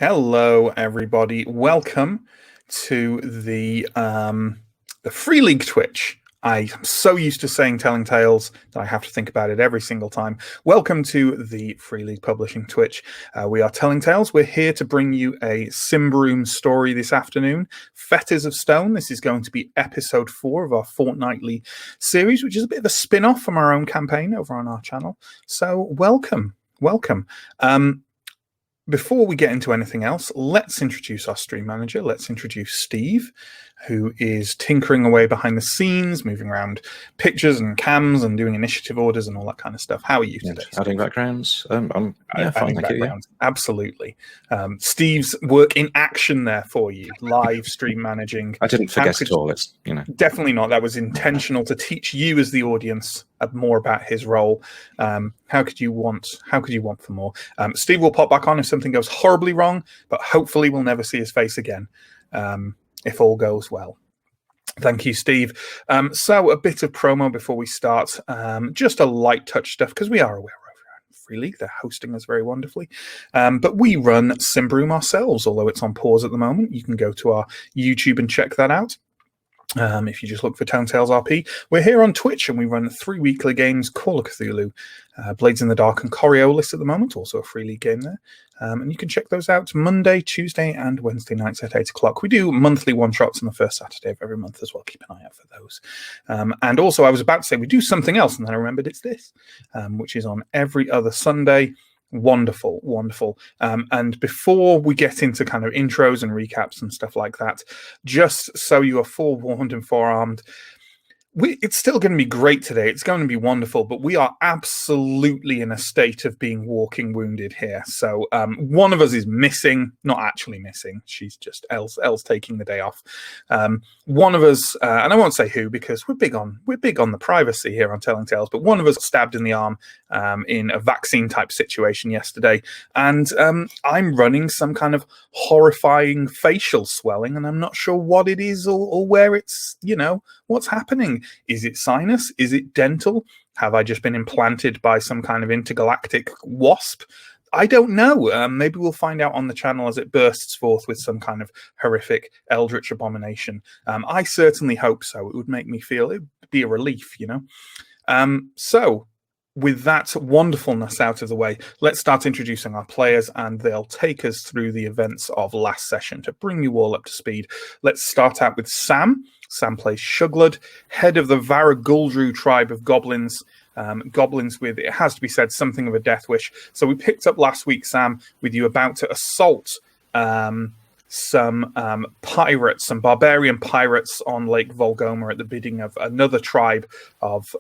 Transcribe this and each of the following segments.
Hello, everybody. Welcome to the Free League Twitch. I am so used to saying Telling Tales that I have to think about it every single time. Welcome to the Free League Publishing Twitch. We are Telling Tales. We're here to bring you a Symbaroum story this afternoon. Fetters of Stone. This is going to be episode 4 of our fortnightly series, which is a bit of a spin-off from our own campaign over on our channel. So welcome. Before we get into anything else, let's introduce our stream manager. Let's introduce Steve, who is tinkering away behind the scenes, moving around pictures and cams and doing initiative orders and all that kind of stuff. How are you today? Adding backgrounds. I'm fine, adding thank you. Yeah. Absolutely. Steve's work in action there for you, live stream managing. I didn't forget at all. It's definitely not. That was intentional to teach you as the audience more about his role. How could you want for more? Steve will pop back on if something goes horribly wrong, but hopefully we'll never see his face again. If all goes well. Thank you, Steve. So a bit of promo before we start. Just a light touch stuff, because we are aware of Free League. They're hosting us very wonderfully. But we run Symbaroum ourselves, although it's on pause at the moment. You can go to our YouTube and check that out. If you just look for Telling Tales RP. We're here on Twitch and we run 3 weekly games, Call of Cthulhu, Blades in the Dark and Coriolis at the moment, also a Free League game there. And you can check those out Monday, Tuesday and Wednesday nights at 8 o'clock. We do monthly one-shots on the first Saturday of every month as well. Keep an eye out for those. And also I was about to say we do something else and then I remembered it's this, which is on every other Sunday. Wonderful. And before we get into kind of intros and recaps and stuff like that, just so you are forewarned and forearmed, it's still going to be great today. It's going to be wonderful, but we are absolutely in a state of being walking wounded here. So one of us is missing, not actually missing. She's just Elle's taking the day off. One of us, and I won't say who because we're big on the privacy here on Telling Tales, but one of us stabbed in the arm in a vaccine type situation yesterday, and I'm running some kind of horrifying facial swelling, and I'm not sure what it is or where it's what's happening. Is it sinus? Is it dental? Have I just been implanted by some kind of intergalactic wasp? I don't know. Maybe we'll find out on the channel as it bursts forth with some kind of horrific eldritch abomination. I certainly hope so. It would make me feel, it would be a relief, So with that wonderfulness out of the way, let's start introducing our players and they'll take us through the events of last session to bring you all up to speed. Let's start out with Sam. Sam plays Shuglud, head of the Varaguldru tribe of goblins. Goblins with, it has to be said, something of a death wish. So we picked up last week, Sam, with you about to assault some pirates, some barbarian pirates on Lake Volgoma at the bidding of another tribe of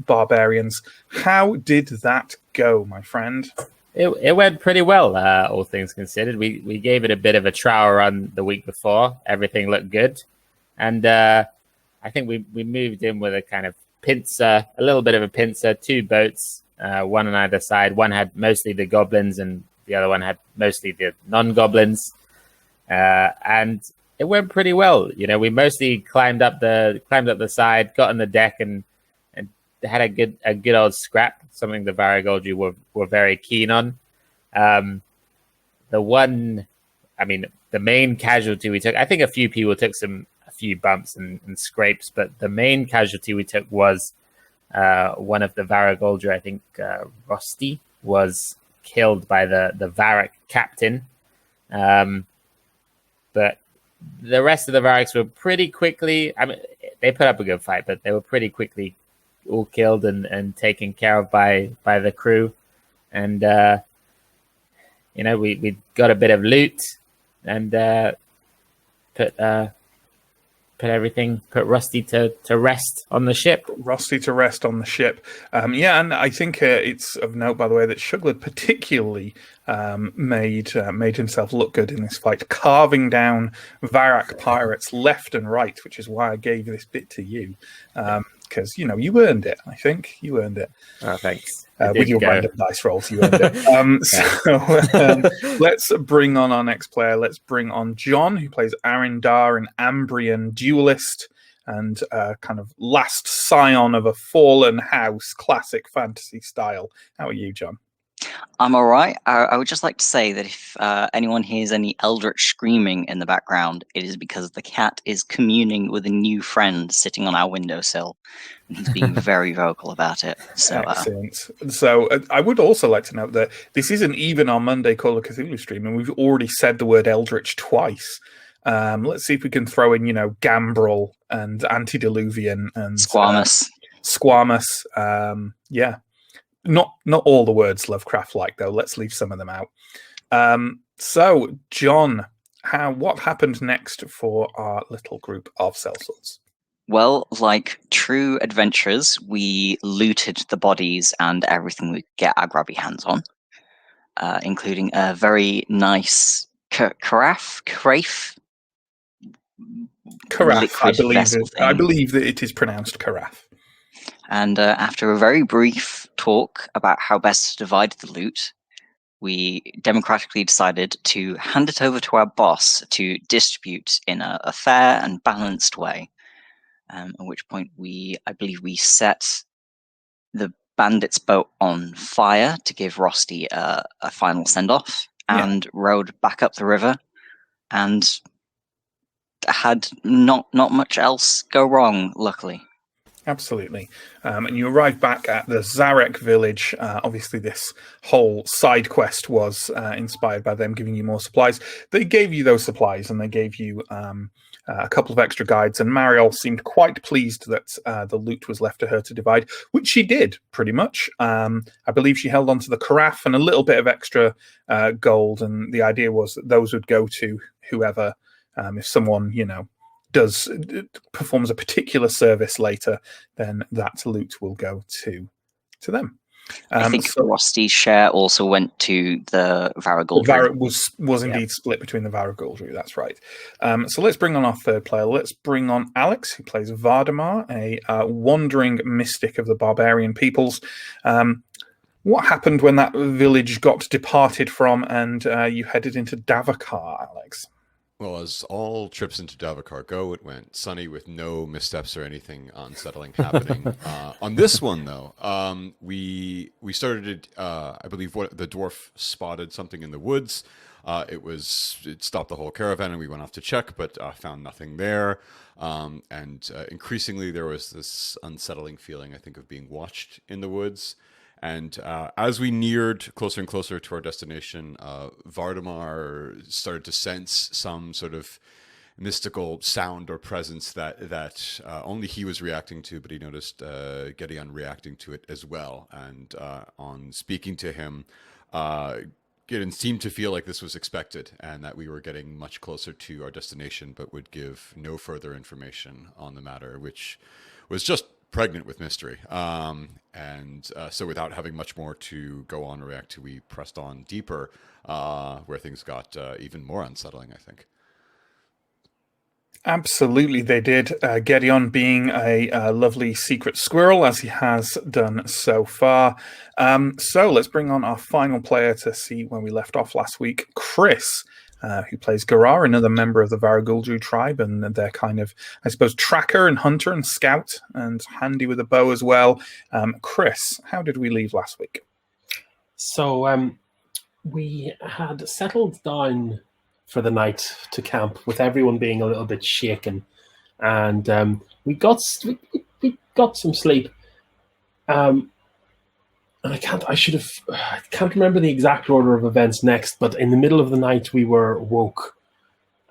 barbarians. How did that go, my friend? It went pretty well, all things considered. We gave it a bit of a trial run the week before. Everything looked good. And I think we moved in with a kind of pincer, a little bit of a pincer, 2 boats, one on either side. One had mostly the goblins and the other one had mostly the non-goblins. And it went pretty well. We mostly climbed up the side, got on the deck and had a good old scrap, something the Varaguldru were very keen on. The main casualty we took, I think a few people took a few bumps and scrapes, but the main casualty we took was one of the Varaguldru, I think Rosti, was killed by the Varak captain. But the rest of the Varaks were pretty quickly, they put up a good fight, but they were pretty quickly all killed and taken care of by the crew. And, we got a bit of loot and put Rusty to rest on the ship. Rusty to rest on the ship. And I think it's of note, by the way, that Shuglud particularly made himself look good in this fight, carving down Varak pirates left and right, which is why I gave this bit to you. Because, you earned it, I think. You earned it. Oh, thanks. With your random dice rolls, you earned it. Let's bring on our next player. Let's bring on John, who plays Arindar, an Ambrian duelist and kind of last scion of a fallen house, classic fantasy style. How are you, John? I'm all right. I would just like to say that if anyone hears any eldritch screaming in the background, it is because the cat is communing with a new friend sitting on our windowsill, and he's being very vocal about it. So, Excellent. So I would also like to note that this isn't even our Monday Call of Cthulhu stream, and we've already said the word eldritch twice. Let's see if we can throw in, Gambrel and Antediluvian and squamous. Squamous. Yeah. Not all the words Lovecraft like, though. Let's leave some of them out. So, John, what happened next for our little group of sellswords? Well, like true adventurers, we looted the bodies and everything we could get our grubby hands on, including a very nice carafe. I believe that it is pronounced carafe. And after a very brief talk about how best to divide the loot, we democratically decided to hand it over to our boss to distribute in a fair and balanced way. At which point I believe we set the bandits' boat on fire to give Rusty a final send-off, and rowed back up the river, and had not much else go wrong, luckily. Absolutely. And you arrive back at the Zarek village. Obviously, this whole side quest was inspired by them giving you more supplies. They gave you those supplies, and they gave you a couple of extra guides. And Mariel seemed quite pleased that the loot was left to her to divide, which she did, pretty much. I believe she held on to the carafe and a little bit of extra gold. And the idea was that those would go to whoever, if someone, performs a particular service later, then that loot will go to them. I think Rusty's share also went to the Varagoldru. Was indeed split between the Varagoldru, that's right. So let's bring on our third player. Let's bring on Alex, who plays Vardamar, a wandering mystic of the barbarian peoples. What happened when that village got departed from and you headed into Davakar, Alex? Well, as all trips into Davakar go, it went sunny with no missteps or anything unsettling happening. On this one, though, we started. I believe the dwarf spotted something in the woods. It stopped the whole caravan, and we went off to check, but found nothing there. And increasingly, there was this unsettling feeling, I think, of being watched in the woods. And as we neared closer and closer to our destination, Vardamar started to sense some sort of mystical sound or presence that only he was reacting to, but he noticed Gedeon reacting to it as well. And on speaking to him, Gedeon seemed to feel like this was expected and that we were getting much closer to our destination, but would give no further information on the matter, which was just pregnant with mystery. So without having much more to go on or react to, we pressed on deeper, where things got even more unsettling, I think. Absolutely, they did. Gedeon being a lovely secret squirrel, as he has done so far. So let's bring on our final player to see where we left off last week. Chris, who plays Garar, another member of the Varagoldru tribe, and they're kind of, I suppose, tracker and hunter and scout, and handy with a bow as well. Chris, how did we leave last week? So we had settled down for the night to camp, with everyone being a little bit shaken, and we got some sleep. And I can't remember the exact order of events next, but in the middle of the night we were woke.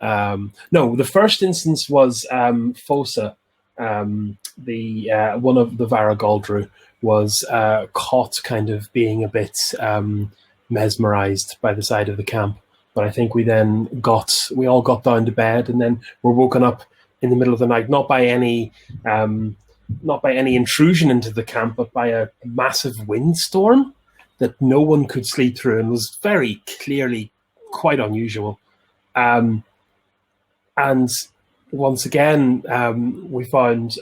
No, the first instance was Fosa, one of the Varagoldru, was caught kind of being a bit mesmerized by the side of the camp. But I think we all got down to bed, and then were woken up in the middle of the night, not by any intrusion into the camp, but by a massive windstorm that no one could sleep through, and was very clearly quite unusual. And once again, we found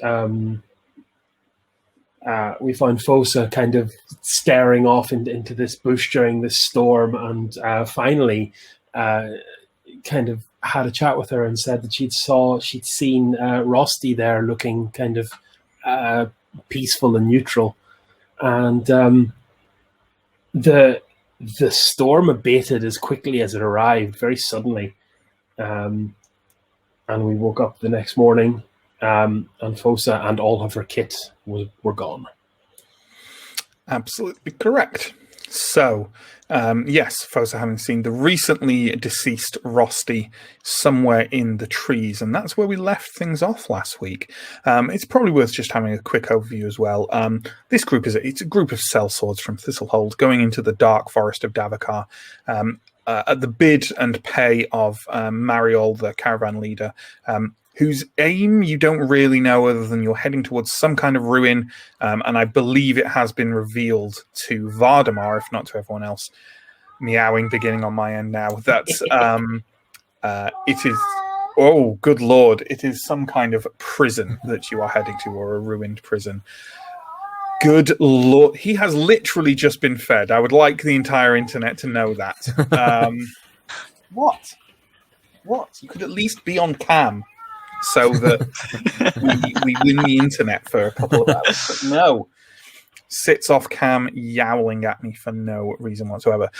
Fosa kind of staring off into this bush during this storm, and finally kind of had a chat with her and said that she'd seen Rusty there looking kind of peaceful and neutral, and the storm abated as quickly as it arrived, very suddenly. And we woke up the next morning, and Fosa and all of her kit were gone. Absolutely correct. So, yes, Fosa having seen the recently deceased Rosti somewhere in the trees, and that's where we left things off last week. It's probably worth just having a quick overview as well. This group it's a group of sellswords from Thistlehold going into the dark forest of Davokar at the bid and pay of Mariol, the caravan leader, whose aim you don't really know other than you're heading towards some kind of ruin, and I believe it has been revealed to Vardamar, if not to everyone else. Meowing beginning on my end now. That's it is. Oh, good lord! It is some kind of prison that you are heading to, or a ruined prison. Good lord! He has literally just been fed. I would like the entire internet to know that. What? You could at least be on cam, so that we win the internet for a couple of hours. But no, sits off cam yowling at me for no reason whatsoever.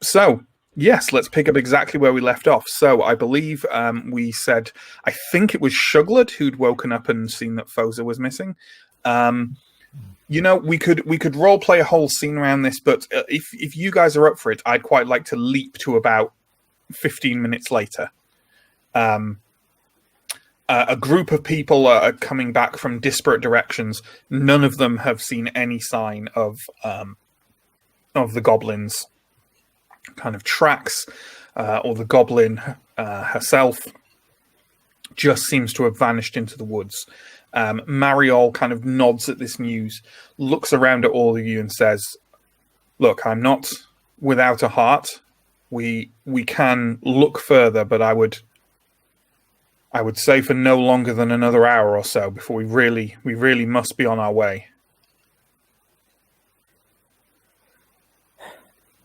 So yes, let's pick up exactly where we left off. So I believe we said, I think it was Shuglet who'd woken up and seen that Fosa was missing. We could role play a whole scene around this, but if you guys are up for it, I'd quite like to leap to about 15 minutes later. A group of people are coming back from disparate directions. None of them have seen any sign of the goblins' kind of tracks, or the goblin herself just seems to have vanished into the woods. Mariol kind of nods at this news, looks around at all of you and says, "Look, I'm not without a heart. We can look further, but I would say for no longer than another hour or so before we really must be on our way."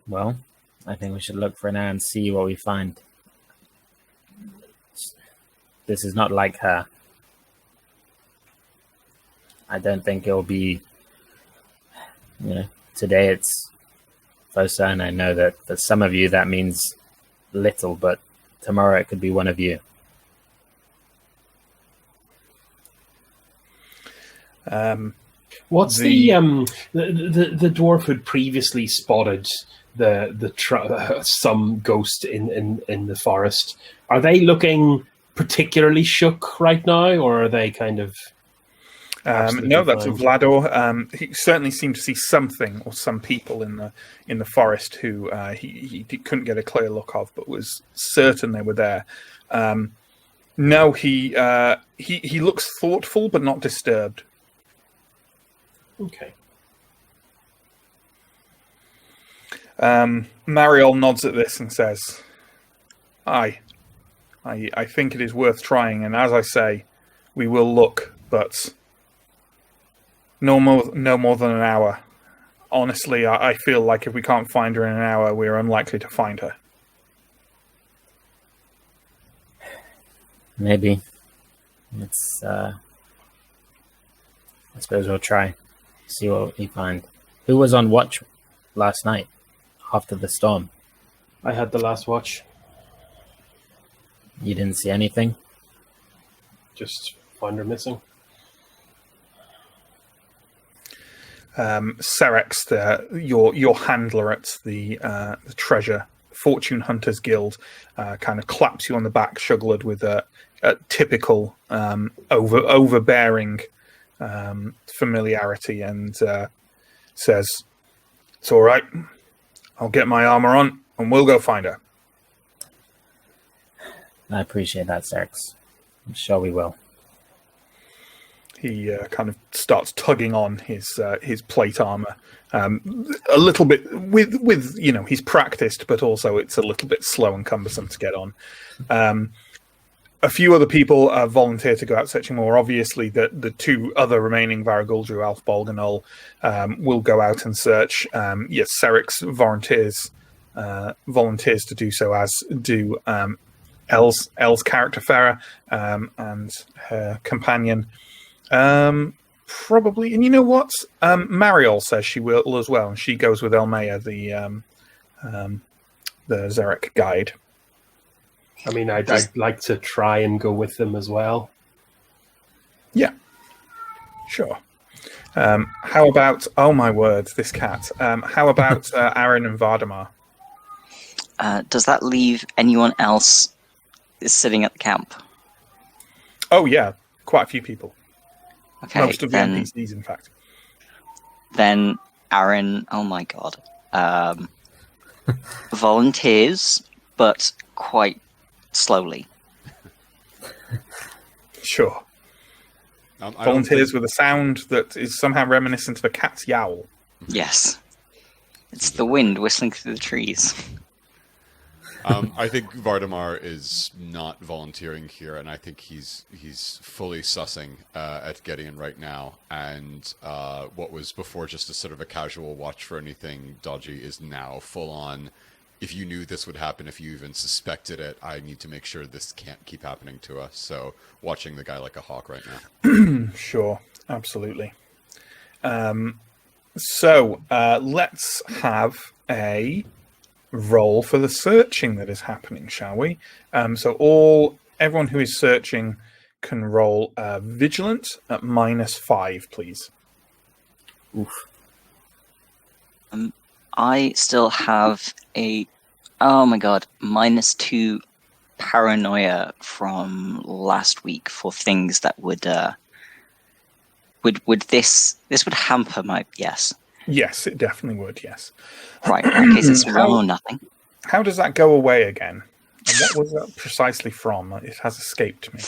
Well, I think we should look for now and see what we find. This is not like her. I don't think it'll be, today it's Fosa, and I know that for some of you that means little, but tomorrow it could be one of you. What's the dwarf who'd previously spotted some ghost in the forest? Are they looking particularly shook right now, or are they kind of? No, that's Vlador. He certainly seemed to see something or some people in the forest who he couldn't get a clear look of, but was certain they were there. No, he looks thoughtful but not disturbed. Okay. Mariol nods at this and says, I think it is worth trying, and as I say, we will look, but no more than an hour. Honestly, I feel like if we can't find her in an hour, we're unlikely to find her. Maybe. It's I suppose we'll try. See what we find. Who was on watch last night after the storm? I had the last watch. You didn't see anything? Just find her missing. Serex, your handler at the treasure Fortune Hunters Guild, kind of claps you on the back, Shuglet, with a typical overbearing familiarity, and says, "It's all right. I'll get my armor on, and we'll go find her." I appreciate that, Serex. I'm sure we will. He kind of starts tugging on his plate armor, a little bit with he's practiced, but also it's a little bit slow and cumbersome to get on. A few other people volunteer to go out searching more. Obviously, the two other remaining Varagul, Alf Bolganol, will go out and search. Yes, Serex volunteers to do so, as do Elle's character Farah and her companion. Probably, and you know what? Mariol says she will as well, and she goes with Elmea, Xeric guide. I mean, I'd like to try and go with them as well. Yeah, sure. How about, oh my word, this cat. How about Aaron and Vardamar? Does that leave anyone else sitting at the camp? Oh yeah, quite a few people. Okay, Most of the NPCs, in fact. Then Aaron, oh my god, volunteers, but quite slowly. Sure. Volunteers with a sound that is somehow reminiscent of a cat's yowl. Yes. It's the wind whistling through the trees. I think Vardamar is not volunteering here, and I think he's fully sussing at Gideon right now. And what was before just a sort of a casual watch for anything dodgy is now full on. If you knew this would happen, if you even suspected it, I need to make sure this can't keep happening to us. So watching the guy like a hawk right now. Sure, absolutely. So let's have a roll for the searching that is happening, shall we? So everyone who is searching can roll vigilant at -5, please. Oof. I still have a, oh my god, -2 paranoia from last week for things that would this would hamper my, yes. Yes, it definitely would, yes. Right, in that case it's 1 or nothing. How does that go away again? And what was that precisely from? It has escaped me.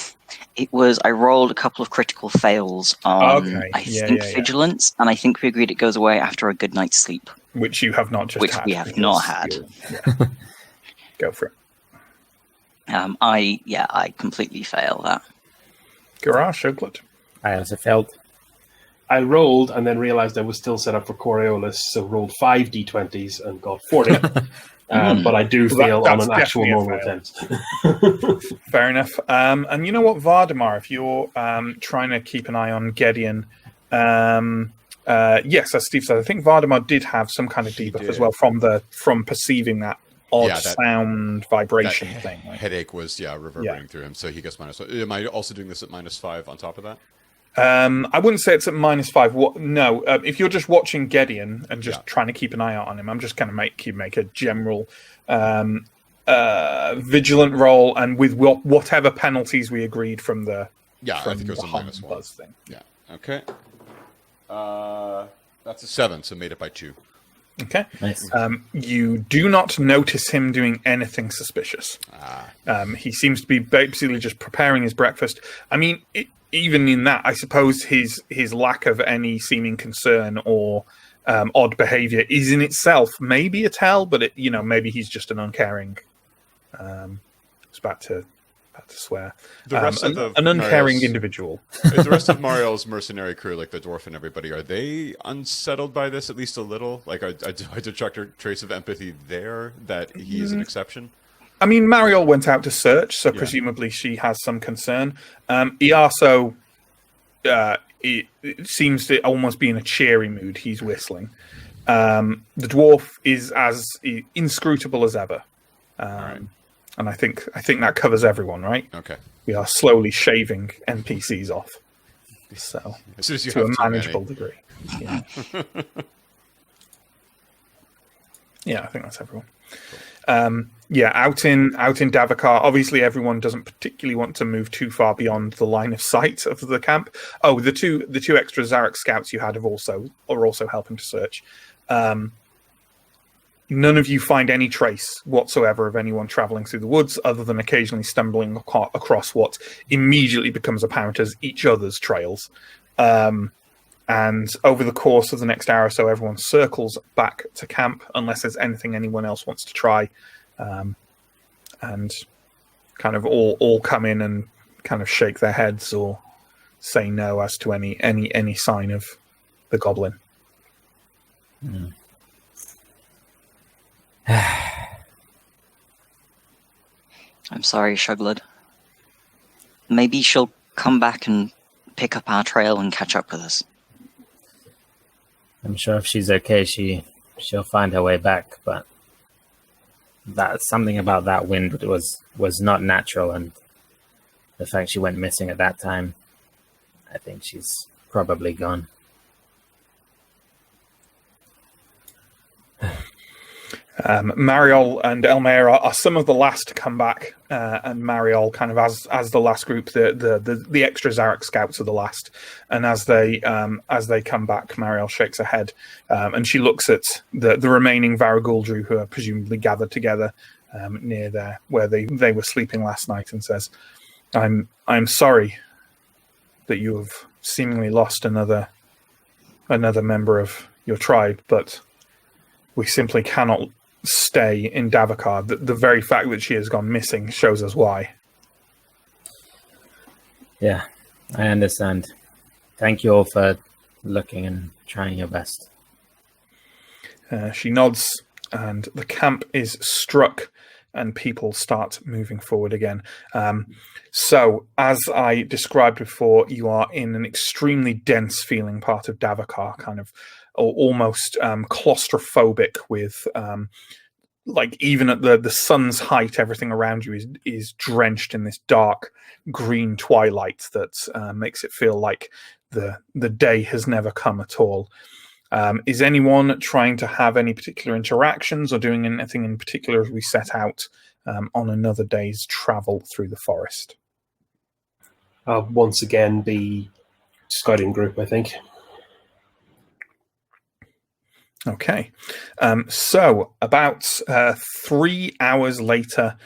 It was, I rolled a couple of critical fails on, I think, vigilance, and I think we agreed it goes away after a good night's sleep. Which you have not just Which had. we have not had. Yeah. Go for it. I completely fail that. Garage, Shuglet. I also failed. I rolled and then realized I was still set up for Coriolis, so rolled 5 d20s and got 40. But I do fail on an actual normal attempt. Fair enough. And you know what, Vardamar, if you're trying to keep an eye on Gideon, yes, as Steve said, I think Vardamar did have some kind of debuff as well from perceiving that odd sound vibration thing. Headache was reverberating through him, so he gets -1. Am I also doing this at -5 on top of that? I wouldn't say it's at -5. No, if you're just watching Gideon and just trying to keep an eye out on him, I'm just going to make a general vigilant roll, and with whatever penalties we agreed from the I think it was a -1 thing. Yeah. Okay. That's a 7, so made it by 2. Okay. Nice. You do not notice him doing anything suspicious. He seems to be basically just preparing his breakfast. I mean, even in that, I suppose his lack of any seeming concern or odd behavior is in itself maybe a tell, but maybe he's just an uncaring. I was about to swear. The rest of an uncaring individual. The rest of Mariel's mercenary crew, like the dwarf and everybody, are they unsettled by this at least a little? Like, I detect a trace of empathy there that he is an exception. I mean, Mariel went out to search, so presumably she has some concern. He also, it seems to almost be in a cheery mood. He's whistling. The dwarf is as inscrutable as ever. Right. And I think that covers everyone, right? Okay. We are slowly shaving NPCs off, so as soon as you to have a manageable degree. Yeah. I think that's everyone. Cool. Out in Davakar, obviously everyone doesn't particularly want to move too far beyond the line of sight of the camp. Oh, the two extra Zarek scouts you had are also helping to search. None of you find any trace whatsoever of anyone traveling through the woods, other than occasionally stumbling across what immediately becomes apparent as each other's trails. And over the course of the next hour or so, everyone circles back to camp, unless there's anything anyone else wants to try. And kind of all come in and kind of shake their heads or say no as to any sign of the goblin. I'm sorry, Shuglud. Maybe she'll come back and pick up our trail and catch up with us. I'm sure if she's okay, she'll find her way back, but that something about that wind was not natural, and the fact she went missing at that time, I think she's probably gone. Mariol and Elmer are some of the last to come back, and Mariol kind of as the last group, the extra Zarek scouts are the last, and as they come back, Mariol shakes her head, and she looks at the remaining Varaguldru who are presumably gathered together near there where they were sleeping last night, and says, I'm sorry that you have seemingly lost another member of your tribe, but we simply cannot stay in Davokar. The very fact that she has gone missing shows us why. Yeah, I understand. Thank you all for looking and trying your best. She nods, and the camp is struck, and people start moving forward again. So, as I described before, you are in an extremely dense feeling part of Davokar, kind of almost claustrophobic with like even at the sun's height, everything around you is drenched in this dark green twilight that makes it feel like the day has never come at all. Is anyone trying to have any particular interactions or doing anything in particular as we set out on another day's travel through the forest? Once again, the scouting group, I think. Okay. So about 3 hours later,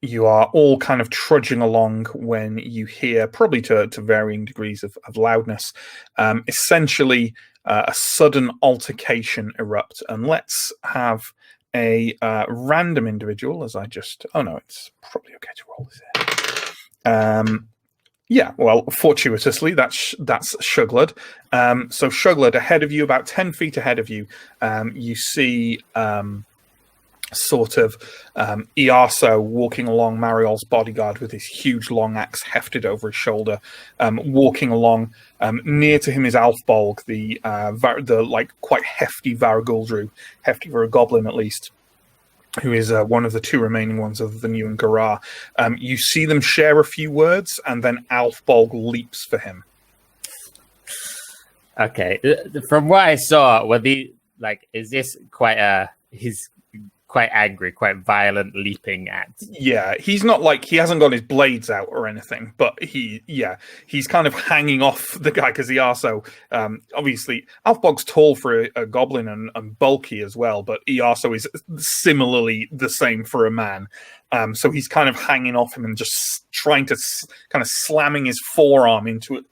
you are all kind of trudging along when you hear, probably to varying degrees of loudness, essentially a sudden altercation erupt. And let's have a random individual, as I just... Oh, no, it's probably okay to roll this here. Yeah, well, fortuitously, that's Shuglud. So Shuglud, ahead of you, about 10 feet ahead of you, you see Iarso walking along Mariol's bodyguard with his huge long axe hefted over his shoulder, walking along. Near to him is Alfbolg, the like quite hefty Varaguldru, hefty for a goblin at least, who is one of the two remaining ones other than you and Garar. You see them share a few words, and then Alfbolg leaps for him. Okay, from what I saw, is this quite he's quite angry, quite violent, leaping at? Yeah, he's not like, he hasn't got his blades out or anything, but he's kind of hanging off the guy because he also, obviously, Alfbolg's tall for a goblin and bulky as well, but he also is similarly the same for a man. So he's kind of hanging off him and just trying to kind of slamming his forearm into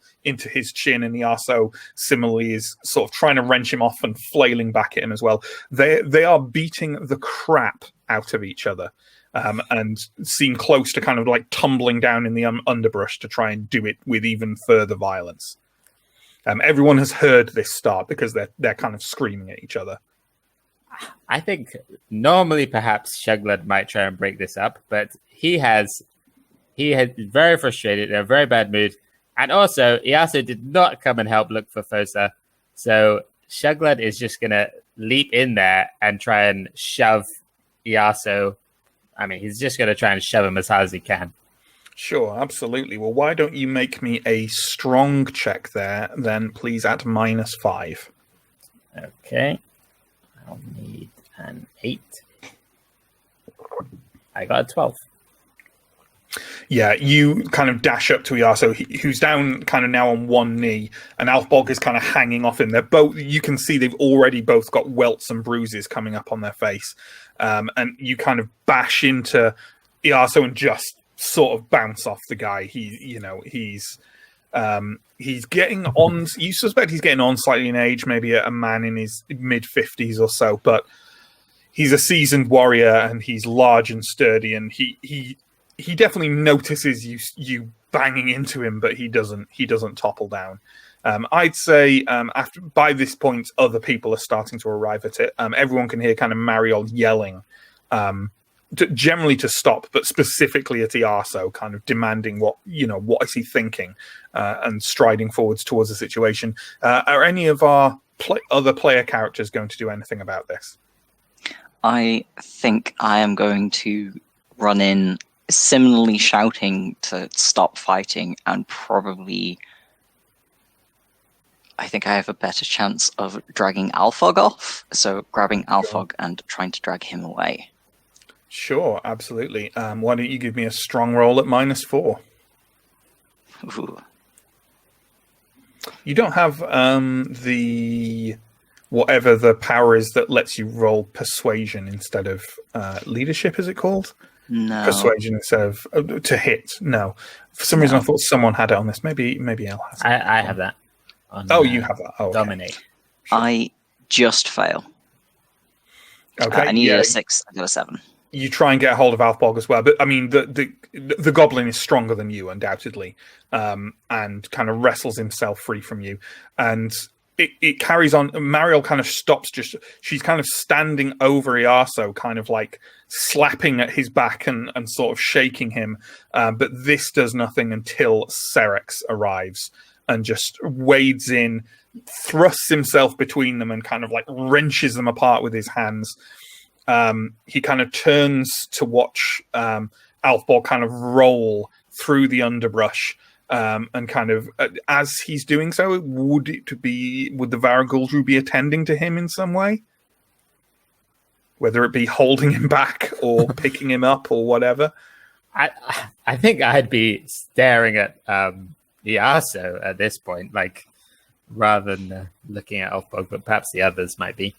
his chin, and he also similarly is sort of trying to wrench him off and flailing back at him as well. They are beating the crap out of each other, and seem close to kind of like tumbling down in the underbrush to try and do it with even further violence. Everyone has heard this start because they're kind of screaming at each other. I think normally perhaps Shuglud might try and break this up, but he had very frustrated, in a very bad mood. And also, he also did not come and help look for Fosa. So Shuglud is just going to leap in there and try and shove Iarso. I mean, he's just going to try and shove him as hard as he can. Sure, absolutely. Well, why don't you make me a strong check there, then, please, at -5. Okay. I'll need an 8. I got a 12. Yeah, you kind of dash up to Iarso, who's down kind of now on one knee, and Alfbolg is kind of hanging off him. They're both, you can see they've already both got welts and bruises coming up on their face. And you kind of bash into Iarso and just sort of bounce off the guy. He's getting on, you suspect he's getting on slightly in age, maybe a man in his mid-50s or so, but he's a seasoned warrior and he's large and sturdy, and he definitely notices you banging into him, but he doesn't topple down. I'd say by this point, other people are starting to arrive at it. Everyone can hear kind of Mariol yelling, generally to stop, but specifically at Iarso, kind of demanding what is he thinking, and striding forwards towards the situation. Are any of our other player characters going to do anything about this? I think I am going to run in, similarly shouting to stop fighting, and probably I think I have a better chance of dragging Alphog off. So grabbing Alphog and trying to drag him away. Sure, absolutely. Why don't you give me a strong roll at -4? Ooh. You don't have the whatever the power is that lets you roll persuasion instead of leadership, is it called? No. Persuasion instead of to hit. No. For some reason I thought someone had it on this. Maybe Elle has it. I have that. On, you have that. Oh, okay. Dominate. Sure. I just fail. Okay. I needed a 6. I got a 7. You try and get a hold of Alphog as well, but I mean the goblin is stronger than you, undoubtedly, and kind of wrestles himself free from you, and it carries on. Mariel kind of stops. She's kind of standing over Iaso, kind of like slapping at his back and sort of shaking him, but this does nothing until Serex arrives and just wades in, thrusts himself between them, and kind of like wrenches them apart with his hands. He kind of turns to watch Alphborg kind of roll through the underbrush, and kind of as he's doing so, would the Varaguldru be attending to him in some way? Whether it be holding him back or picking him up or whatever. I think I'd be staring at Iaso at this point, like rather than looking at Alphborg, but perhaps the others might be.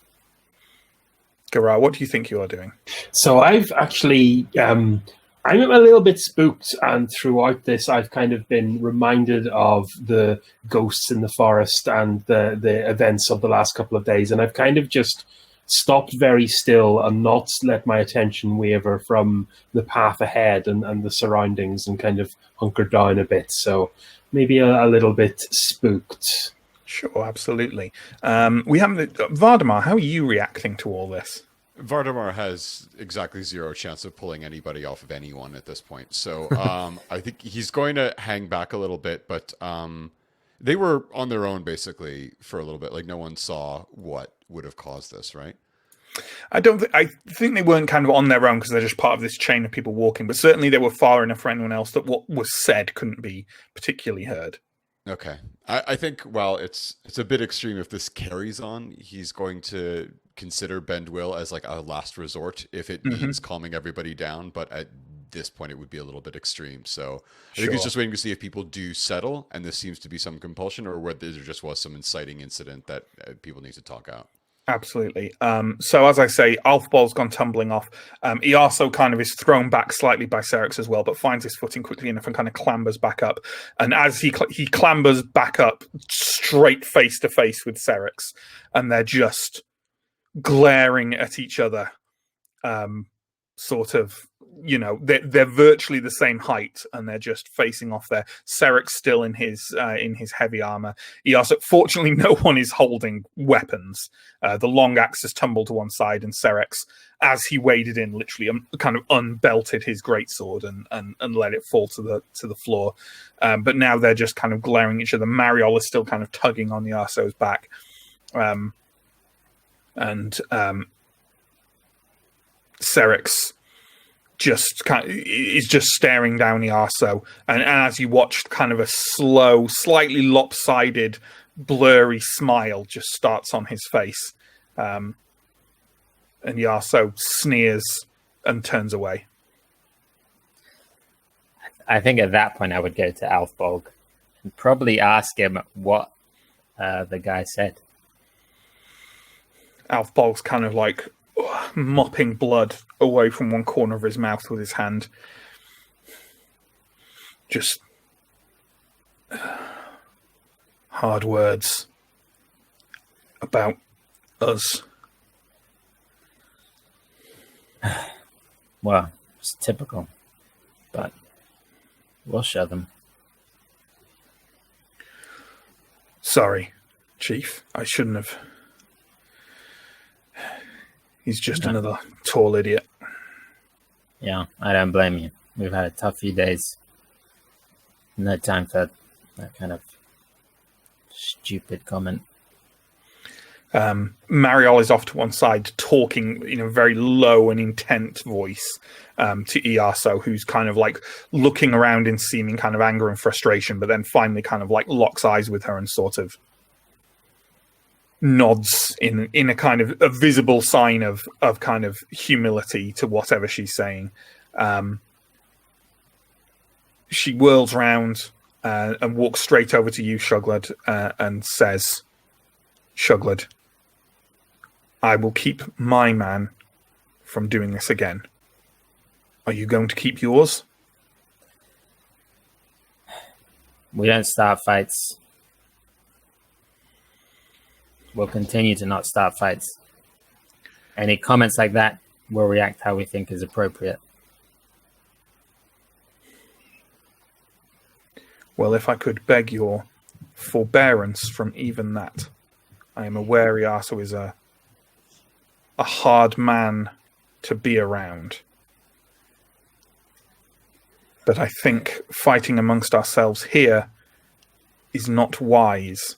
Garar, what do you think you are doing? So I've actually, I'm a little bit spooked, and throughout this, I've kind of been reminded of the ghosts in the forest and the events of the last couple of days, and I've kind of just stopped very still and not let my attention waver from the path ahead and the surroundings, and kind of hunkered down a bit. So maybe a little bit spooked. Sure, absolutely. We haven't. Vardamar, how are you reacting to all this? Vardamar has exactly zero chance of pulling anybody off of anyone at this point. So I think he's going to hang back a little bit, but they were on their own basically for a little bit. Like no one saw what would have caused this, right? I think they weren't kind of on their own because they're just part of this chain of people walking, but certainly they were far enough for anyone else that what was said couldn't be particularly heard. Okay. I think, well, it's a bit extreme. If this carries on, he's going to consider bend will as like a last resort if it means calming everybody down. But at this point, it would be a little bit extreme. So I think he's just waiting to see if people do settle, and this seems to be some compulsion, or whether there just was some inciting incident that people need to talk out. Absolutely. So as I say, Alphball's gone tumbling off. He also kind of is thrown back slightly by Serex as well, but finds his footing quickly enough and kind of clambers back up. And as he clambers back up, straight face to face with Serex, and they're just glaring at each other. Sort of, you know, they're virtually the same height, and they're just facing off there. Serex still in his heavy armor. He also, fortunately, no one is holding weapons. The long axe has tumbled to one side, and Serex, as he waded in, literally kind of unbelted his greatsword and let it fall to the floor. But now they're just kind of glaring at each other. Mariol is still kind of tugging on the Arso's back, and Serex is just staring down the Arso, and as you watch, kind of a slow, slightly lopsided, blurry smile just starts on his face, and the Arso sneers and turns away. I think at that point I would go to Alphborg and probably ask him what the guy said. Alphborg's kind of like mopping blood away from one corner of his mouth with his hand. Just hard words about us. Well, it's typical, but we'll show them. Sorry, Chief. I shouldn't have. He's just another tall idiot. Yeah, I don't blame you. We've had a tough few days. No time for that kind of stupid comment. Mariol is off to one side talking in a very low and intent voice to Iaso, who's kind of like looking around in seeming kind of anger and frustration, but then finally kind of like locks eyes with her and sort of nods in a kind of a visible sign of kind of humility to whatever she's saying. She whirls round and walks straight over to you, Shugled, and says, Shugled, I will keep my man from doing this again. Are you going to keep yours? We don't start fights. We'll continue to not start fights. Any comments like that, we'll react how we think is appropriate. Well, if I could beg your forbearance from even that. I am aware Iaso is a hard man to be around. But I think fighting amongst ourselves here is not wise.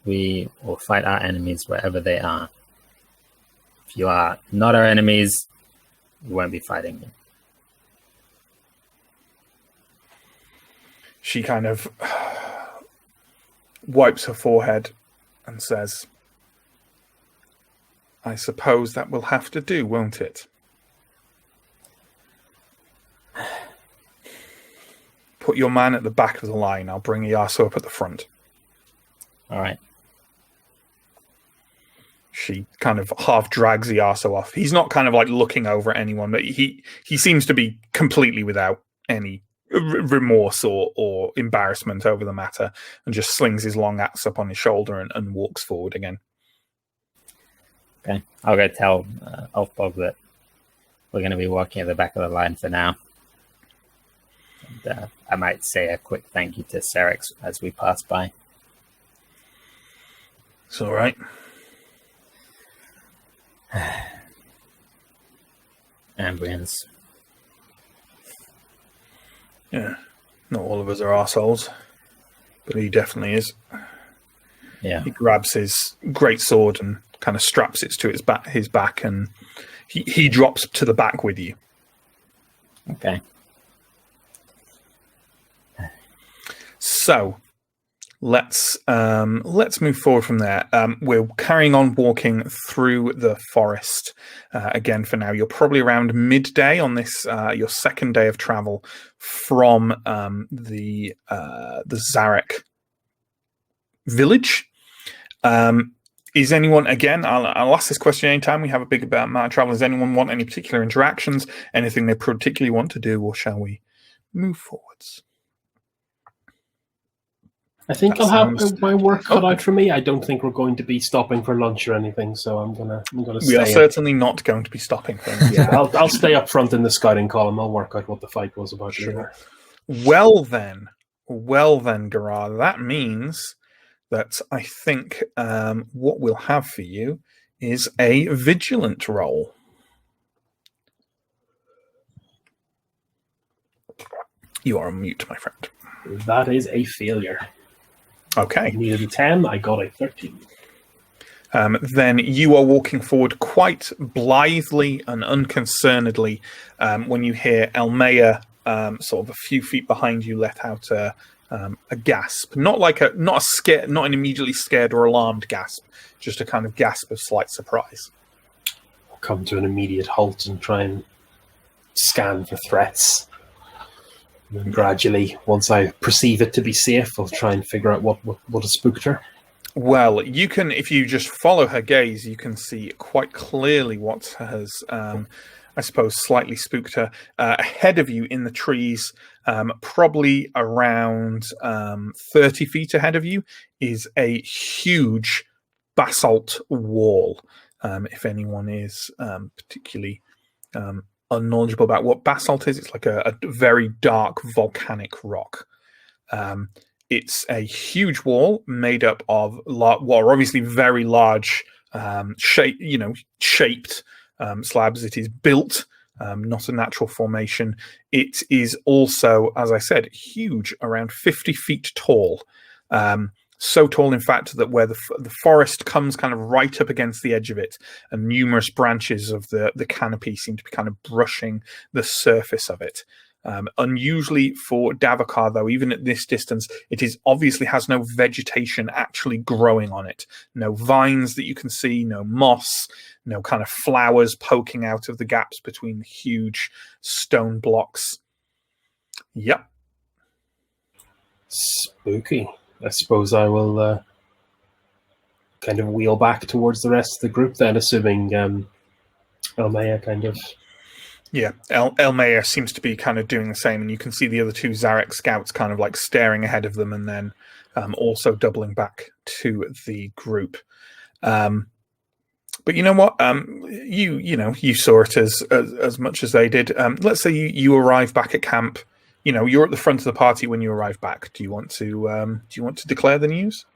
We will fight our enemies wherever they are. If you are not our enemies, we won't be fighting you. She kind of wipes her forehead and says, I suppose that will have to do, won't it? Put your man at the back of the line. I'll bring Iaso up at the front. All right. She kind of half drags Iaso off. He's not kind of like looking over at anyone, but he seems to be completely without any remorse or embarrassment over the matter, and just slings his long axe up on his shoulder and walks forward again. Okay. I'll go tell Ulfbog that we're going to be walking at the back of the line for now. And, I might say a quick thank you to Serix as we pass by. It's all right. Ambrians. Yeah, not all of us are arseholes, but he definitely is. Yeah. He grabs his great sword and kind of straps it to his back, and he drops to the back with you. Okay. So let's move forward from there. We're carrying on walking through the forest again for now. You're probably around midday on this your second day of travel from the Zarek village. Is anyone, again, I'll ask this question anytime we have a big amount of travel. Does anyone want any particular interactions, anything they particularly want to do, or shall we move forwards? I think That I'll sounds- have my work cut out for me. I don't think we're going to be stopping for lunch or anything, so I'm gonna We stay. are certainly not going to be stopping things. Yeah, I'll stay up front in the scouting column. I'll work out what the fight was about later. Well then, Garar, that means that I think what we'll have for you is a vigilant roll. You are on mute, my friend. That is a failure. Okay. I needed a 10. I got a 13. Then you are walking forward quite blithely and unconcernedly when you hear Elmea sort of a few feet behind you let out a gasp, not an immediately scared or alarmed gasp, just a kind of gasp of slight surprise. I'll come to an immediate halt and try and scan for threats. And then gradually, once I perceive it to be safe, I'll try and figure out what has spooked her. Well, you can, if you just follow her gaze, you can see quite clearly what has, I suppose, slightly spooked her. Ahead of you in the trees, probably around 30 feet ahead of you, is a huge basalt wall. If anyone is particularly unknowledgeable about what basalt is, it's like a very dark volcanic rock. It's a huge wall made up of what are obviously very large shaped slabs. It is built, not a natural formation. It is also, as I said, huge, around 50 feet tall. So tall, in fact, that where the forest comes kind of right up against the edge of it, and numerous branches of the canopy seem to be kind of brushing the surface of it. Unusually for Davokar, though, even at this distance, it is obviously has no vegetation actually growing on it. No vines that you can see, no moss, no kind of flowers poking out of the gaps between the huge stone blocks. Yep. Spooky. I suppose I will kind of wheel back towards the rest of the group then, assuming Elmea kind of... Yeah, Elmea seems to be kind of doing the same, and you can see the other two Zarek scouts kind of like staring ahead of them and then also doubling back to the group. But you know what? You saw it as much as they did. Let's say you arrive back at camp. You know, you're at the front of the party when you arrive back. Do you want to declare the news?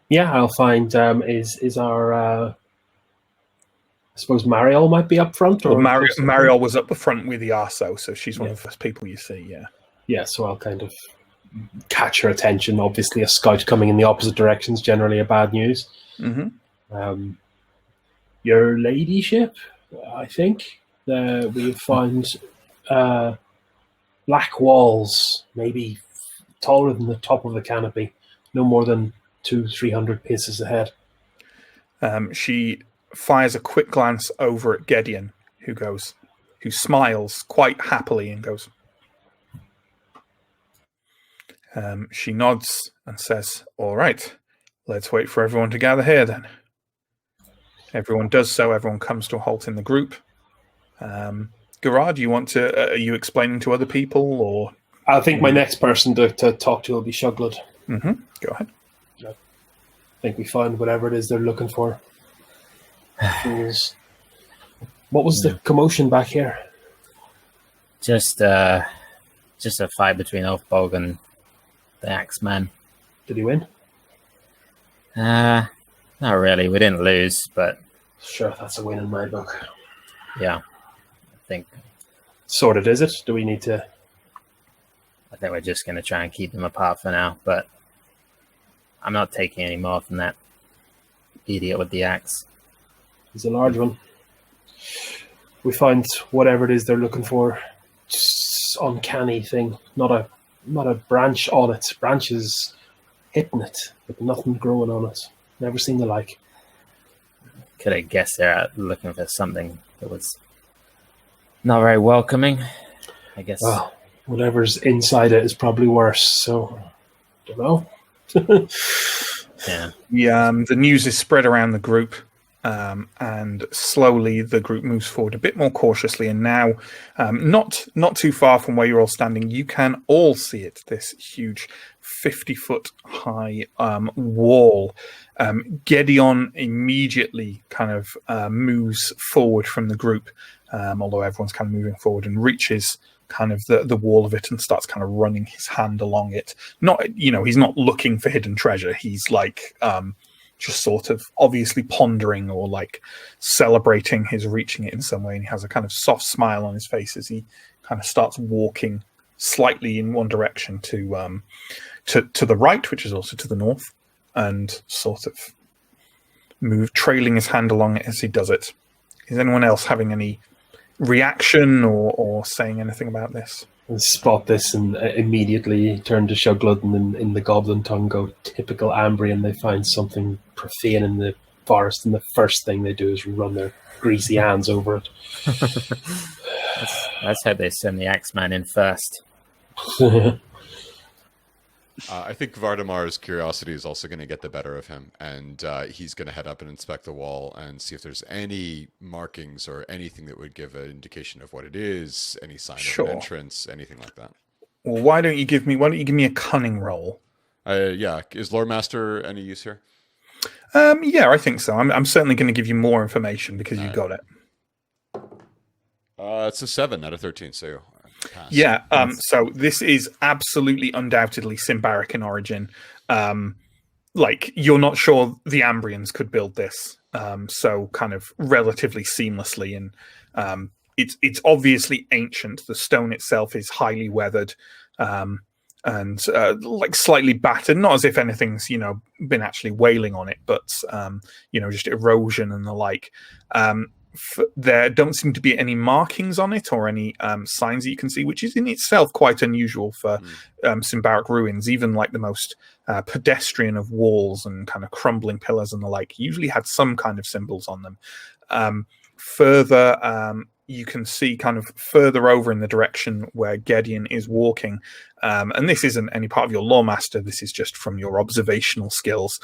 Yeah, I'll find is our I suppose Mariel might be up front. Or Mariel was up the front with the Arso, so she's one of the first people you see. Yeah. Yeah, so I'll kind of catch her attention. Obviously, a scout coming in the opposite direction is generally a bad news. Mm-hmm. Your ladyship, I think we found black walls, maybe taller than the top of the canopy, no more than 200-300 paces ahead. She fires a quick glance over at Gideon, who smiles quite happily and goes. She nods and says, "All right, let's wait for everyone to gather here then." Everyone does so. Everyone comes to a halt in the group. Gerard, are you explaining to other people, or? I think my next person to talk to will be Shuglud. Mm-hmm. Go ahead. I think we find whatever it is they're looking for. What was the commotion back here? Just a fight between Oathbog and the Axeman. Did he win? Not really. We didn't lose, but sure, that's a win in my book. Yeah, I think sorted. Is it? Do we need to? I think we're just going to try and keep them apart for now. But I'm not taking any more from that idiot with the axe. He's a large one. We find whatever it is they're looking for. Just uncanny thing. Not a branch on it. Branches hitting it, but nothing growing on it. Never seen the like. Could have guessed they're out looking for something that was not very welcoming, I guess. Well, whatever's inside it is probably worse, so don't know. Yeah. The news is spread around the group, and slowly the group moves forward a bit more cautiously, and now not too far from where you're all standing, you can all see it, this huge 50-foot high wall. Gideon immediately kind of moves forward from the group, although everyone's kind of moving forward, and reaches kind of the wall of it and starts kind of running his hand along it. He's not looking for hidden treasure. He's like just sort of obviously pondering or like celebrating his reaching it in some way. And he has a kind of soft smile on his face as he kind of starts walking slightly in one direction to the right, which is also to the north, and sort of trailing his hand along it as he does it. Is anyone else having any reaction or saying anything about this? I spot this and immediately turn to Shuglud and in the goblin tongue go, typical Ambrian. They find something profane in the forest and the first thing they do is run their greasy hands over it. Let's hope they send the Axeman in first. I think Vardamar's curiosity is also going to get the better of him, and he's going to head up and inspect the wall and see if there's any markings or anything that would give an indication of what it is, any sign of an entrance, anything like that. Well, why don't you give me a cunning roll? Yeah, is Lore Master any use here? Yeah, I think so. I'm certainly going to give you more information because you got it. It's a 7 out of 13, so pass. Yeah, so this is absolutely undoubtedly Symbaric in origin. Like, you're not sure the Ambrians could build this so kind of relatively seamlessly, and it's obviously ancient. The stone itself is highly weathered, and like slightly battered, not as if anything's been actually wailing on it, but just erosion and the like. There don't seem to be any markings on it or any signs that you can see, which is in itself quite unusual for Symbaroum ruins. Even like the most pedestrian of walls and kind of crumbling pillars and the like usually had some kind of symbols on them. Further, you can see kind of further over in the direction where Gideon is walking. And this isn't any part of your lore master. This is just from your observational skills.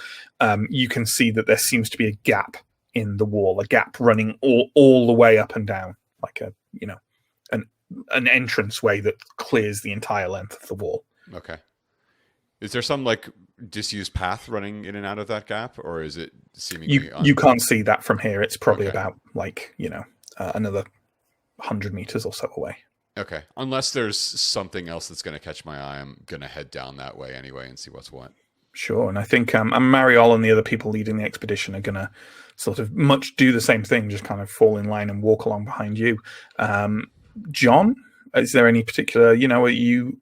You can see that there seems to be a gap in the wall, a gap running all the way up and down, like an entrance way that clears the entire length of the wall. Okay. Is there some like disused path running in and out of that gap, or is it seemingly you can't see that from here? It's probably about like another 100 meters or so away. Okay. Unless there's something else that's going to catch my eye, I'm going to head down that way anyway and see what's what. Sure. And I think Mariol and the other people leading the expedition are going to sort of much do the same thing, just kind of fall in line and walk along behind you. John, is there any particular, are you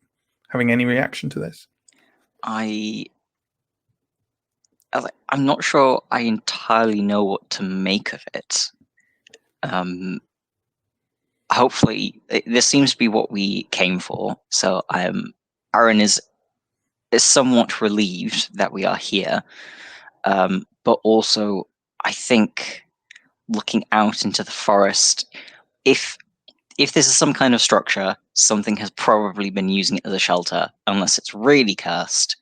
having any reaction to this? I'm not sure I entirely know what to make of it. Hopefully, this seems to be what we came for. So Aaron is somewhat relieved that we are here, but also I think looking out into the forest, if this is some kind of structure, something has probably been using it as a shelter, unless it's really cursed.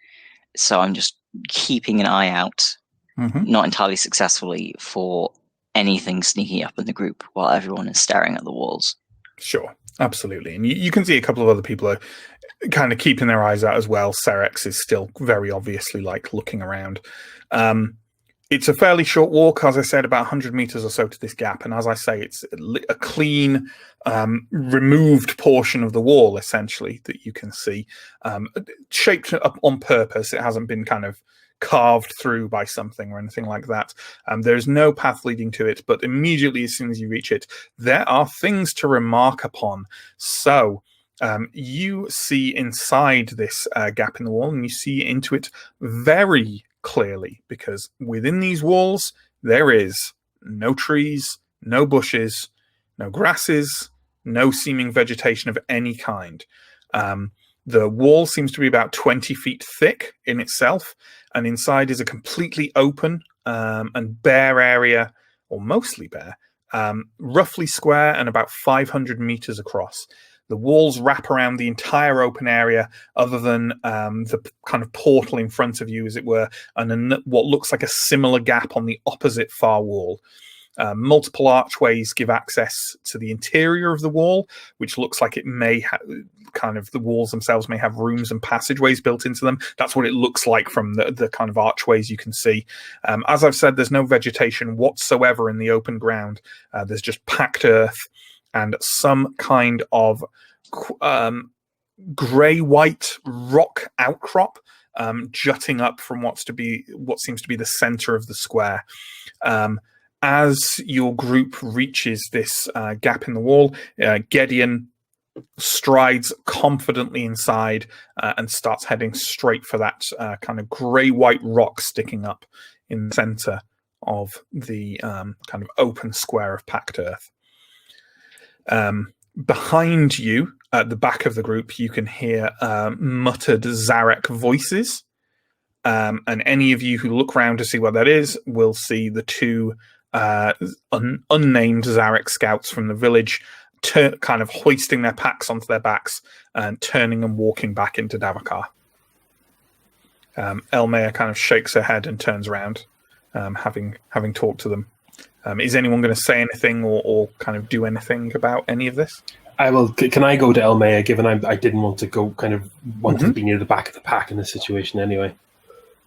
So I'm just keeping an eye out, not entirely successfully, for anything sneaking up in the group while everyone is staring at the walls. Sure, absolutely. And you can see a couple of other people are kind of keeping their eyes out as well. Serex is still very obviously like looking around. It's a fairly short walk, as I said, about 100 meters or so to this gap. And as I say, it's a clean, removed portion of the wall, essentially, that you can see. Shaped up on purpose. It hasn't been kind of carved through by something or anything like that. There's no path leading to it, but immediately as soon as you reach it, there are things to remark upon. So you see inside this gap in the wall, and you see into it very clearly, because within these walls there is no trees, no bushes, no grasses, no seeming vegetation of any kind. The wall seems to be about 20 feet thick in itself, and inside is a completely open and bare area, or mostly bare, roughly square and about 500 meters across. The walls wrap around the entire open area, other than the kind of portal in front of you, as it were, and what looks like a similar gap on the opposite far wall. Multiple archways give access to the interior of the wall, which looks like it may have kind of the walls themselves may have rooms and passageways built into them. That's what it looks like from the kind of archways you can see. As I've said, there's no vegetation whatsoever in the open ground. There's just packed earth and some kind of grey-white rock outcrop jutting up from what seems to be the center of the square. As your group reaches this gap in the wall, Gideon strides confidently inside and starts heading straight for that kind of grey-white rock sticking up in the center of the kind of open square of packed earth. Behind you, at the back of the group, you can hear muttered Zarek voices. And any of you who look around to see what that is will see the two unnamed Zarek scouts from the village kind of hoisting their packs onto their backs and turning and walking back into Davakar. Elmea kind of shakes her head and turns around, having talked to them. Is anyone going to say anything or kind of do anything about any of this? I will. Can I go to Elmea, given I didn't want to go, kind of wanted to be near the back of the pack in this situation anyway.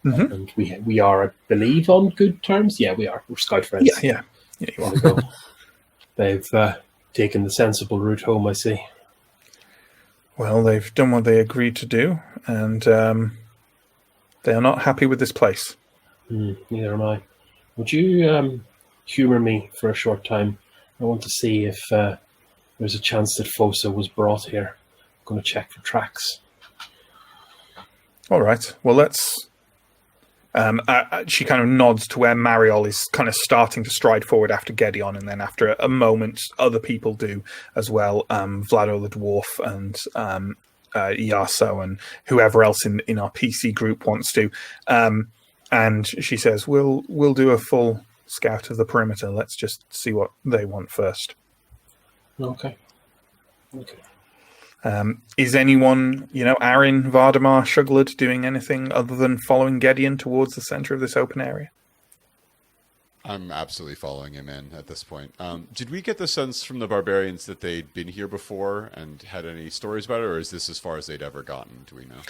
And we are, I believe, on good terms. Yeah, we are. We're scout friends. Yeah, you are. Go. They've taken the sensible route home, I see. Well, they've done what they agreed to do, and they are not happy with this place. Neither am I. Would you humour me for a short time? I want to see if there's a chance that Fosa was brought here. I'm going to check for tracks. All right. Well, let's. She kind of nods to where Mariol is kind of starting to stride forward after Gedeon, and then after a moment, other people do as well. Vlado the dwarf and Yaso and whoever else in our PC group wants to. And she says, "We'll do a full scout of the perimeter. Let's just see what they want first." Okay. Is anyone, Arin, Vardamar, Shuglud, doing anything other than following Gedeon towards the center of this open area? I'm absolutely following him in at this point. Did we get the sense from the barbarians that they'd been here before and had any stories about it, or is this as far as they'd ever gotten? Do we know?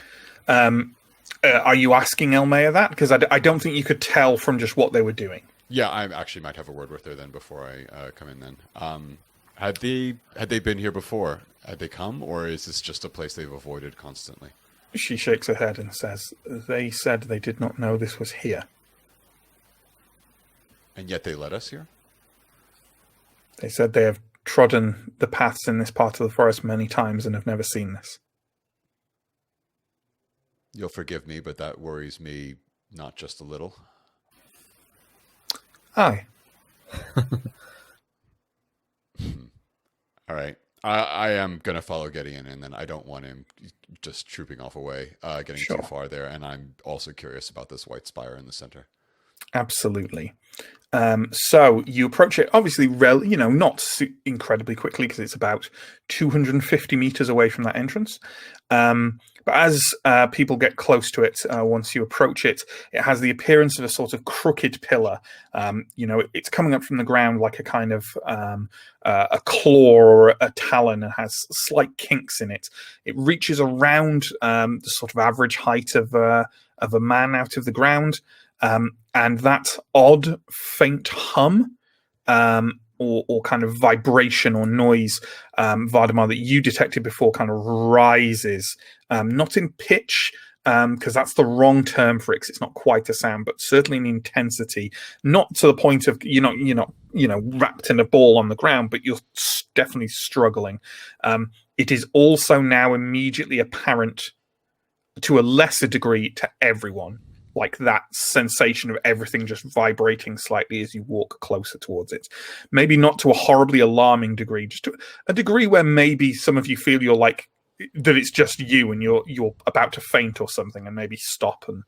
Are you asking Elmea that? Because I don't think you could tell from just what they were doing. Yeah, I actually might have a word with her then before I come in then. Had they been here before? Had they come, or is this just a place they've avoided constantly? She shakes her head and says, "They said they did not know this was here. And yet they led us here? They said they have trodden the paths in this part of the forest many times and have never seen this." You'll forgive me, but that worries me not just a little. Aye. All right. I am going to follow Gedeon, and then I don't want him just trooping off away, getting Sure. too far there. And I'm also curious about this white spire in the center. Absolutely. So you approach it, obviously, not incredibly quickly because it's about 250 meters away from that entrance. But as people get close to it, once you approach it, it has the appearance of a sort of crooked pillar. It's coming up from the ground like a kind of a claw or a talon, and has slight kinks in it. It reaches around the sort of average height of a man out of the ground. And that odd, faint hum or kind of vibration or noise, Vardamar, that you detected before kind of rises, not in pitch, because that's the wrong term for it, 'cause it's not quite a sound, but certainly in intensity, not to the point of you're not wrapped in a ball on the ground, but you're definitely struggling. It is also now immediately apparent to a lesser degree to everyone, like that sensation of everything just vibrating slightly as you walk closer towards it. Maybe not to a horribly alarming degree, just to a degree where maybe some of you feel you're like, that it's just you and you're about to faint or something, and maybe stop and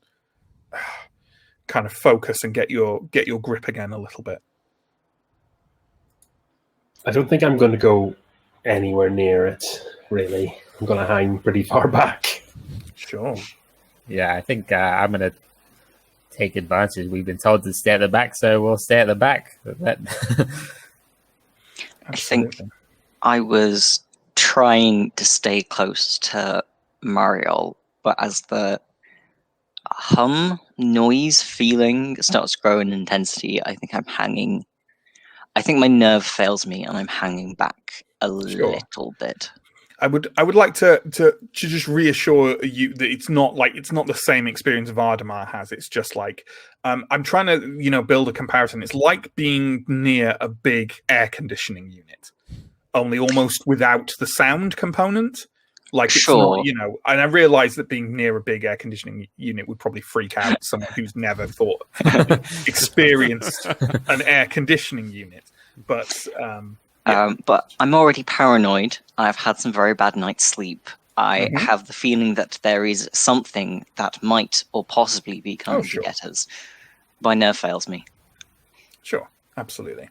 kind of focus and get your grip again a little bit. I don't think I'm going to go anywhere near it, really. I'm going to hang pretty far back. Sure. Yeah, I think I'm going to take advantage. We've been told to stay at the back, so we'll stay at the back. I think I was trying to stay close to Mariol, but as the hum, noise, feeling starts to grow in intensity, I think I'm hanging. I think my nerve fails me, and I'm hanging back a little bit. I would like to just reassure you that it's not the same experience Vardamar has. It's just like I'm trying to build a comparison. It's like being near a big air conditioning unit, only almost without the sound component. Like it's not, and I realize that being near a big air conditioning unit would probably freak out someone who's never experienced an air conditioning unit, but. But I'm already paranoid. I've had some very bad night's sleep. I have the feeling that there is something that might or possibly be coming to get us. My nerve fails me. Sure, absolutely.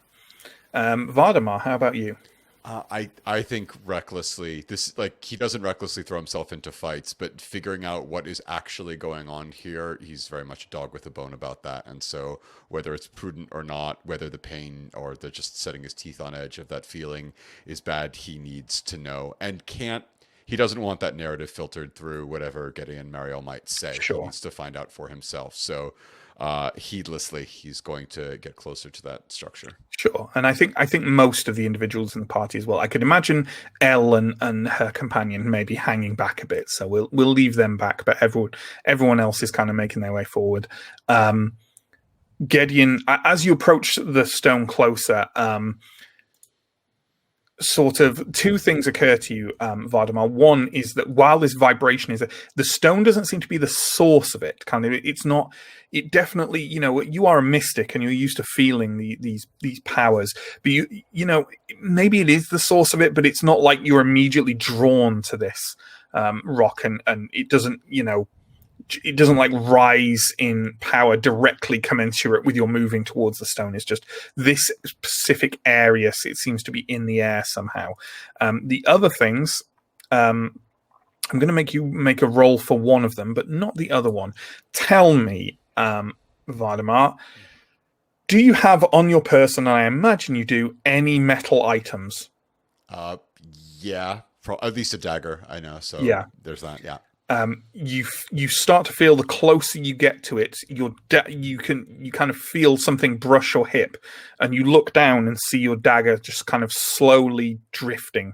Vardamar, how about you? I think recklessly, he doesn't recklessly throw himself into fights, but figuring out what is actually going on here, he's very much a dog with a bone about that. And so whether it's prudent or not, whether the pain or the just setting his teeth on edge of that feeling is bad, he needs to know and he doesn't want that narrative filtered through whatever Gedeon Mariel might say. Sure. He needs to find out for himself. So heedlessly, he's going to get closer to that structure. Sure, and I think most of the individuals in the party as well. I could imagine Elle and her companion maybe hanging back a bit, so we'll leave them back. But everyone else is kind of making their way forward. Gedeon, as you approach the stone closer, sort of two things occur to you, Vardamar. One is that while this vibration is the stone doesn't seem to be the source of it. Kind of, it's not. It definitely, you are a mystic and you're used to feeling these powers. But maybe it is the source of it, but it's not like you're immediately drawn to this rock, and it doesn't, it doesn't like rise in power directly commensurate with your moving towards the stone. It's just this specific area. It seems to be in the air somehow. The other things, I'm going to make you make a roll for one of them, but not the other one. Tell me, Vardamar, do you have on your person, and I imagine you do, any metal items? Yeah, at least a dagger, I know. So yeah, there's that. Yeah. You start to feel the closer you get to it, you kind of feel something brush your hip, and you look down and see your dagger just kind of slowly drifting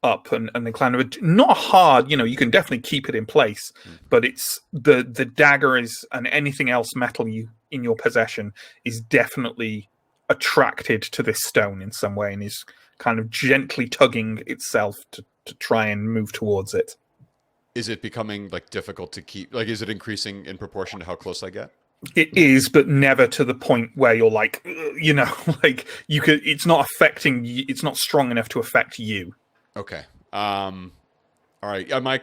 up, and then kind of not hard. You can definitely keep it in place, but it's the dagger is, and anything else metal in your possession is definitely attracted to this stone in some way, and is kind of gently tugging itself to try and move towards it. Is it becoming difficult to keep? Is it increasing in proportion to how close I get? It is, but never to the point where you're you could. It's not affecting you. It's not strong enough to affect you. Okay. All right. Am I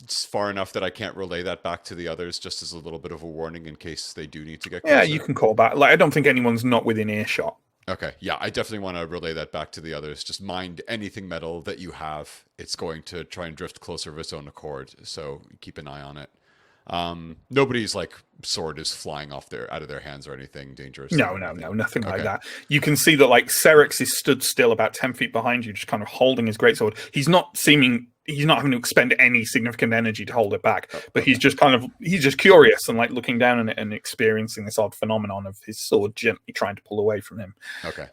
far enough that I can't relay that back to the others, just as a little bit of a warning in case they do need to get closer? Yeah, you can call back. I don't think anyone's not within earshot. Okay, yeah, I definitely want to relay that back to the others. Just mind anything metal that you have. It's going to try and drift closer of its own accord, so keep an eye on it. Nobody's sword is flying off out of their hands or anything dangerous. No, nothing like that. You can see that Serix is stood still about 10 feet behind you, just kind of holding his greatsword. He's not having to expend any significant energy to hold it back, but he's just curious and looking down on it and experiencing this odd phenomenon of his sword gently trying to pull away from him. Okay.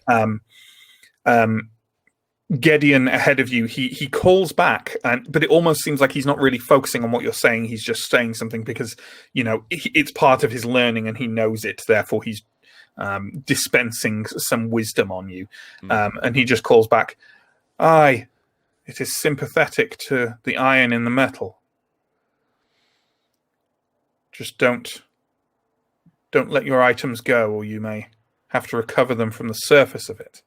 Gideon ahead of you, he calls back, but it almost seems like he's not really focusing on what you're saying. He's just saying something because it's part of his learning and he knows it. Therefore, he's dispensing some wisdom on you, and he just calls back, "Aye, it is sympathetic to the iron in the metal. Just don't let your items go, or you may have to recover them from the surface of it."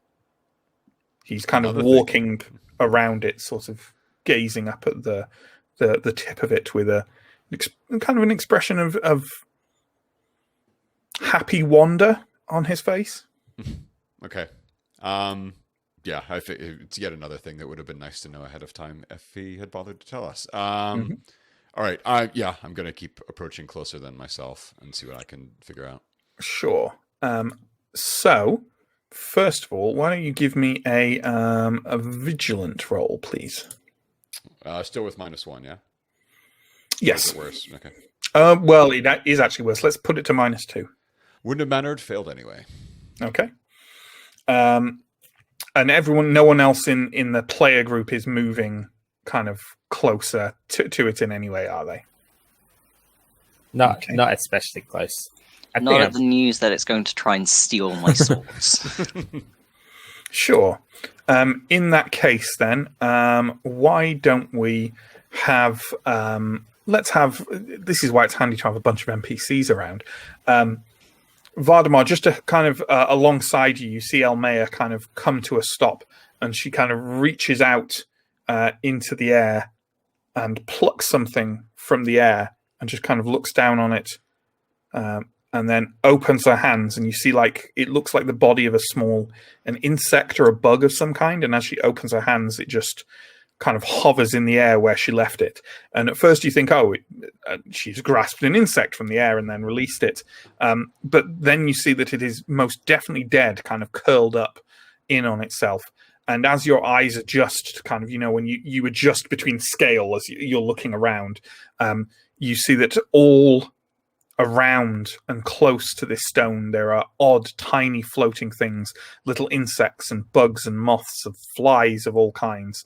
He's kind of walking around it, sort of gazing up at the tip of it with kind of an expression of happy wonder on his face. Okay. Yeah, it's yet another thing that would have been nice to know ahead of time if he had bothered to tell us. All right. Yeah, I'm going to keep approaching closer than myself and see what I can figure out. Sure. So, first of all, why don't you give me a vigilant roll, please? Still with -1, yeah? Yes. Or is it worse? Okay. Well, it is actually worse. Let's put it to -2. Wouldn't have mattered. Failed anyway. Okay. And no one else in the player group is moving kind of closer to it in any way, are they? Not especially close. Not at the news that it's going to try and steal my swords. Sure. In that case, then, why don't we have... this is why it's handy to have a bunch of NPCs around. Vardamar, just to kind of alongside you, you see Elmea kind of come to a stop, and she kind of reaches out into the air and plucks something from the air and just kind of looks down on it, and then opens her hands, and you see it looks like the body of an insect or a bug of some kind, and as she opens her hands, it just kind of hovers in the air where she left it. And at first you think, she's grasped an insect from the air and then released it. But then you see that it is most definitely dead, kind of curled up in on itself. And as your eyes adjust to kind of, when you adjust between scale as you're looking around, you see that all around and close to this stone, there are odd, tiny floating things, little insects and bugs and moths and flies of all kinds.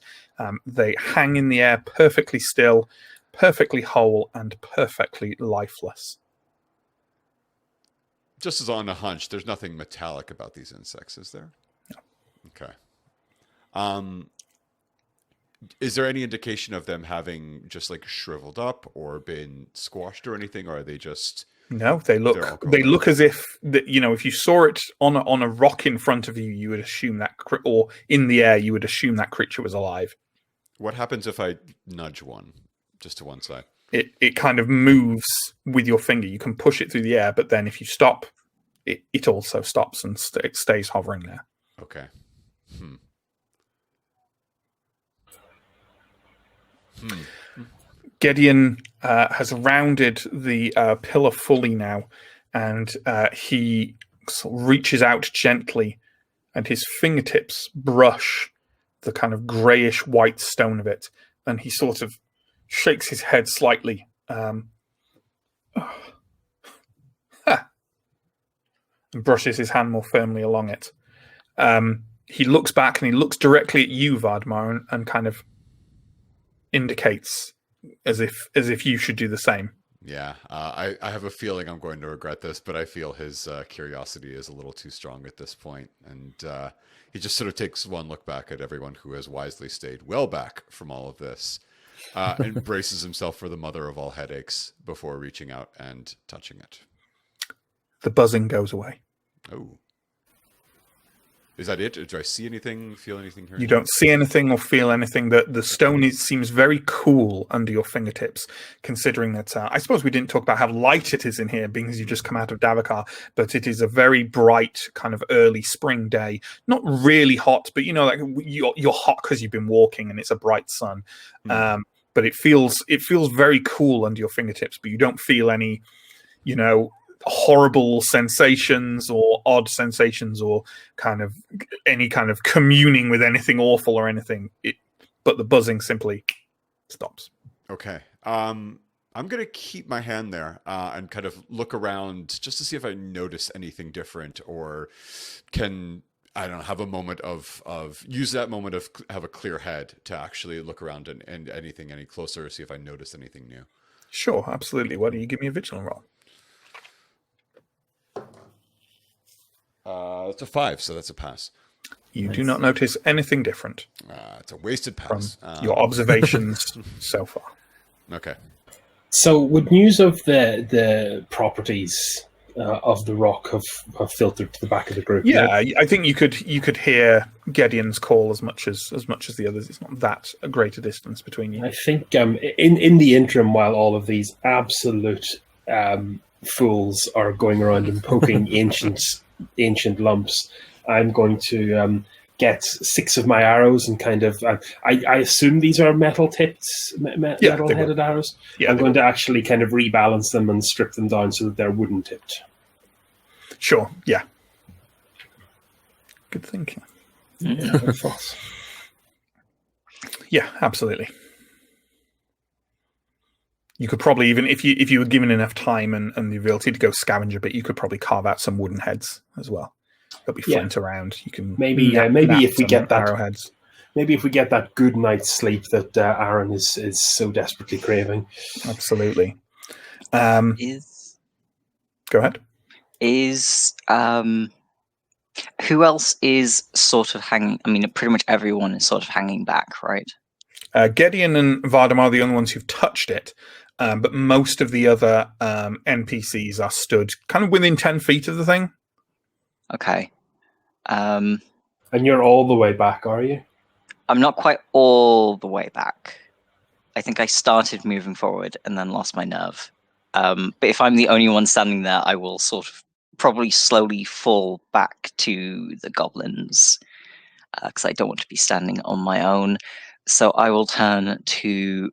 They hang in the air perfectly still, perfectly whole, and perfectly lifeless. Just as on a hunch, there's nothing metallic about these insects, is there? No. Okay. Is there any indication of them having just like shriveled up or been squashed or anything, or are they just? No, they They're all look cold as if if you saw it on a rock in front of you, you would assume that, or in the air, you would assume that creature was alive. What happens if I nudge one just to one side? It kind of moves with your finger. You can push it through the air, but then if you stop, it also stops and it stays hovering there. Okay. Gideon has rounded the pillar fully now, and he sort of reaches out gently, and his fingertips brush the kind of greyish white stone of it, and he sort of shakes his head slightly. And brushes his hand more firmly along it. He looks back and he looks directly at you, Vardamar, and kind of indicates as if you should do the same. Yeah, I have a feeling I'm going to regret this, but I feel his curiosity is a little too strong at this point, and he just sort of takes one look back at everyone who has wisely stayed well back from all of this, and braces himself for the mother of all headaches before reaching out and touching it. The buzzing goes away. Oh. Is that it? Do I see anything, feel anything here? You don't see anything or feel anything. The stone seems very cool under your fingertips, considering that, I suppose we didn't talk about how light it is in here, being as you just come out of Davokar, but it is a very bright kind of early spring day. Not really hot, but like you're hot because you've been walking and it's a bright sun. But it feels very cool under your fingertips, but you don't feel any, horrible sensations or odd sensations or kind of any kind of communing with anything awful or anything. But the buzzing simply stops. Okay. I'm going to keep my hand there and kind of look around just to see if I notice anything different, or can, I don't know, have a moment of use that moment of have a clear head to actually look around and anything any closer, see if I notice anything new. Sure, absolutely. Why don't you give me a vigilant roll? It's a 5, so that's a pass. You do not notice anything different It's a wasted from pass. your observations so far. Okay. So, would news of the properties of the rock have filtered to the back of the group? Yeah, I think you could hear Gideon's call as much as the others. It's not that a great a distance between you. I think in the interim, while all of these absolute fools are going around and poking ancient lumps, I'm going to get 6 of my arrows and kind of I assume these are metal tipped, metal headed arrows. Yeah, I'm going to actually kind of rebalance them and strip them down so that they're wooden tipped. Sure. Yeah. Good thinking. Yeah, good thoughts. Yeah, absolutely. You could probably, even if you were given enough time and the ability to go scavenge a bit, you could probably carve out some wooden heads as well. They'll be flint around. You can maybe if we get that arrowheads. Maybe if we get that good night's sleep that Aaron is so desperately craving. Absolutely. Go ahead. Who else is sort of hanging? I mean, pretty much everyone is sort of hanging back, right? Gideon and Vardam are the only ones who've touched it, but most of the other NPCs are stood kind of within 10 feet of the thing. Okay. And you're all the way back, are you? I'm not quite all the way back. I think I started moving forward and then lost my nerve. But if I'm the only one standing there, I will sort of probably slowly fall back to the goblins because I don't want to be standing on my own. So I will turn to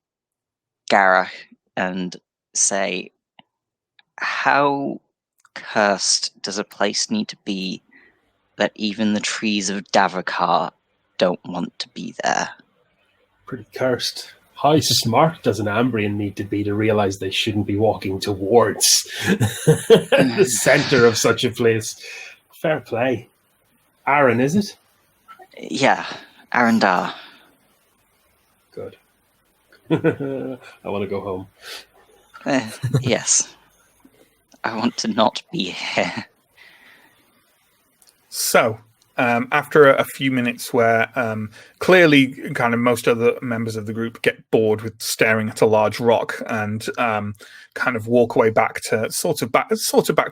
Gareth and say, how cursed does a place need to be that even the trees of Davokar don't want to be there? Pretty cursed. How smart does an Ambrian need to be to realize they shouldn't be walking towards the center of such a place? Fair play. Aaron, is it? Yeah, Arendar. Good. I want to go home. Yes. I want to not be here. So, after a few minutes where clearly kind of most other members of the group get bored with staring at a large rock and kind of walk away back to sort of back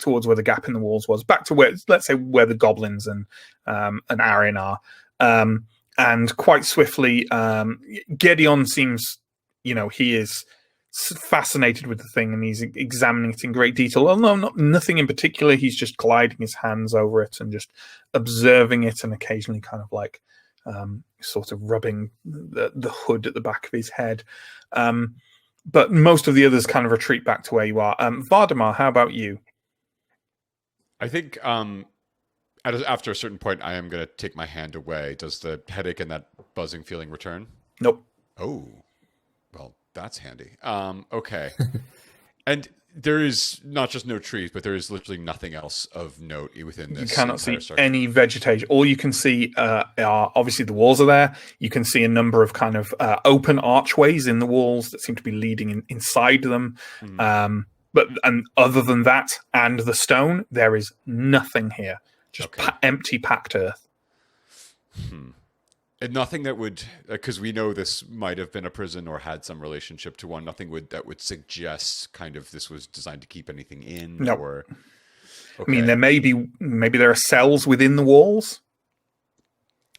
towards where the gap in the walls was, back to where, let's say, where the goblins and Arian are. And quite swiftly, Gedeon seems, he is fascinated with the thing and he's examining it in great detail. Well, no, nothing in particular. He's just gliding his hands over it and just observing it, and occasionally kind of like sort of rubbing the hood at the back of his head. But most of the others kind of retreat back to where you are. Vardamar, how about you? I think after a certain point, I am going to take my hand away. Does the headache and that buzzing feeling return? Nope. Oh, well, that's handy. Okay. And there is not just no trees, but there is literally nothing else of note within this. You cannot see structure. any vegetation. All you can see are obviously the walls are there. You can see a number of kind of open archways in the walls that seem to be leading inside them. But other than that and the stone, there is nothing here. Just empty, packed earth. And nothing that would, because we know this might have been a prison or had some relationship to one. Nothing that would suggest kind of this was designed to keep anything in. No. Or, I mean, there maybe there are cells within the walls.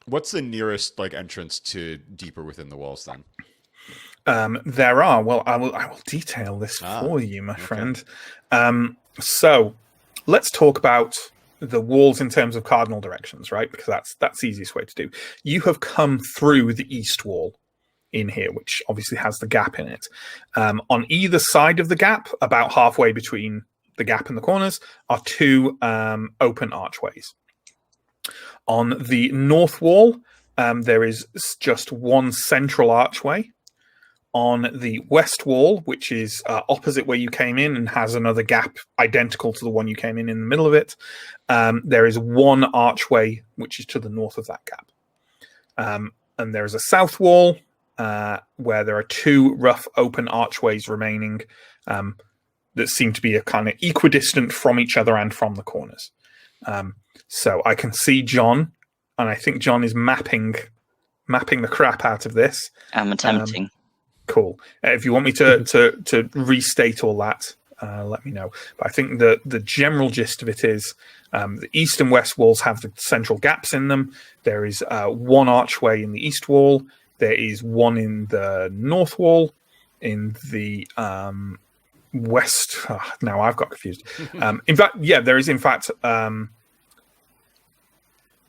What's the nearest entrance to deeper within the walls then? There are. Well, I will detail this for you, my friend. So let's talk about the walls in terms of cardinal directions, right? Because that's the easiest way to do. You have come through the east wall in here, which obviously has the gap in it. On either side of the gap, about halfway between the gap and the corners, are two open archways. On the north wall, there is just one central archway. On the west wall, which is opposite where you came in and has another gap identical to the one you came in the middle of it, there is one archway which is to the north of that gap. And there is a south wall where there are two rough open archways remaining that seem to be a kind of equidistant from each other and from the corners. So I can see John, and I think John is mapping the crap out of this. I'm attempting. Cool. If you want me to restate all that, let me know. But I think the general gist of it is the east and west walls have the central gaps in them. There is one archway in the east wall. There is one in the north wall. In the west... now I've got confused. In fact, there is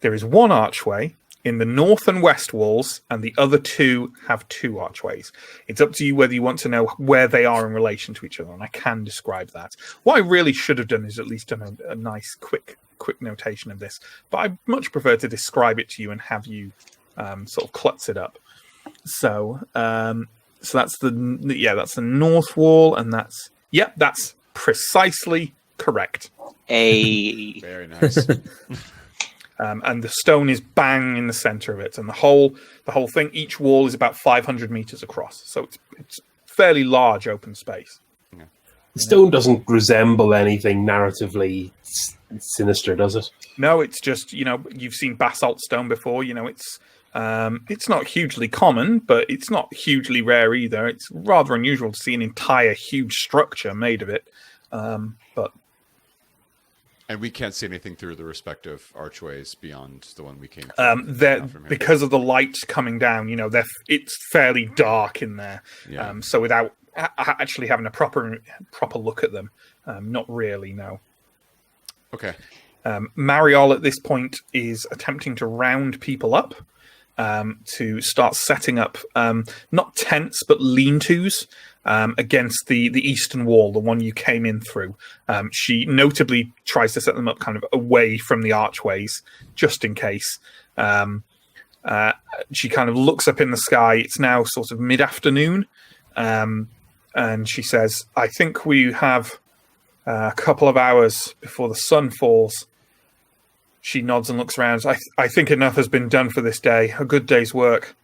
there is one archway in the north and west walls, and the other two have two archways. It's up to you whether you want to know where they are in relation to each other, and I can describe that. What I really should have done is at least done a nice, quick notation of this, but I much prefer to describe it to you and have you sort of klutz it up. So that's the north wall, and that's precisely correct. Very nice. And the stone is bang in the center of it, and the whole thing. Each wall is about 500 meters across, so it's fairly large open space. The stone doesn't resemble anything narratively sinister, does it? No, it's just you've seen basalt stone before. It's not hugely common, but it's not hugely rare either. It's rather unusual to see an entire huge structure made of it, but. And we can't see anything through the respective archways beyond the one we came through. Because of the light coming down, it's fairly dark in there. Yeah. So without actually having a proper look at them, not really, no. Okay. Mariol at this point is attempting to round people up to start setting up not tents but lean-tos against the eastern wall, the one you came in through. She notably tries to set them up kind of away from the archways, just in case. She kind of looks up in the sky. It's now sort of mid-afternoon, and she says, I think we have a couple of hours before the sun falls. She nods and looks around. I think enough has been done for this day. A good day's work.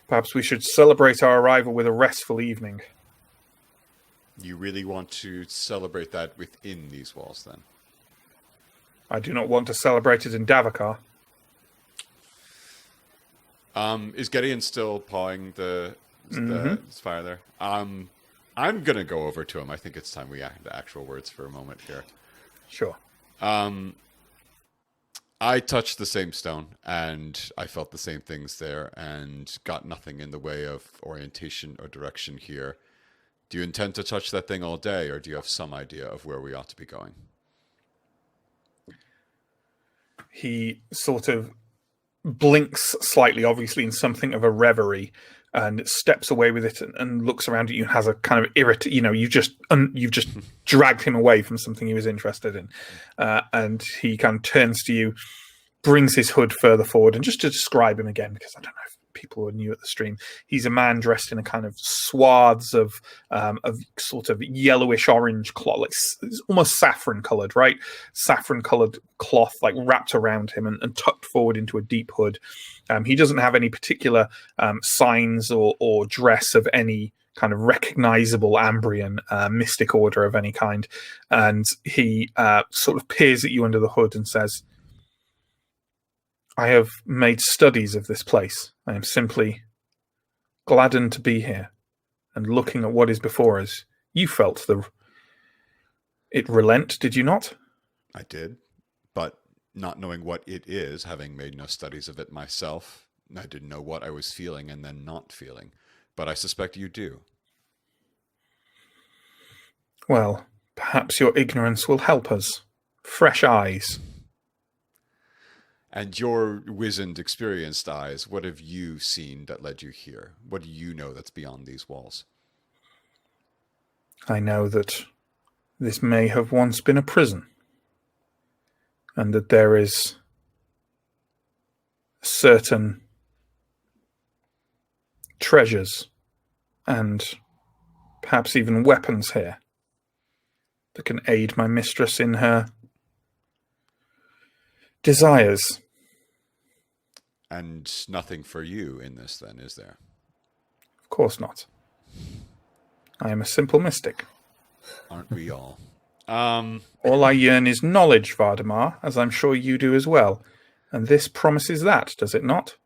Perhaps we should celebrate our arrival with a restful evening. You really want to celebrate that within these walls, then? I do not want to celebrate it in Davokar. Is Gideon still pawing the fire there? I'm gonna go over to him. I think it's time we add the actual words for a moment here. Sure. I touched the same stone, and I felt the same things there, and got nothing in the way of orientation or direction here. Do you intend to touch that thing all day, or do you have some idea of where we ought to be going? He sort of blinks slightly, obviously in something of a reverie, and steps away with it and looks around at you and has a kind of you've just dragged him away from something he was interested in, and he kind of turns to you, brings his hood further forward, and just to describe him again, because I don't know if people are new at the stream, he's a man dressed in a kind of swaths of sort of yellowish orange cloth, it's almost saffron colored, right? Saffron colored cloth, like wrapped around him and tucked forward into a deep hood. He doesn't have any particular signs or dress of any kind of recognizable Ambrian mystic order of any kind, and he sort of peers at you under the hood and says, I have made studies of this place. I am simply gladdened to be here and looking at what is before us. You felt it relent, did you not? I did, but not knowing what it is, having made no studies of it myself, I didn't know what I was feeling and then not feeling. But I suspect you do. Well, perhaps your ignorance will help us. Fresh eyes. And your wizened, experienced eyes, what have you seen that led you here? What do you know that's beyond these walls? I know that this may have once been a prison, and that there is certain treasures and perhaps even weapons here that can aid my mistress in her desires. And nothing for you in this, then, is there? Of course not. I am a simple mystic. Aren't we all? All I yearn is knowledge, Vardamar, as I'm sure you do as well. And this promises that, does it not?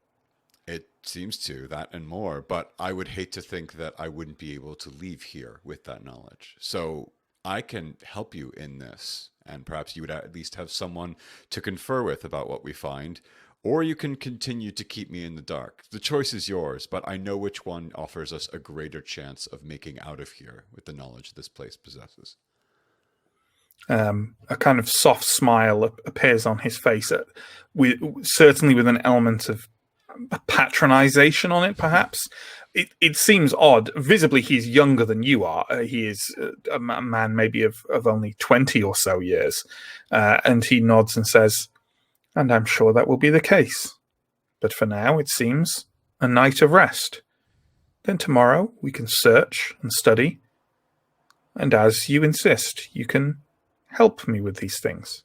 It seems to, that and more. But I would hate to think that I wouldn't be able to leave here with that knowledge. So I can help you in this. And perhaps you would at least have someone to confer with about what we find. Or you can continue to keep me in the dark. The choice is yours, but I know which one offers us a greater chance of making out of here with the knowledge this place possesses. A kind of soft smile appears on his face, certainly with an element of patronization on it, perhaps. It seems odd. Visibly, he's younger than you are. He is a man maybe of only 20 or so years. And he nods and says, and I'm sure that will be the case. But for now, it seems a night of rest. Then tomorrow we can search and study. And as you insist, you can help me with these things.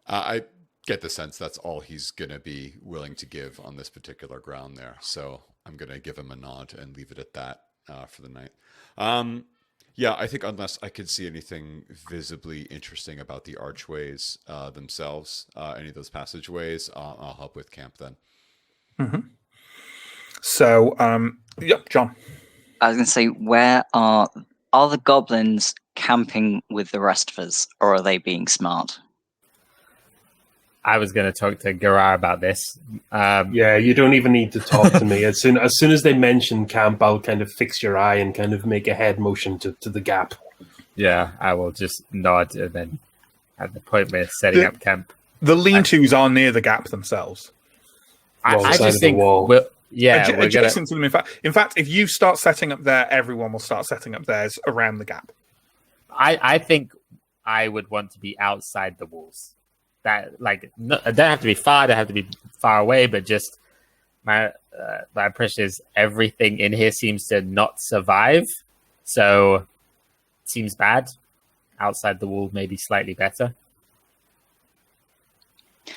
I get the sense that's all he's going to be willing to give on this particular ground there. So I'm going to give him a nod and leave it at that for the night. Yeah, I think unless I could see anything visibly interesting about the archways themselves, any of those passageways, I'll help with camp then. Mm-hmm. So, yep, John. I was going to say, where are the goblins camping with the rest of us, or are they being smart? I was going to talk to Garar about this. Yeah, you don't even need to talk to me. As soon as they mention camp, I'll kind of fix your eye and kind of make a head motion to the gap. Yeah, I will just nod and then at the point we're setting up camp. The lean-tos are near the gap themselves. I just think adjacent to them. In fact, if you start setting up there, everyone will start setting up theirs around the gap. I think I would want to be outside the walls. That don't have to be far, don't have to be far away, but just my impression is everything in here seems to not survive, so it seems bad. Outside the wall, maybe slightly better.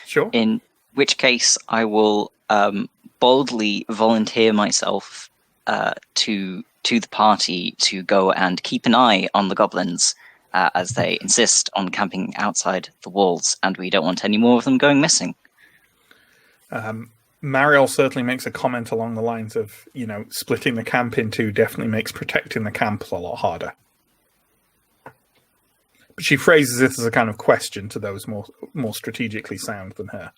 Sure. In which case, I will boldly volunteer myself to the party to go and keep an eye on the goblins. As they insist on camping outside the walls, and we don't want any more of them going missing. Mariel certainly makes a comment along the lines of, splitting the camp in two definitely makes protecting the camp a lot harder. But she phrases it as a kind of question to those more strategically sound than her.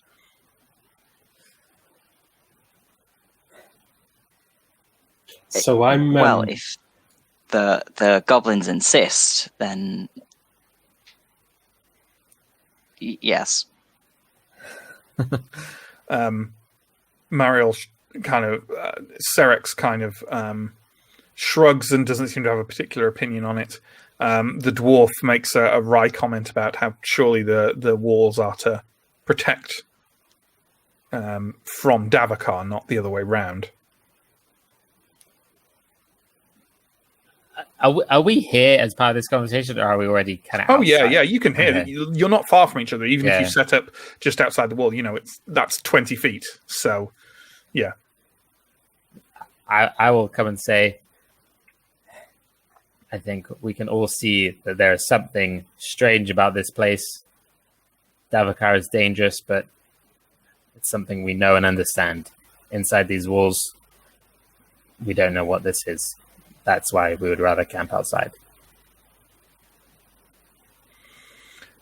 So I'm well, if the goblins insist, then yes. Mariel Serex kind of shrugs and doesn't seem to have a particular opinion on it. The dwarf makes a wry comment about how surely the walls are to protect from Davokar, not the other way round. Are we here as part of this conversation, or are we already kind of? Oh yeah, you can hear. Okay. You're not far from each other, even if you Yeah. set up just outside the wall. That's 20 feet. So, yeah. I will come and say, I think we can all see that there is something strange about this place. Davokar is dangerous, but it's something we know and understand. Inside these walls, we don't know what this is. That's why we would rather camp outside.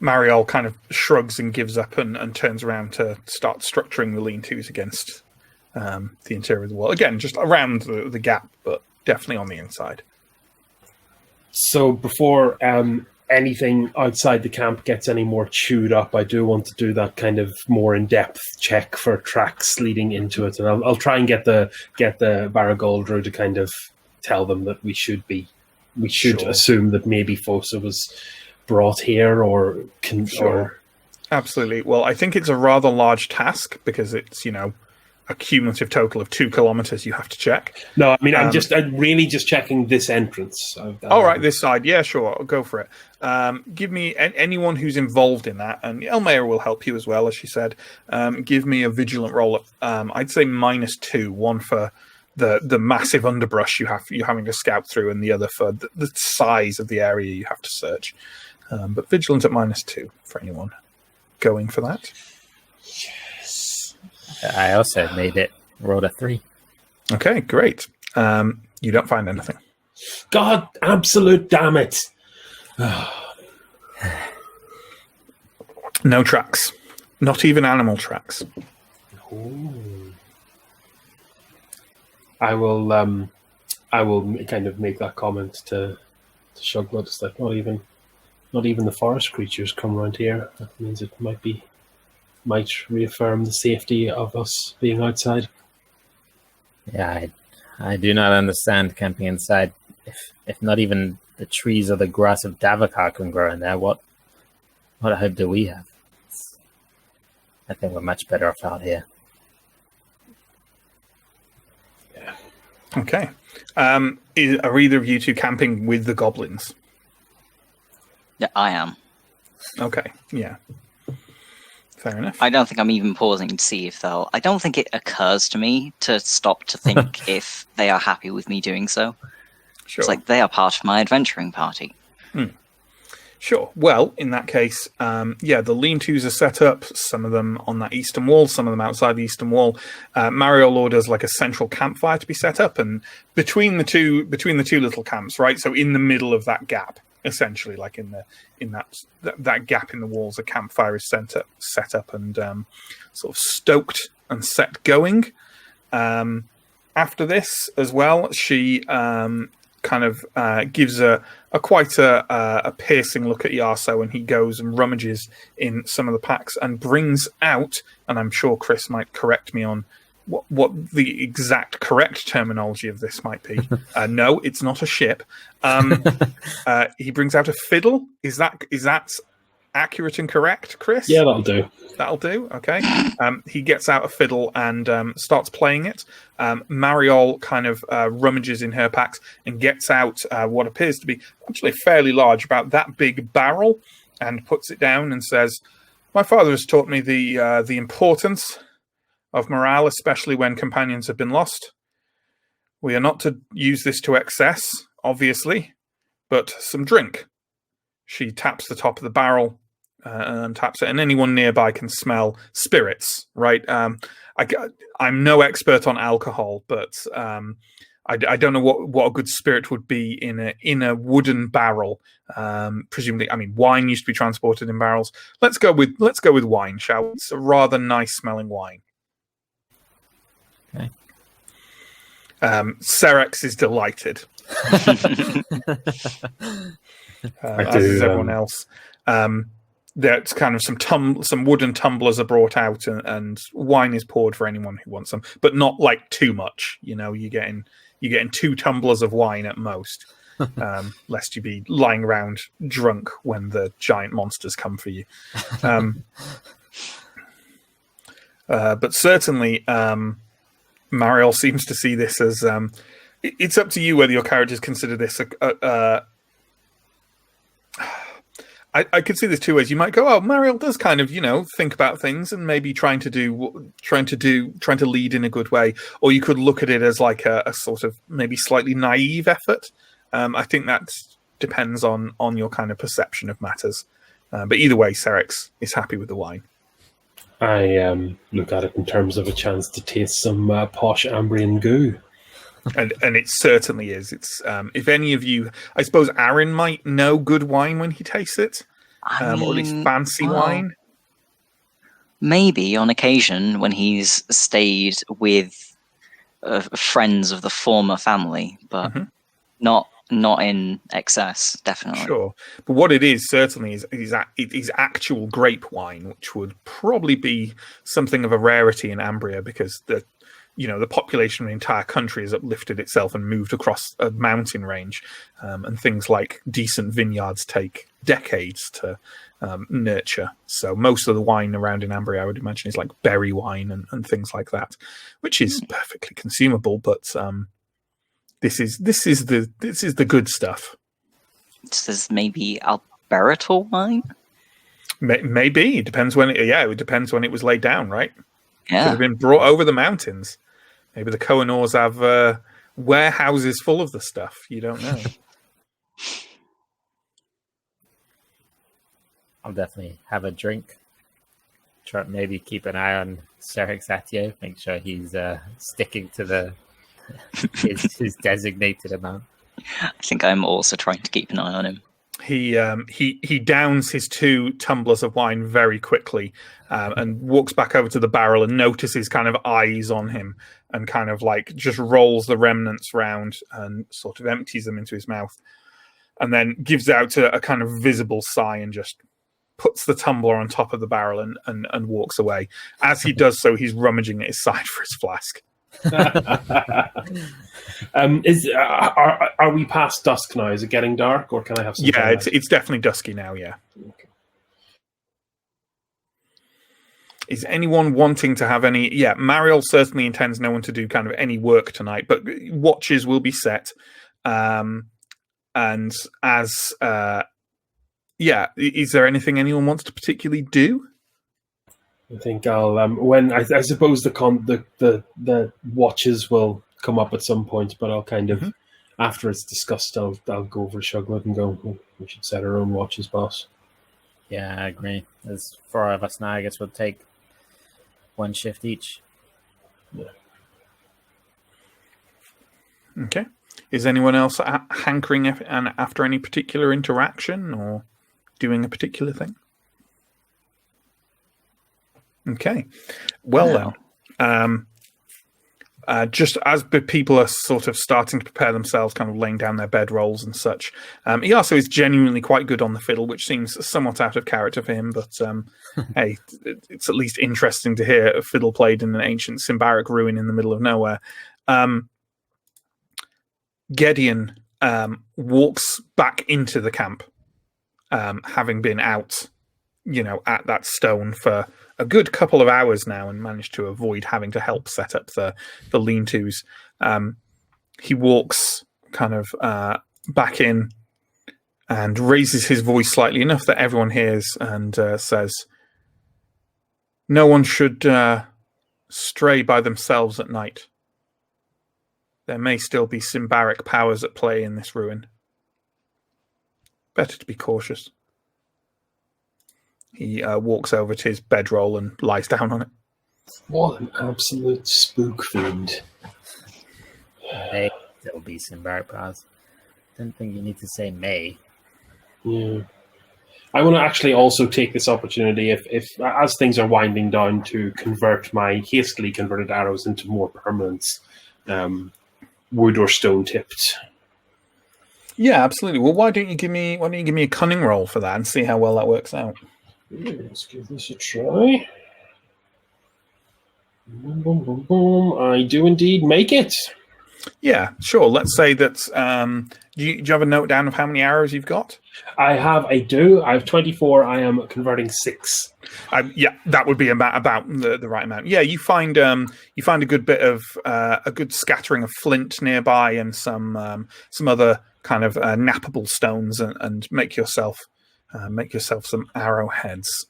Mariel kind of shrugs and gives up and turns around to start structuring the lean-tos against the interior of the wall. Again, just around the gap, but definitely on the inside. So before anything outside the camp gets any more chewed up, I do want to do that kind of more in-depth check for tracks leading into it, and I'll try and get the Baragoldru to kind of tell them that we should Sure. assume that maybe Fossa was brought here or Sure. Absolutely. Well, I think it's a rather large task because it's, a cumulative total of 2 kilometers you have to check. No, I mean, I'm really just checking this entrance. All right, this side. Yeah, sure. I'll go for it. Give me anyone who's involved in that, and Elmayer will help you as well, as she said. Give me a vigilant roll of, I'd say -2, one for the massive underbrush you're having to scout through, and the other for the size of the area you have to search. But vigilant at -2 for anyone going for that. Yes. I also made it. Rolled a 3. Okay, great. You don't find anything. God, absolute damn it. No tracks. Not even animal tracks. Ooh. I will kind of make that comment to Shugblood. It's like not even the forest creatures come around here. That means it might reaffirm the safety of us being outside. Yeah, I do not understand camping inside. If not even the trees or the grass of Davokar can grow in there, what hope do we have? I think we're much better off out here. Okay. Are either of you two camping with the goblins? Yeah, I am. Okay, yeah. Fair enough. I don't think I'm even pausing to see if they'll... I don't think it occurs to me to stop to think if they are happy with me doing so. Sure. It's like they are part of my adventuring party. Sure. Well, in that case, the lean-tos are set up, some of them on that eastern wall, some of them outside the eastern wall. Mariel orders like a central campfire to be set up, and between the two little camps, right? So in the middle of that gap, essentially, like in that gap in the walls, a campfire is set up and sort of stoked and set going. After this as well, she gives a quite a piercing look at Yarso, and he goes and rummages in some of the packs and brings out, and I'm sure Chris might correct me on what the exact correct terminology of this might be. No, it's not a ship. He brings out a fiddle. Is that accurate and correct, Chris? Yeah, that'll do. That'll do. Okay. He gets out a fiddle and starts playing it. Mariol kind of rummages in her packs and gets out what appears to be actually fairly large, about that big barrel, and puts it down and says, "My father has taught me the importance of morale, especially when companions have been lost. We are not to use this to excess, obviously, but some drink." She taps the top of the barrel, and taps it, and anyone nearby can smell spirits, right? I'm no expert on alcohol, but I don't know what a good spirit would be in a wooden barrel. Presumably, I mean, wine used to be transported in barrels. Let's go with wine, shall we? It's a rather nice smelling wine. Okay. Serex is delighted. As is everyone else. There's kind of some wooden tumblers are brought out, and wine is poured for anyone who wants some, but not like too much. You know, you're getting 2 tumblers of wine at most, lest you be lying around drunk when the giant monsters come for you. But certainly, Mariel seems to see this as it's up to you whether your characters consider this I could see this 2 ways. You might go, "Oh, Mariel does kind of, think about things and maybe trying to lead in a good way," or you could look at it as like a sort of maybe slightly naive effort. I think that depends on your kind of perception of matters. But either way, Serex is happy with the wine. I look at it in terms of a chance to taste some posh Ambrian goo. And it certainly is. It's if any of you, I suppose Aaron might know good wine when he tastes it, or at least fancy wine. Maybe on occasion when he's stayed with friends of the former family, but not in excess. Definitely. Sure, but what it is certainly is actual grape wine, which would probably be something of a rarity in Ambria because the population of the entire country has uplifted itself and moved across a mountain range, and things like decent vineyards take decades to nurture. So most of the wine around in Ambria, I would imagine, is like berry wine and things like that, which is perfectly consumable. But this is the good stuff. This is maybe Alberto wine. Maybe it depends when it depends when it was laid down, right? Yeah, could have been brought over the mountains. Maybe the Koh-i-Noors have warehouses full of the stuff. You don't know. I'll definitely have a drink. Try maybe keep an eye on Serex Atio. Make sure he's sticking to his designated amount. I think I'm also trying to keep an eye on him. He downs his 2 tumblers of wine very quickly, and walks back over to the barrel and notices kind of eyes on him, and kind of like just rolls the remnants round and sort of empties them into his mouth, and then gives out a kind of visible sigh and just puts the tumbler on top of the barrel and walks away. As he does so, he's rummaging at his side for his flask. Are we past dusk now? Is it getting dark, or can I have some? Yeah, it's definitely dusky now. Yeah. Okay. Is anyone wanting to have any? Yeah, Mariel certainly intends no one to do kind of any work tonight, but watches will be set. And as is there anything anyone wants to particularly do? I think I'll I suppose the watches will come up at some point, but I'll kind of after it's discussed, I'll go over to Shuglet and go, we should set our own watches, boss. Yeah, I agree. There's 4 of us now. I guess we'll take 1 shift each. Yeah. Okay. Is anyone else hankering after any particular interaction or doing a particular thing? Okay. Well, then, just as the people are sort of starting to prepare themselves, kind of laying down their bedrolls and such, he also is genuinely quite good on the fiddle, which seems somewhat out of character for him. But hey, it's at least interesting to hear a fiddle played in an ancient Symbaroum ruin in the middle of nowhere. Gideon walks back into the camp, having been out, at that stone for a good couple of hours now, and managed to avoid having to help set up the lean-tos. He walks kind of back in and raises his voice slightly enough that everyone hears, and says, "No one should stray by themselves at night. There may still be Symbaric powers at play in this ruin. Better to be cautious. He walks over to his bedroll and lies down on it. What an absolute spook fiend. May still be Symbaroum bras. Don't think you need to say may. Yeah. I want to actually also take this opportunity, if as things are winding down, to convert my hastily converted arrows into more permanent wood or stone tipped. Yeah, absolutely. Well, why don't you give me a cunning roll for that and see how well that works out? Let's give this a try. Boom, boom, boom, boom. I do indeed make it. Yeah, sure. Let's say that. Do you have a note down of how many arrows you've got? I have 24. I am converting 6. Yeah, that would be about the right amount. Yeah, you find a good bit of a good scattering of flint nearby and some other kind of nappable stones and make yourself some arrowheads.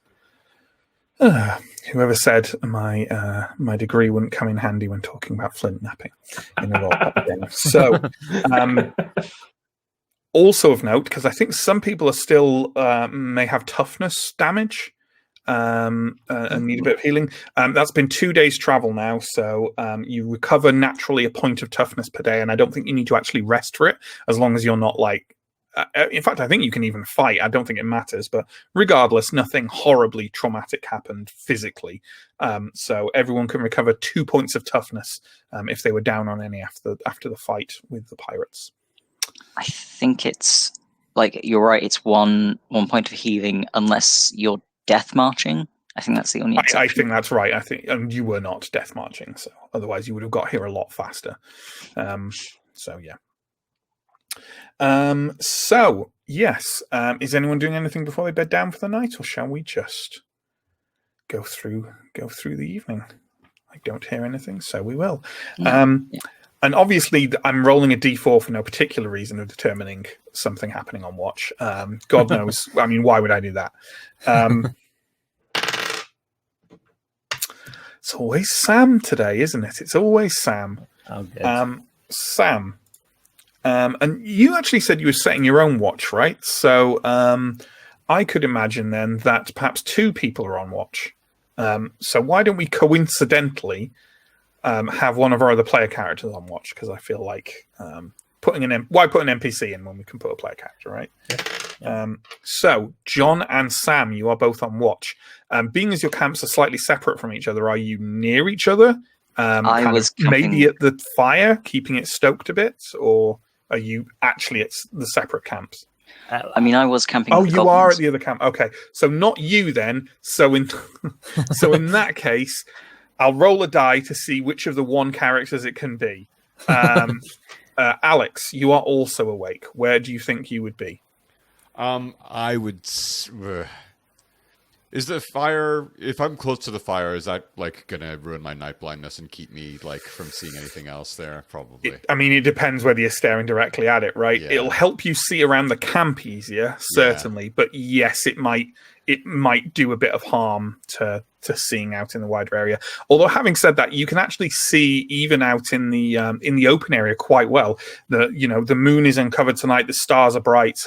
Whoever said my degree wouldn't come in handy when talking about flint napping in a role-playing game. So, also of note, because I think some people are still may have toughness damage and need a bit of healing. That's been 2 days travel now, so you recover naturally a point of toughness per day, and I don't think you need to actually rest for it as long as you're not like. In fact, I think you can even fight. I don't think it matters, but regardless, nothing horribly traumatic happened physically. So everyone can recover 2 points of toughness if they were down on any after the fight with the pirates. I think it's like you're right. It's one point of healing unless you're death marching. I think that's the only exception. I think that's right. I think, and you were not death marching, so otherwise you would have got here a lot faster. So yeah. So yes, is anyone doing anything before they bed down for the night, or shall we just go through the evening? I don't hear anything, so we will. Yeah. And obviously, I'm rolling a d4 for no particular reason of determining something happening on watch. God knows. I mean, why would I do that? It's always Sam today, isn't it? It's always Sam. Oh, good. Sam. And you actually said you were setting your own watch, right? So I could imagine then that perhaps 2 people are on watch. So why don't we coincidentally have one of our other player characters on watch? Because I feel like why put an NPC in when we can put a player character, right? Yeah. So John and Sam, you are both on watch. Being as your camps are slightly separate from each other, are you near each other? I was maybe at the fire, keeping it stoked a bit, or are you actually at the separate camps? I mean, I was camping. Oh, with you goblins. are at the other camp. Okay, so not you then. So in that case, I'll roll a die to see which of the one characters it can be. Alex, you are also awake. Where do you think you would be? I would. Is the fire? If I'm close to the fire, is that like gonna ruin my night blindness and keep me like from seeing anything else there? Probably. It depends whether you're staring directly at it, right? Yeah. It'll help you see around the camp easier, certainly. Yeah. But yes, it might do a bit of harm to seeing out in the wider area. Although, having said that, you can actually see even out in the open area quite well. The moon is uncovered tonight. The stars are bright.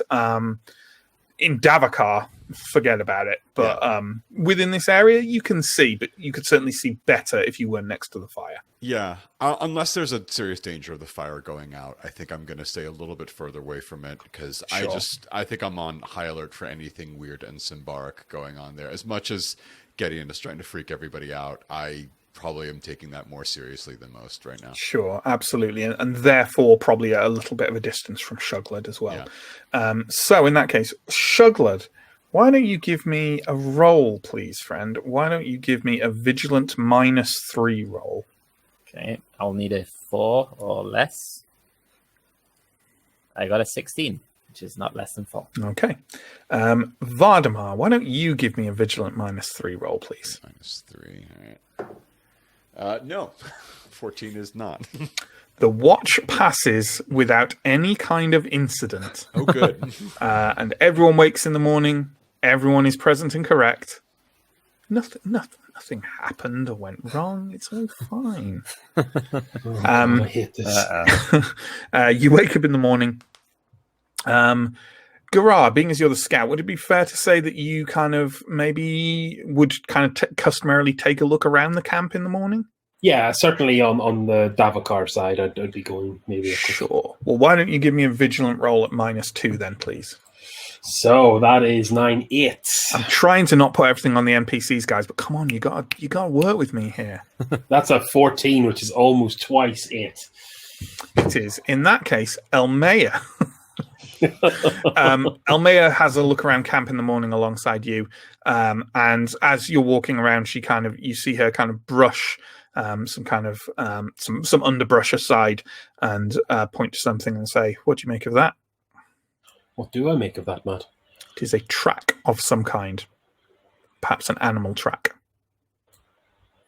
In Davakar, forget about it. But within this area, you can see, but you could certainly see better if you were next to the fire. Yeah, unless there's a serious danger of the fire going out, I think I'm going to stay a little bit further away from it because sure. I think I'm on high alert for anything weird and symbaric going on there. As much as Gideon is trying to freak everybody out, I probably am taking that more seriously than most right now. Sure, absolutely, and therefore probably a little bit of a distance from Shugled as well. Yeah. So in that case, Shugled, why don't you give me a roll, please, friend? Why don't you give me a Vigilant -3 roll? Okay, I'll need a 4 or less. I got a 16, which is not less than 4. Okay. Vardamar, why don't you give me a Vigilant -3 roll, please? -3, all right. No, 14 is not. The watch passes without any kind of incident. Oh, good. And everyone wakes in the morning. Everyone is present and correct. Nothing happened or went wrong. It's all fine. I hate this. You wake up in the morning. Garrar, being as you're the scout, would it be fair to say that you kind of maybe would kind of customarily take a look around the camp in the morning? Yeah, certainly on the Davokar side, I'd be going maybe. Sure. Well, why don't you give me a vigilant roll at -2 then, please? So that is 9/8. I'm trying to not put everything on the NPCs, guys, but come on, you gotta work with me here. That's a 14, which is almost twice 8. It is. In that case, Elmea. Elmea has a look around camp in the morning alongside you, and as you're walking around, you see her kind of brush some underbrush aside and point to something and say, "What do you make of that?" What do I make of that, Matt? It is a track of some kind, perhaps an animal track.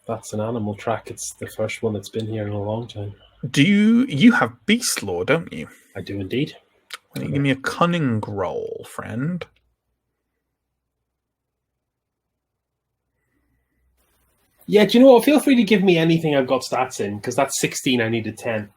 That's an animal track. It's the first one that's been here in a long time. You have beast law, don't you? I do indeed. Why don't you give me a cunning roll, friend? Yeah, do you know what? Feel free to give me anything I've got stats in, because that's 16. I needed 10.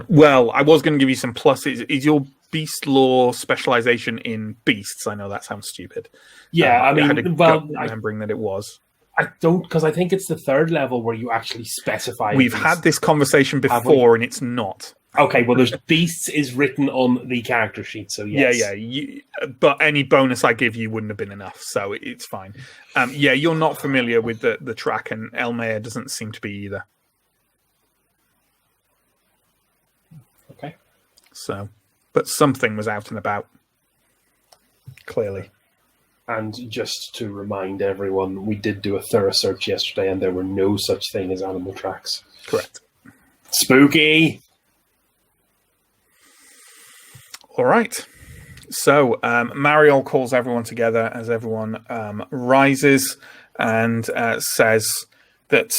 Well, I was going to give you some pluses. Is your beast law specialization in beasts? I know that sounds stupid. Yeah, I mean, remembering that it was. I don't, because I think it's the 3rd level where you actually specify. We've had this conversation before, and it's not. Okay, well, there's beasts is written on the character sheet, so yes. Yeah. But any bonus I give you wouldn't have been enough, so it's fine. Yeah, you're not familiar with the track, and Elmea doesn't seem to be either. Okay. So, but something was out and about, clearly. And just to remind everyone, we did do a thorough search yesterday, and there were no such thing as animal tracks. Correct. Spooky! All right. So Mariol calls everyone together as everyone rises and says that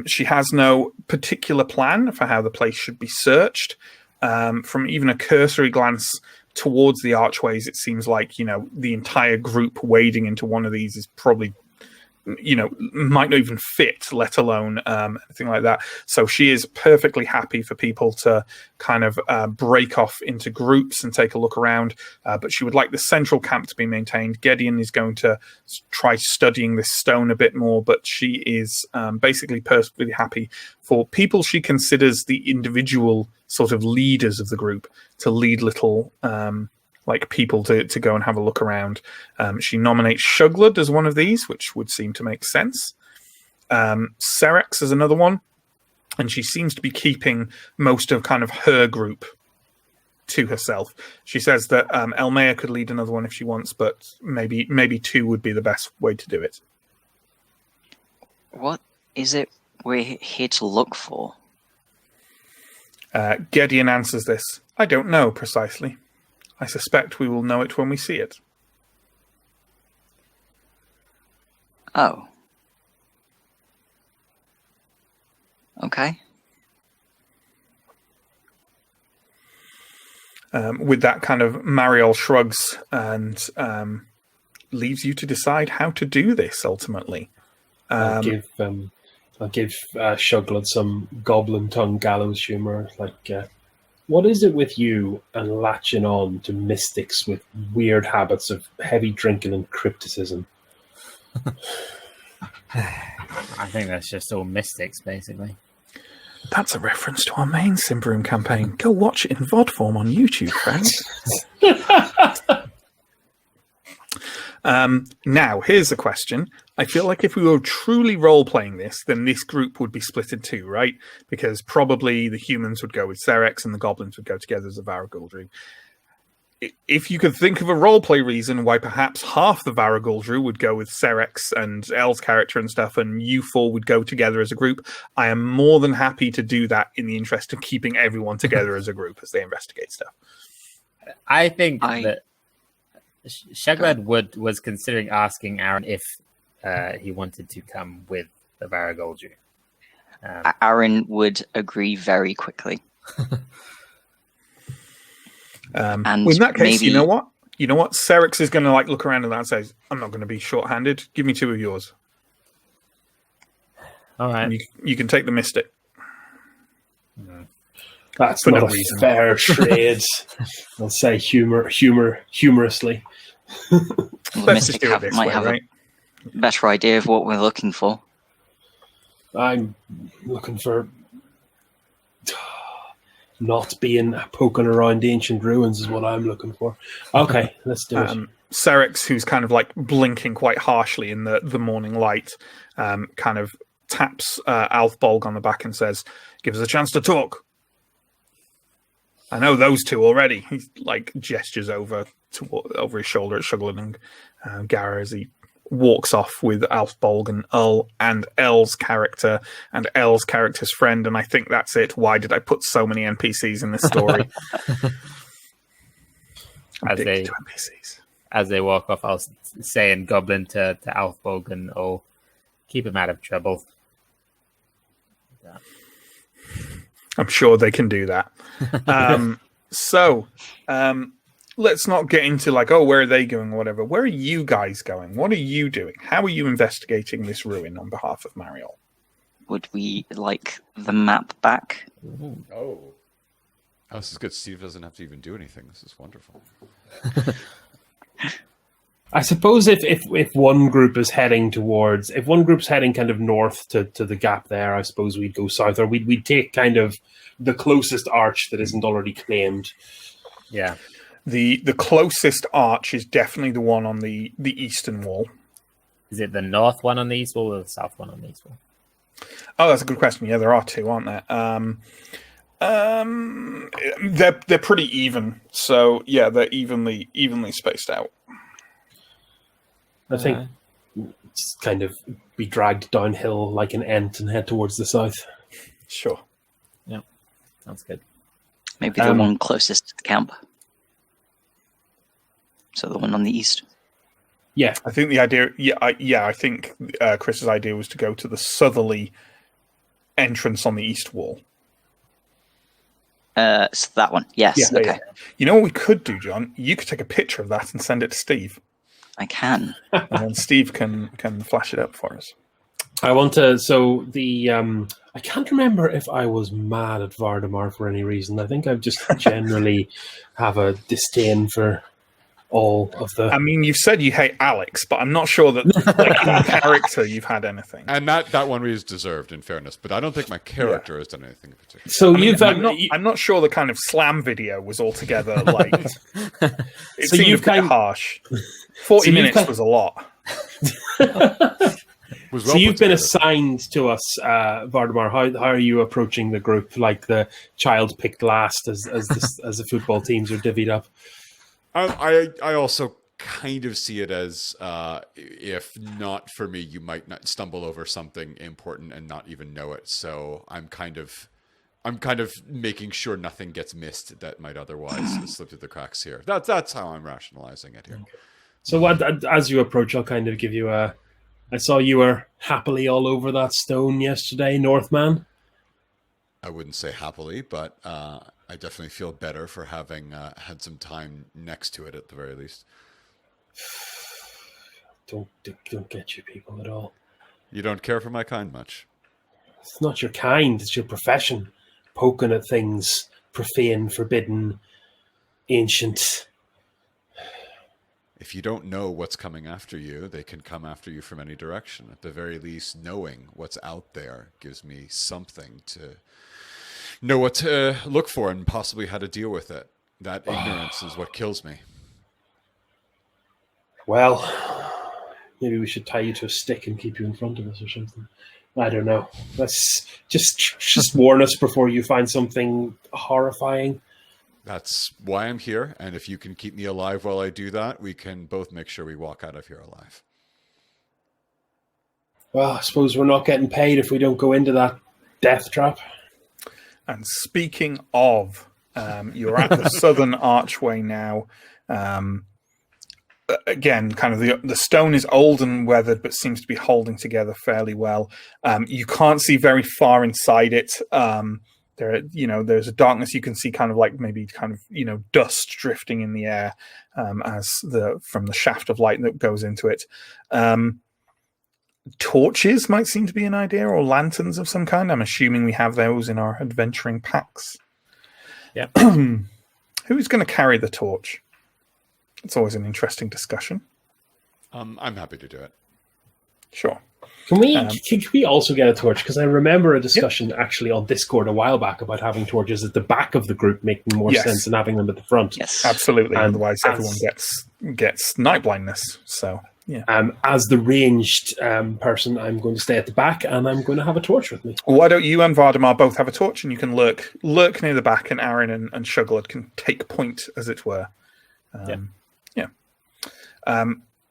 she has no particular plan for how the place should be searched. From even a cursory glance towards the archways, it seems like, the entire group wading into one of these is probably, might not even fit, let alone anything like that. So she is perfectly happy for people to kind of break off into groups and take a look around. But she would like the central camp to be maintained. Gideon is going to try studying this stone a bit more, but she is basically perfectly happy for people she considers the individual sort of leaders of the group to lead little people to go and have a look around. She nominates Shuglud as one of these, which would seem to make sense. Serex is another one, and she seems to be keeping most of kind of her group to herself. She says that Elmea could lead another one if she wants, but maybe 2 would be the best way to do it. What is it we're here to look for? Gideon answers this. I don't know precisely. I suspect we will know it when we see it. Oh. Okay. With that, kind of Mariol shrugs and leaves you to decide how to do this ultimately. I'll give Shuglud some goblin tongue gallows humor, what is it with you and latching on to mystics with weird habits of heavy drinking and crypticism? I think that's just all mystics, basically. That's a reference to our main Symbaroum campaign. Go watch it in VOD form on YouTube, friends. Now, here's the question. I feel like if we were truly role-playing this, then this group would be split in 2, right? Because probably the humans would go with Serex and the goblins would go together as a Varagaldru. If you could think of a roleplay reason why perhaps half the Varagaldru would go with Serex and Elle's character and stuff, and you 4 would go together as a group, I am more than happy to do that in the interest of keeping everyone together as a group as they investigate stuff. I think that Shuglud was considering asking Aaron if he wanted to come with the Varagaldru. Aaron would agree very quickly. And in that case, you know what? Serex is going to look around at that and says, I'm not going to be short-handed. Give me 2 of yours. All right. And you can take the Mystic. That's For not no a reason. fair trade. I'll say humorously. Well, the Let's just Mystic do it this might way, have right? a better idea of what we're looking for. I'm looking for not being poking around ancient ruins is what I'm looking for. Okay, let's do it. Serix, who's kind of like blinking quite harshly in the morning light, kind of taps Alfbolg on the back and says, "Give us a chance to talk. I know those two already." He like gestures over his shoulder at Shuggling and Gara as he walks off with Alfbolg and Elle's character and Elle's character's friend, and I think that's it. Why did I put so many NPCs in this story? As they walk off, I'll say in Goblin to Alfbolg, and I'll keep him out of trouble. Yeah. I'm sure they can do that. Let's not get into like, oh, where are they going or whatever. Where are you guys going? What are you doing? How are you investigating this ruin on behalf of Mariol? Would we like the map back? Oh, this is good. Steve doesn't have to even do anything. This is wonderful. I suppose if one group is heading kind of north to the gap there, I suppose we'd go south, or we'd take kind of the closest arch that isn't already claimed. Yeah. The closest arch is definitely the one on the eastern wall. Is it the north one on the east wall or the south one on the east wall? Oh, that's a good question. Yeah, there are two, aren't there? They're pretty even. So yeah, they're evenly spaced out. I think it's kind of be dragged downhill like an ant and head towards the south. Sure. Yeah, sounds good. Maybe the one closest to the camp. So the one on the east. Yeah, I think the idea. I think Chris's idea was to go to the southerly entrance on the east wall. So that one, yes. Yeah, okay. Yeah. You know what we could do, John? You could take a picture of that and send it to Steve, I can. and then Steve can flash it up for us. I want to. So the I can't remember if I was mad at Vardamar for any reason. I think I just generally have a disdain for all of the. I mean, you've said you hate Alex, but I'm not sure that, like, in character, you've had anything. And that one is deserved, in fairness. But I don't think my character has done anything in particular. So I mean, you've I'm not sure the kind of slam video was altogether like. It So seemed you've a bit harsh. 40 minutes was a lot. So you've been assigned to us, Vardamar. How are you approaching the group? Like the child picked last, as the football teams are divvied up. I also kind of see it as if not for me, you might not stumble over something important and not even know it. So I'm kind of making sure nothing gets missed that might otherwise slip through the cracks here. That's how I'm rationalizing it here. Okay. So as you approach, I'll kind of give you a. I saw you were happily all over that stone yesterday, Northman. I wouldn't say happily, but I definitely feel better for having had some time next to it at the very least. Don't get you people at all. You don't care for my kind much. It's not your kind, it's your profession. Poking at things profane, forbidden, ancient. If you don't know what's coming after you, they can come after you from any direction. At the very least, knowing what's out there gives me something to know what to look for and possibly how to deal with it. That ignorance is what kills me. Well, maybe we should tie you to a stick and keep you in front of us or something. I don't know. Let's just warn us before you find something horrifying. That's why I'm here, and if you can keep me alive while I do that, we can both make sure we walk out of here alive. Well, I suppose we're not getting paid if we don't go into that death trap. And speaking of, you're at the southern archway now. Again, kind of the stone is old and weathered, but seems to be holding together fairly well. You can't see very far inside it. There's a darkness. You can see kind of like maybe kind of dust drifting in the air from the shaft of light that goes into it. Torches might seem to be an idea, or lanterns of some kind. I'm assuming we have those in our adventuring packs. Yep. Who's going to carry the torch? It's always an interesting discussion. I'm happy to do it. Sure. Can we also get a torch? Because I remember a discussion actually on Discord a while back about having torches at the back of the group making more sense than having them at the front. Yes. Absolutely. And Otherwise, everyone gets night blindness. So, yeah. As the ranged person, I'm going to stay at the back, and I'm going to have a torch with me. Why don't you and Vardamar both have a torch, and you can lurk near the back, and Aaron and Shugglered can take point, as it were.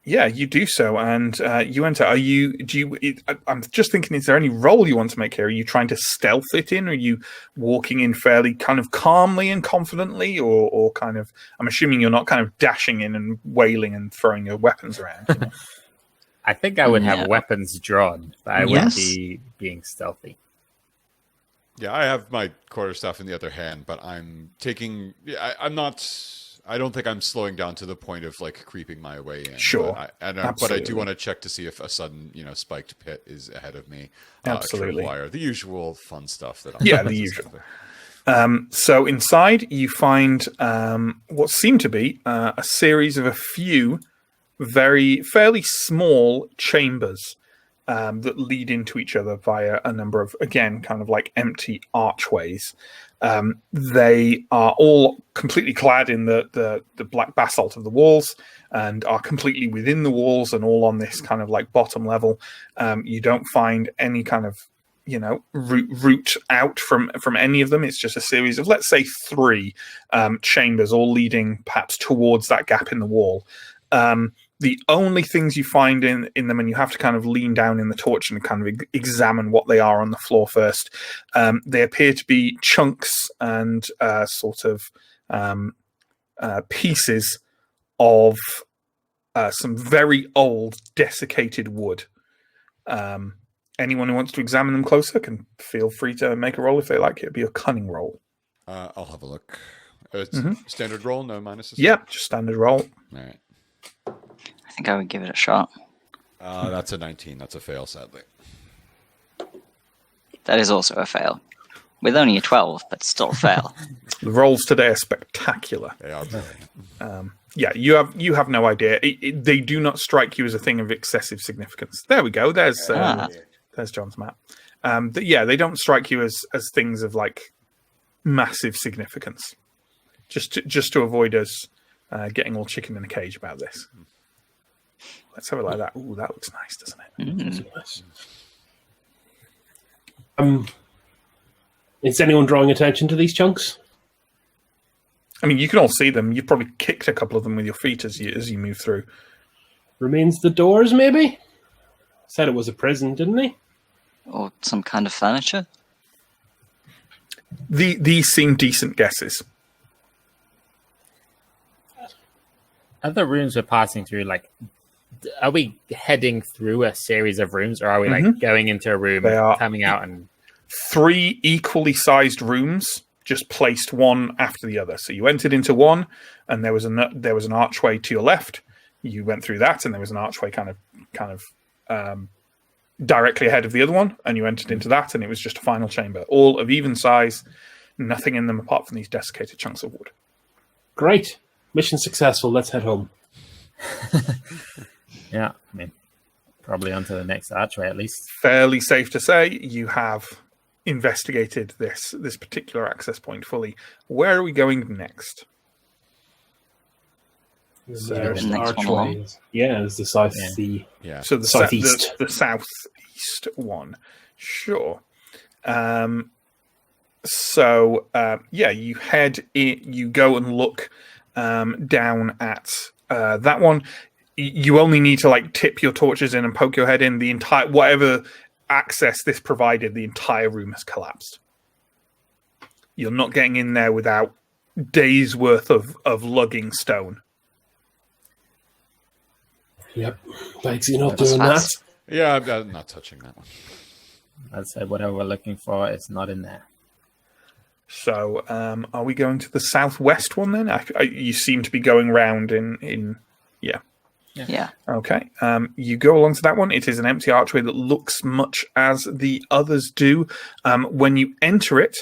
Yeah, you do so, and you enter. I'm just thinking, is there any role you want to make here? Are you trying to stealth it in? Or are you walking in fairly kind of calmly and confidently, or kind of? I'm assuming you're not kind of dashing in and wailing and throwing your weapons around. You know? I think I would have weapons drawn, but I wouldn't be being stealthy. Yeah, I have my quarterstaff in the other hand, but I'm taking. I'm not. I don't think I'm slowing down to the point of like creeping my way in. Sure, but I do want to check to see if a sudden, spiked pit is ahead of me. Absolutely, the usual fun stuff that. The usual. So inside, you find what seem to be a series of a few fairly small chambers that lead into each other via a number of, again, kind of like empty archways. They are all completely clad in the black basalt of the walls and are completely within the walls and all on this kind of like bottom level. You don't find any kind of, route out from any of them. It's just a series of, let's say, 3 chambers all leading perhaps towards that gap in the wall. The only things you find in them, and you have to kind of lean down in the torch and kind of examine what they are on the floor first. They appear to be chunks and sort of pieces of some very old desiccated wood. Anyone who wants to examine them closer can feel free to make a roll if they like. It'd be a cunning roll. I'll have a look. Standard roll, no minuses? Yeah, just standard roll. All right. I think I would give it a shot. That's a 19. That's a fail, sadly. That is also a fail. With only a 12, but still a fail. The rolls today are spectacular. They are brilliant. You have no idea. They do not strike you as a thing of excessive significance. There we go. There's John's map. They don't strike you as things of like massive significance. Just to avoid us getting all chicken in a cage about this. Let's have it like that. Ooh, that looks nice, doesn't it? Is anyone drawing attention to these chunks? I mean, you can all see them. You've probably kicked a couple of them with your feet as you move through. Remains the doors, maybe? Said it was a prison, didn't he? Or some kind of furniture? These seem decent guesses. Other rooms we're passing through, like, are we heading through a series of rooms, or are we like going into a room, coming out, and 3 equally sized rooms, just placed one after the other? So you entered into one, and there was an archway to your left. You went through that, and there was an archway kind of directly ahead of the other one, and you entered into that, and it was just a final chamber, all of even size, nothing in them apart from these desiccated chunks of wood. Great. Mission successful. Let's head home. Yeah, I mean, probably onto the next archway at least. Fairly safe to say you have investigated this particular access point fully. Where are we going next? There's the next archway. There's the south. Yeah. So the southeast. The southeast one. Sure. You head in, you go and look down at that one. You only need to like tip your torches in and poke your head in. The entire whatever access this provided, the entire room has collapsed. You're not getting in there without days worth of lugging stone. Yep. Thanks, you're not doing that. Yeah, I'm not touching that one. I'd say whatever we're looking for, it's not in there. So, are we going to the southwest one then? You seem to be going round in. Yeah. Okay. You go along to that one. It is an empty archway that looks much as the others do. When you enter it,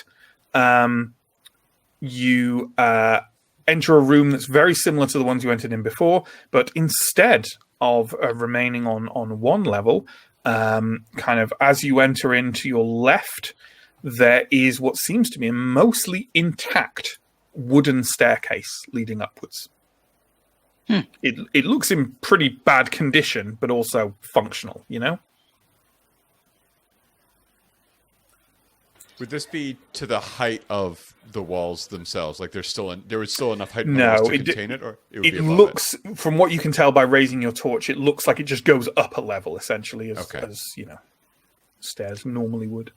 you enter a room that's very similar to the ones you entered in before, but instead of remaining on one level, kind of as you enter into your left, there is what seems to be a mostly intact wooden staircase leading upwards. It looks in pretty bad condition, but also functional, you know? Would this be to the height of the walls themselves? Like there was still enough height in the walls to contain it, or it would it be above looks, from what you can tell by raising your torch, it looks like it just goes up a level, essentially, as you know, stairs normally would.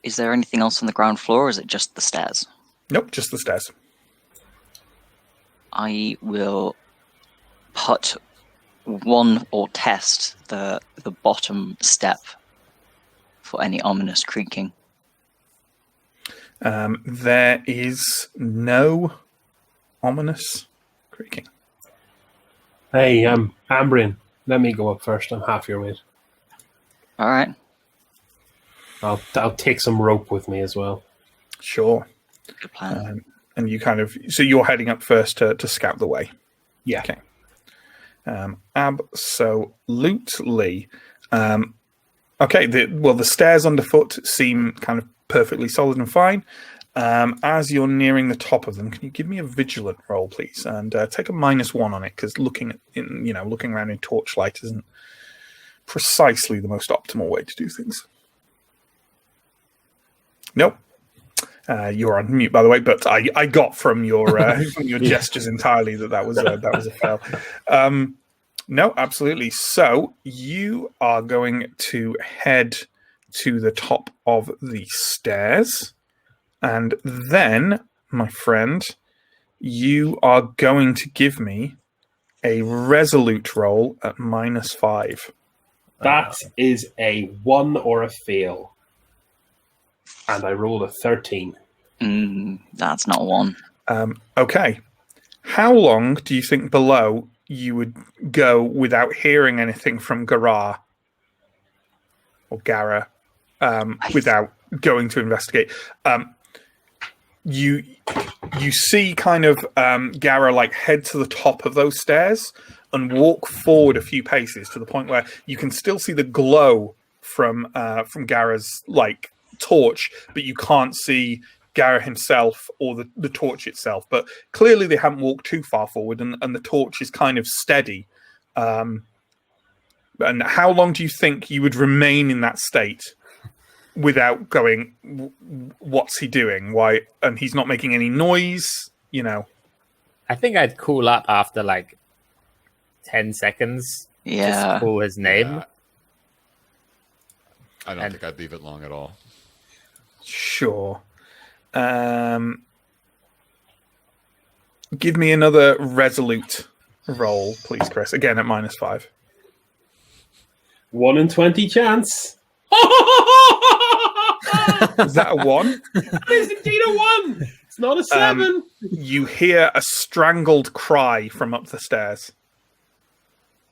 Is there anything else on the ground floor, or is it just the stairs? Nope, just the stairs. I will put one or test the bottom step for any ominous creaking. There is no ominous creaking. Hey, Ambrian, let me go up first. I'm half your weight. All right. I'll take some rope with me as well. Sure. Good plan. And you kind of, so you're heading up first to scout the way. Yeah. Okay. Absolutely. Okay. The stairs underfoot seem kind of perfectly solid and fine. As you're nearing the top of them, can you give me a vigilant roll, please, and take a -1 on it, because looking around in torchlight isn't precisely the most optimal way to do things. Nope. You're on mute, by the way, but I got from your gestures entirely that was a fail. No, absolutely. So you are going to head to the top of the stairs, and then, my friend, you are going to give me a resolute roll at -5. That is a 1 or a fail. And I rolled a 13. That's not one. Okay. How long do you think below you would go without hearing anything from Gara or Gara without going to investigate? You see kind of Gara like head to the top of those stairs and walk forward a few paces to the point where you can still see the glow from Gara's like torch, but you can't see Gara himself or the torch itself. But clearly they haven't walked too far forward, and the torch is kind of steady. And how long do you think you would remain in that state without going, what's he doing? Why? And he's not making any noise, you know? I think I'd cool up after like 10 seconds. Yeah. Just call his name. Yeah. I don't think I'd leave it long at all. Sure. Give me another resolute roll, please, Chris. Again at -5. 1 in 20 chance. Is that a 1? That is indeed a 1. It's not a 7. You hear a strangled cry from up the stairs.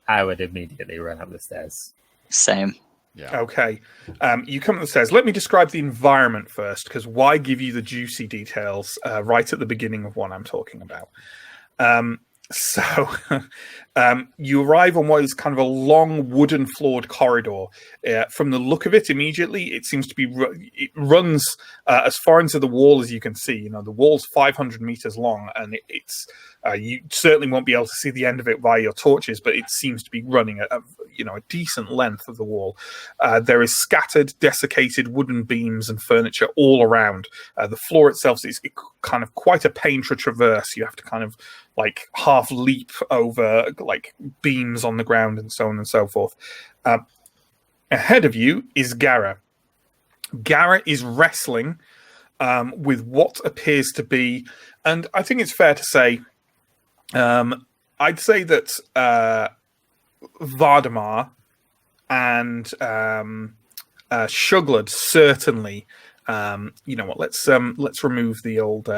I would immediately run up the stairs. Same. Yeah. Okay. You come up the stairs. Let me describe the environment first, because why give you the juicy details right at the beginning of what I'm talking about? So you arrive on what is kind of a long wooden floored corridor. From the look of it, immediately, it seems to be, it runs as far into the wall as you can see. You know, the wall's 500 meters long, and it's you certainly won't be able to see the end of it via your torches, but it seems to be running a decent length of the wall. There is scattered, desiccated wooden beams and furniture all around. The floor itself is kind of quite a pain to traverse. You have to kind of like half leap over like beams on the ground and so on and so forth. Ahead of you is Gara. Gara is wrestling with what appears to be, and I think it's fair to say, I'd say that Vardamar and Shuglad certainly. You know what? Let's remove the old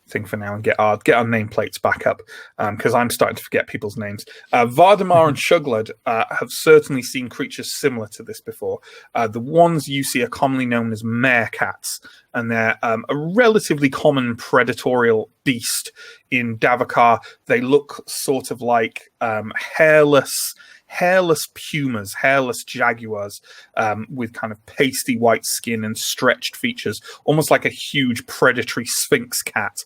thing for now and get our nameplates back up, because I'm starting to forget people's names. Vardamar and Shuglud have certainly seen creatures similar to this before. The ones you see are commonly known as meerkats, and they're a relatively common predatory beast in Davokar. They look sort of like hairless pumas, hairless jaguars, with kind of pasty white skin and stretched features, almost like a huge predatory sphinx cat.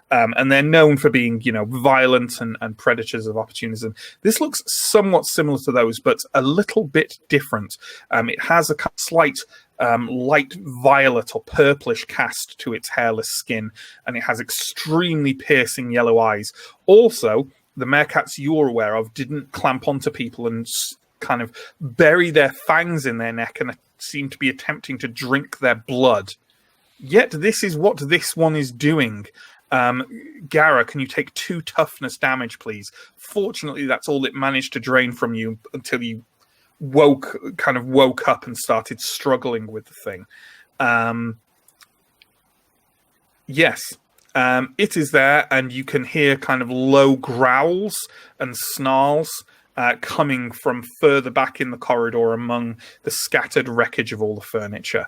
And they're known for being, violent and predators of opportunism. This looks somewhat similar to those, but a little bit different. It has a slight light violet or purplish cast to its hairless skin, and it has extremely piercing yellow eyes. Also, the meerkats you're aware of didn't clamp onto people and kind of bury their fangs in their neck and seem to be attempting to drink their blood. Yet this is what this one is doing. Gara, can you take 2 toughness damage, please? Fortunately, that's all it managed to drain from you until you woke up and started struggling with the thing. Yes. It is there, and you can hear kind of low growls and snarls coming from further back in the corridor among the scattered wreckage of all the furniture.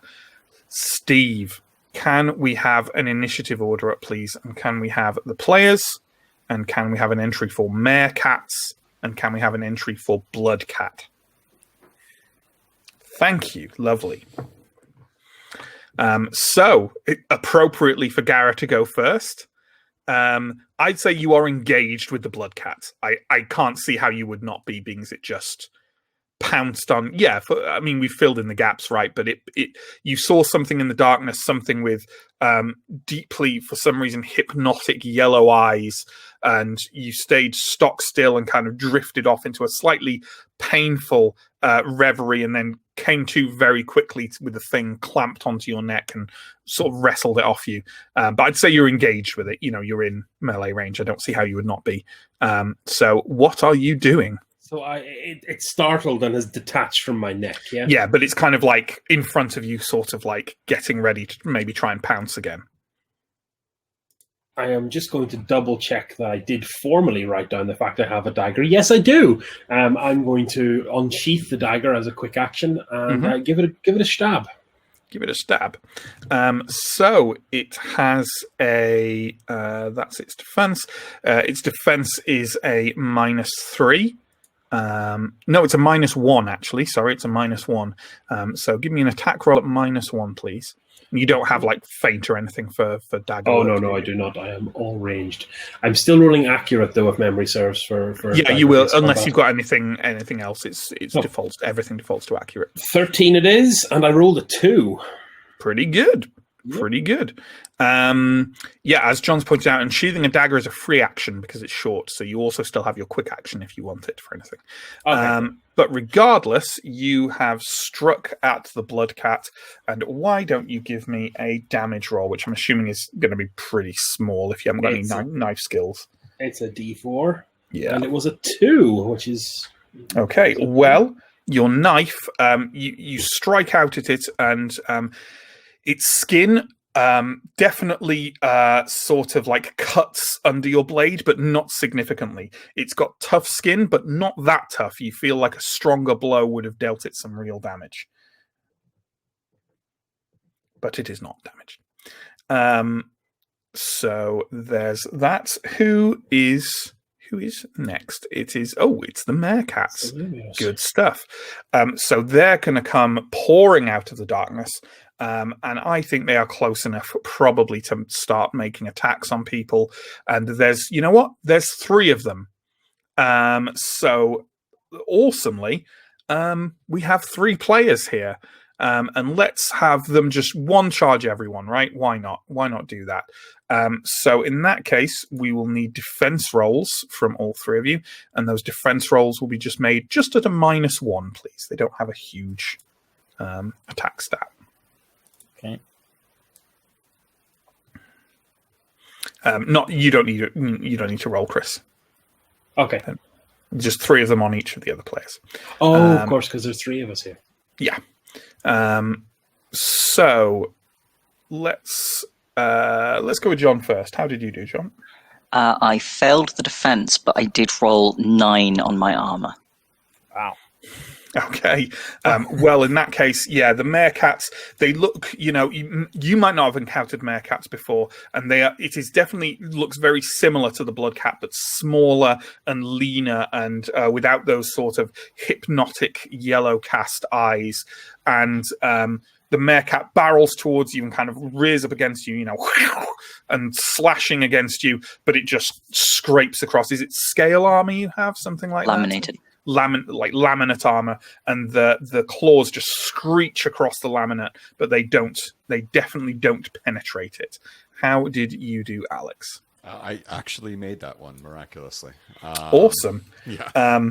Steve, can we have an initiative order up, please? And can we have the players? And can we have an entry for meerkats? And can we have an entry for bloodcat? Thank you. Lovely. So, appropriately for Gara to go first, I'd say you are engaged with the bloodcat. I can't see how you would not be, being as it just pounced on. Yeah, we filled in the gaps, right? But you saw something in the darkness, something with deeply, for some reason, hypnotic yellow eyes, and you stayed stock still and kind of drifted off into a slightly painful reverie, and then came to very quickly with the thing clamped onto your neck and sort of wrestled it off you. But I'd say you're engaged with it. You're in melee range. I don't see how you would not be. So what are you doing? So it's startled and has detached from my neck, yeah? Yeah, but it's kind of like in front of you, sort of like getting ready to maybe try and pounce again. I am just going to double check that I did formally write down the fact I have a dagger. Yes, I do. I'm going to unsheath the dagger as a quick action and give it a stab. Give it a stab. So it has a that's its defense. Its defense is a -3. No, it's a -1 actually. Sorry, it's a -1. So give me an attack roll at -1, please. You don't have like feint or anything for dagger. Oh no, I do not. I am all ranged. I'm still rolling accurate though, if memory serves. For yeah, you will, unless you've got anything else. It's defaults. Everything defaults to accurate. 13 it is, and I rolled a 2. Pretty good. Yep. Pretty good. As John's pointed out, unsheathing a dagger is a free action because it's short, so you also still have your quick action if you want it for anything. Okay. But regardless, you have struck at the bloodcat, and why don't you give me a damage roll, which I'm assuming is going to be pretty small if you haven't got any knife skills. It's a D4. Yeah. And it was a 2, which is... Okay, well, your knife, you strike out at it, and its skin definitely sort of like cuts under your blade, but not significantly. It's got tough skin, but not that tough. You feel like a stronger blow would have dealt it some real damage. But it is not damaged. So there's that. Who is next? It's the meerkats. Good stuff. So they're going to come pouring out of the darkness. And I think they are close enough probably to start making attacks on people. And there's 3 of them. So awesomely, we have 3 players here. And let's have them just one charge everyone, right? Why not? Why not do that? So in that case, we will need defense rolls from all 3 of you. And those defense rolls will be just made just at a -1, please. They don't have a huge attack stat. Okay. You don't need to roll, Chris. Okay. Just 3 of them on each of the other players. Oh, of course, because there's 3 of us here. Yeah. So let's let's go with John first. How did you do, John? I failed the defense, but I did roll 9 on my armor. Wow. Okay. Well, in that case, yeah, the meerkats, they look, you might not have encountered meerkats before, and it is definitely looks very similar to the blood cat, but smaller and leaner and without those sort of hypnotic yellow cast eyes. And the meerkat barrels towards you and kind of rears up against you, and slashing against you, but it just scrapes across. Is it scale armor you have? Something like Laminated. that? Laminate armor, and the claws just screech across the laminate, but they definitely don't penetrate it. How did you do, Alex? I actually made that one miraculously. Awesome. Yeah.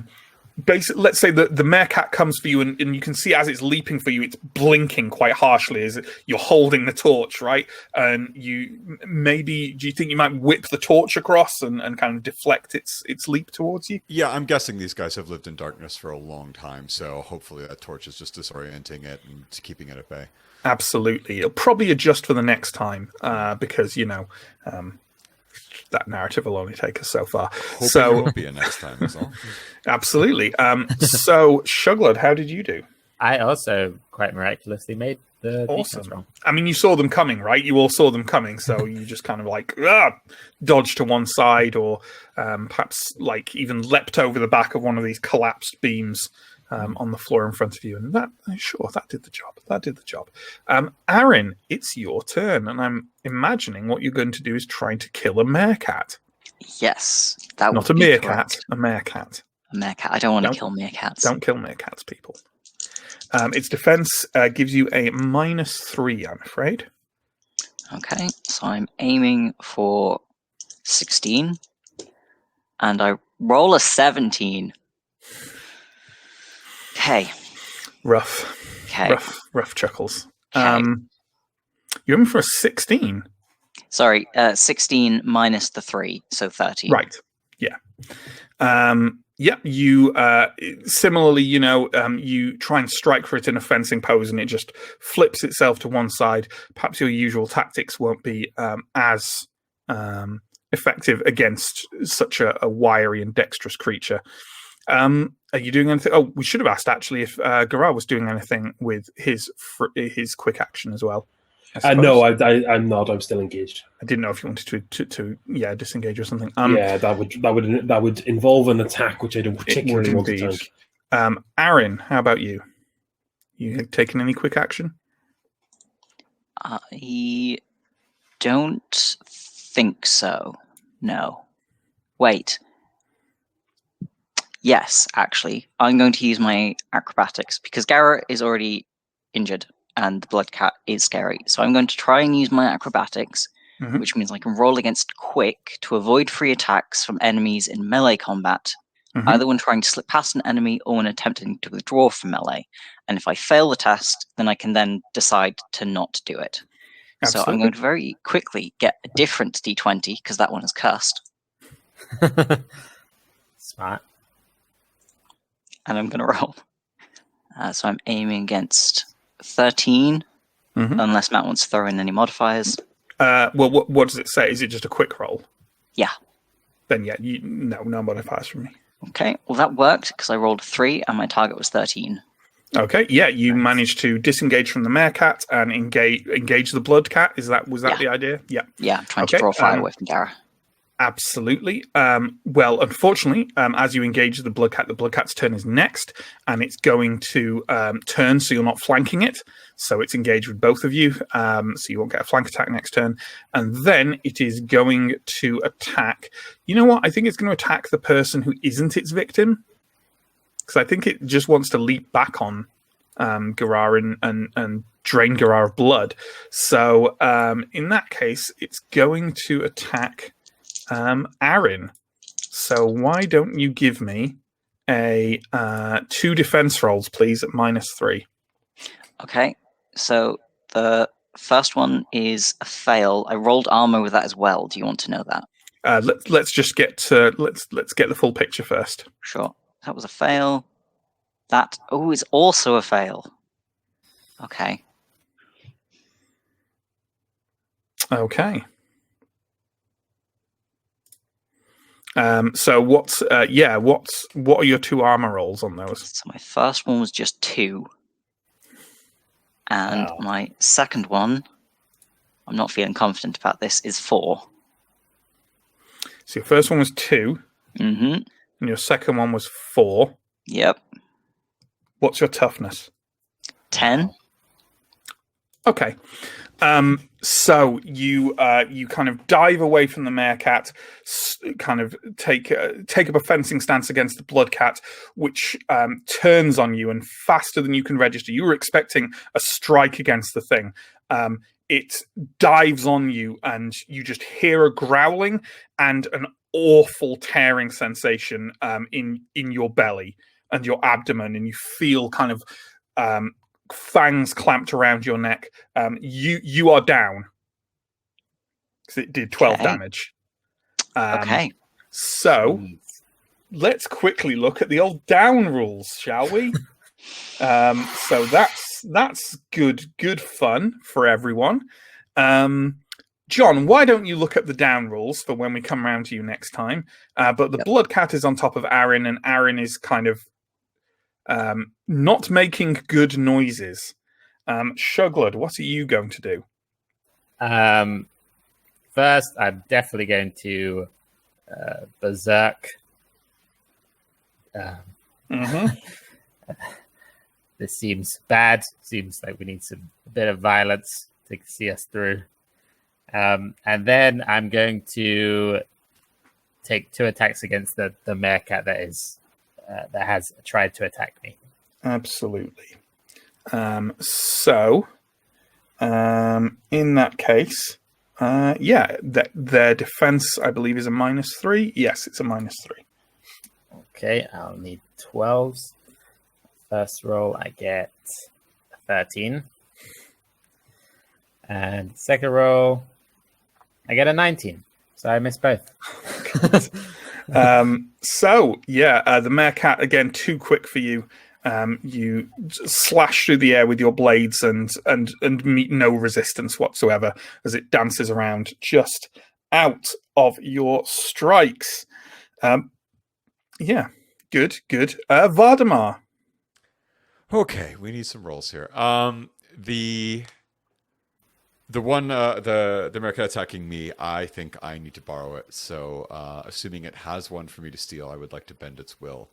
Basically, let's say that the meerkat comes for you, and you can see as it's leaping for you, it's blinking quite harshly as you're holding the torch, right? And do you think you might whip the torch across and kind of deflect its leap towards you? Yeah, I'm guessing these guys have lived in darkness for a long time, so hopefully that torch is just disorienting it and keeping it at bay. Absolutely. It'll probably adjust for the next time because, that narrative will only take us so far. Hoping so there will be a next time is all. Absolutely. So, Shuglud, how did you do? I also quite miraculously made the defense roll. I mean, you saw them coming, right? You all saw them coming, so you just kind of dodged to one side, or perhaps even leapt over the back of one of these collapsed beams on the floor in front of you, and that did the job. That did the job. Aaron, it's your turn, and I'm imagining what you're going to do is trying to kill a meerkat. Yes, that Not would a be meerkat, correct. a meerkat. A meerkat. I don't want to kill meerkats. Don't kill meerkats, people. Its defense gives you a -3, I'm afraid. Okay, so I'm aiming for 16, and I roll a 17. Okay. Rough. Okay. Rough chuckles. Okay. You're aiming for a 16. Sorry, 16 minus the 3, so 13. Right. Yeah. You similarly, you try and strike for it in a fencing pose, and it just flips itself to one side. Perhaps your usual tactics won't be as effective against such a wiry and dexterous creature. Are you doing anything? Oh, we should have asked actually if Garar was doing anything with his quick action as well. No, I'm not. I'm still engaged. I didn't know if you wanted to disengage or something. That would involve an attack, which I don't particularly want to tank. Aaron, how about you? You taken any quick action? I don't think so. No. Wait. Yes, actually, I'm going to use my acrobatics because Garrett is already injured and the blood cat is scary. So I'm going to try and use my acrobatics, which means I can roll against quick to avoid free attacks from enemies in melee combat, either when trying to slip past an enemy or when attempting to withdraw from melee. And if I fail the test, then I can then decide to not do it. Absolutely. So I'm going to very quickly get a different D20 because that one is cursed. Smart. And I'm going to roll. So I'm aiming against 13, unless Matt wants to throw in any modifiers. Well, what does it say? Is it just a quick roll? Yeah. Then yeah, no modifiers from me. Okay, well that worked because I rolled a 3 and my target was 13. Okay, yeah, you managed to disengage from the meerkat and engage the blood cat. Was that the idea? Yeah. Yeah, I'm trying to draw fire away from Dara. Absolutely. Well, unfortunately, as you engage the blood cat's turn is next, and it's going to turn, so you're not flanking it. So it's engaged with both of you, so you won't get a flank attack next turn. And then it is going to attack. You know what? I think it's going to attack the person who isn't its victim, because I think it just wants to leap back on Garar and drain Garar of blood. So in that case, it's going to attack Aaron. So why don't you give me a 2 defense rolls, please, at -3. Okay, so the first one is a fail. I rolled armor with that as well. Do you want to know that? Let's just get let's get the full picture first. Sure. That was a fail. That is also a fail. Okay. Okay. So what are your 2 armor rolls on those? So my first one was just 2. And Wow. my second one, I'm not feeling confident about this, is 4. So your first one was 2, Mm-hmm. and your second one was 4. Yep. What's your toughness? 10. Okay. So you kind of dive away from the meerkat, kind of take up a fencing stance against the blood cat, which turns on you, and faster than you can register. You were expecting a strike against the thing. It dives on you, and you just hear a growling and an awful tearing sensation in your belly and your abdomen, and you feel kind of fangs clamped around your neck. You are down because it did 12 damage. Okay. So let's quickly look at the old down rules, shall we? So that's good fun for everyone. John, why don't you look at the down rules for when we come around to you next time? But the blood cat is on top of Aaron, and Aaron is kind of not making good noises. Shuglud, what are you going to do? First, I'm definitely going to berserk. This seems bad. Seems like we need a bit of violence to see us through. And then I'm going to take 2 attacks against the meerkat that has tried to attack me. Absolutely. So, in that case, their defense, I believe, is a -3. Yes, it's a -3. Okay, I'll need 12s. First roll, I get 13. And second roll, I get a 19. So I miss both. The meerkat, again, too quick for you. You slash through the air with your blades and meet no resistance whatsoever as it dances around just out of your strikes. Good. Vardamar. Okay, we need some rolls here. The one, the American attacking me, I think I need to borrow it. So, assuming it has one for me to steal, I would like to bend its will.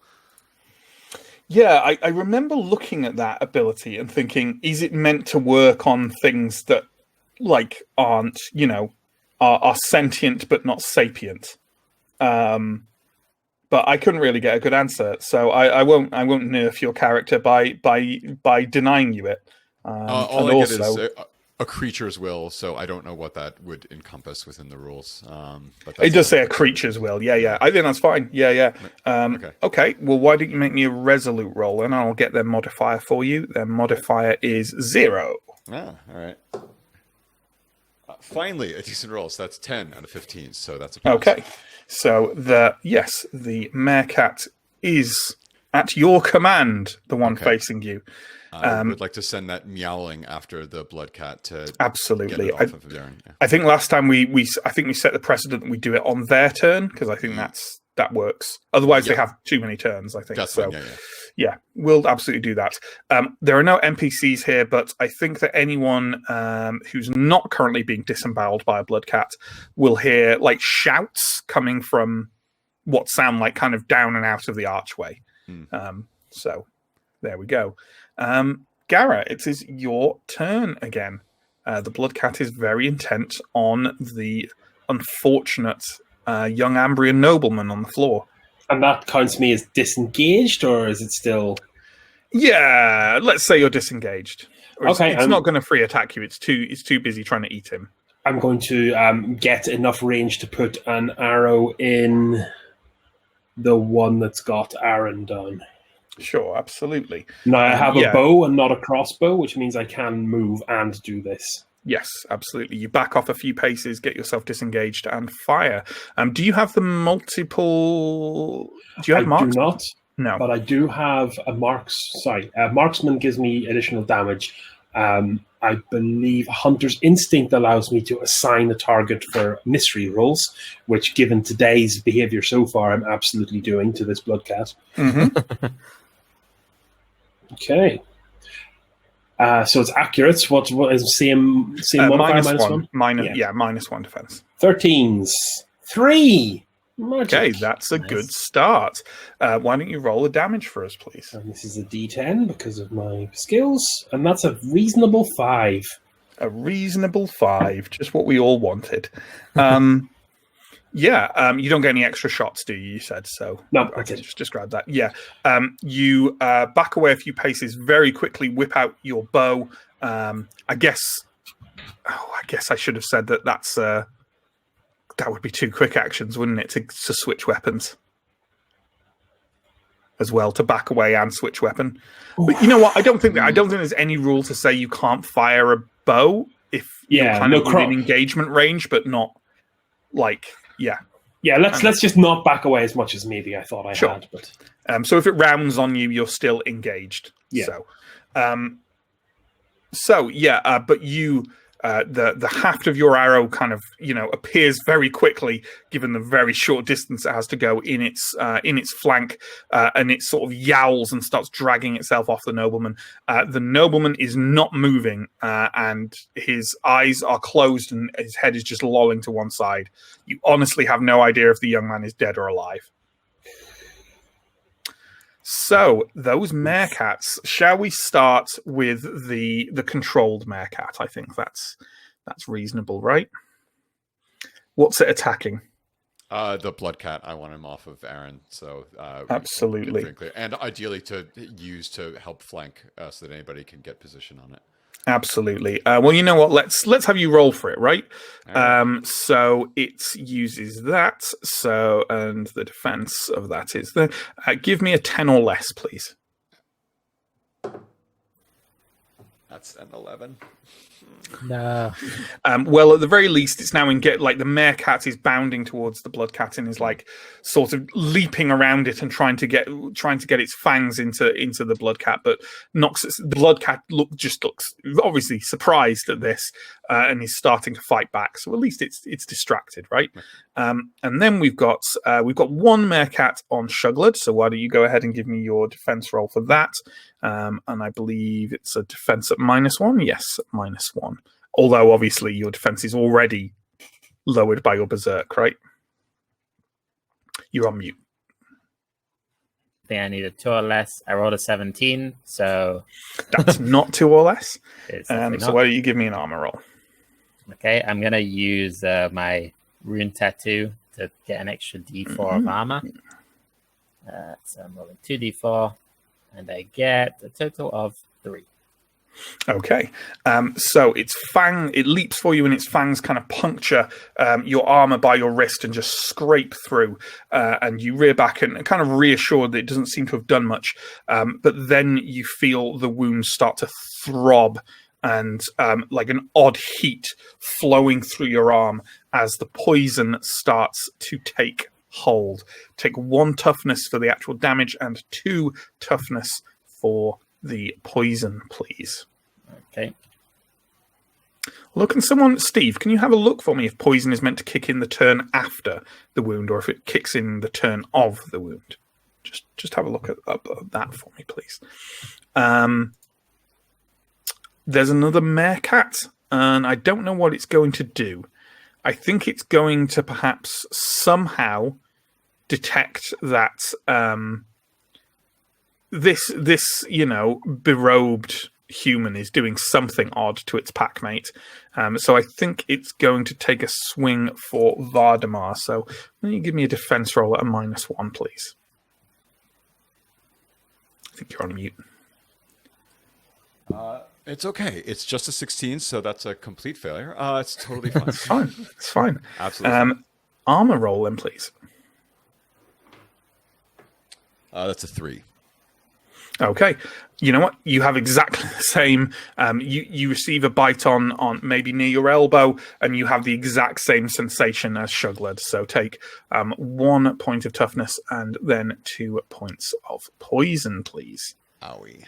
Yeah, I remember looking at that ability and thinking, is it meant to work on things that, like, aren't, are sentient but not sapient? But I couldn't really get a good answer, so I won't nerf your character by denying you it. All I get is a creature's will, so I don't know what that would encompass within the rules. But it does say a creature's will. Yeah. I think that's fine. Yeah. Okay. Well, why don't you make me a resolute roll, and I'll get their modifier for you. Their modifier is 0. Ah, all right. Finally, a decent roll. So that's 10 out of 15. So that's a pass. Okay. So the meerkat is at your command, the one facing you. I would like to send that meowling after the blood cat to absolutely. Get it off of Aaron. Yeah. I think last time we set the precedent that we do it on their turn, because I think that works. Otherwise, they have too many turns. I think that's so. Fine, yeah, we'll absolutely do that. There are no NPCs here, but I think that anyone who's not currently being disemboweled by a blood cat will hear like shouts coming from what sound like kind of down and out of the archway. So there we go. Gara, it is your turn again. The blood cat is very intent on the unfortunate young Ambrian nobleman on the floor. And that counts me as disengaged, or is it still? Yeah, let's say you're disengaged. Okay, it's not going to free attack you. It's too busy trying to eat him. I'm going to get enough range to put an arrow in the one that's got Aaron down. Sure, absolutely. Now I have a bow and not a crossbow, which means I can move and do this. Yes, absolutely. You back off a few paces, get yourself disengaged, and fire. Do you have the multiple? Do you have marks? I do not. No, but I do have a marksman gives me additional damage I believe Hunter's Instinct allows me to assign a target for mystery rolls, which, given today's behavior so far, I'm absolutely doing to this blood cat. Mm-hmm. Okay. So it's accurate. What is same modifier, -1? -1 defense. 13s. 3. Magic. Okay, that's a good start. Why don't you roll the damage for us, please? And this is a D10 because of my skills, and that's a reasonable 5. A reasonable 5, just what we all wanted. You don't get any extra shots, do you? You said so. No, I can just describe that. Yeah, you back away a few paces, very quickly whip out your bow. I guess I should have said that. That would be 2 quick actions, wouldn't it, to switch weapons as well, to back away and switch weapon. But you know what? I don't think there's any rule to say you can't fire a bow if you're kind of within engagement range, but not like let's just not back away as much as maybe I thought I had. But so if it rounds on you, you're still engaged. Yeah. But you. The haft of your arrow kind of appears very quickly, given the very short distance it has to go in its flank, and it sort of yowls and starts dragging itself off the nobleman. The nobleman is not moving, and his eyes are closed, and his head is just lolling to one side. You honestly have no idea if the young man is dead or alive. So, those meerkats, shall we start with the controlled meerkat? I think that's reasonable, right? What's it attacking? The blood cat. I want him off of Aaron. So absolutely. And ideally to use to help flank so that anybody can get position on it. Absolutely. Well, you know what? Let's have you roll for it, right? So it uses that. So, and the defense of that is give me a 10 or less, please. That's an 11. No. Well, at the very least, it's now the meerkat is bounding towards the blood cat and is sort of leaping around it and trying to get its fangs into the blood cat, but the blood cat looks obviously surprised at this and is starting to fight back. So at least it's distracted, right? And then we've got one meerkat on Shugled. So why don't you go ahead and give me your defense roll for that? And I believe it's a defense at -1. Yes, -1. Although obviously your defense is already lowered by your berserk, right? You're on mute. I think I need a 2 or less. I rolled a 17, so that's not 2 or less. So why don't you give me an armor roll? Okay, I'm gonna use my rune tattoo to get an extra D4 of armor. So I'm rolling 2D4. And I get a total of 3. Okay. So it leaps for you, and its fangs kind of puncture your armor by your wrist and just scrape through. And you rear back and kind of reassured that it doesn't seem to have done much. But then you feel the wounds start to throb and like an odd heat flowing through your arm as the poison starts to take hold. Take 1 toughness for the actual damage and 2 toughness for the poison, please. Okay. Look, Steve, can you have a look for me if poison is meant to kick in the turn after the wound or if it kicks in the turn of the wound? Just have a look at that for me, please. There's another meerkat, and I don't know what it's going to do. I think it's going to perhaps somehow detect that this berobed human is doing something odd to its packmate. So I think it's going to take a swing for Vardamar. So will you give me a defense roll at a -1, please? I think you're on mute. It's okay. It's just a 16, so that's a complete failure. It's totally fine. It's fine. It's fine. Absolutely. Armor roll then, please. That's a 3. Okay. You know what? You have exactly the same. You receive a bite on maybe near your elbow, and you have the exact same sensation as Shugled. So take 1 point of toughness and then 2 points of poison, please. Owie.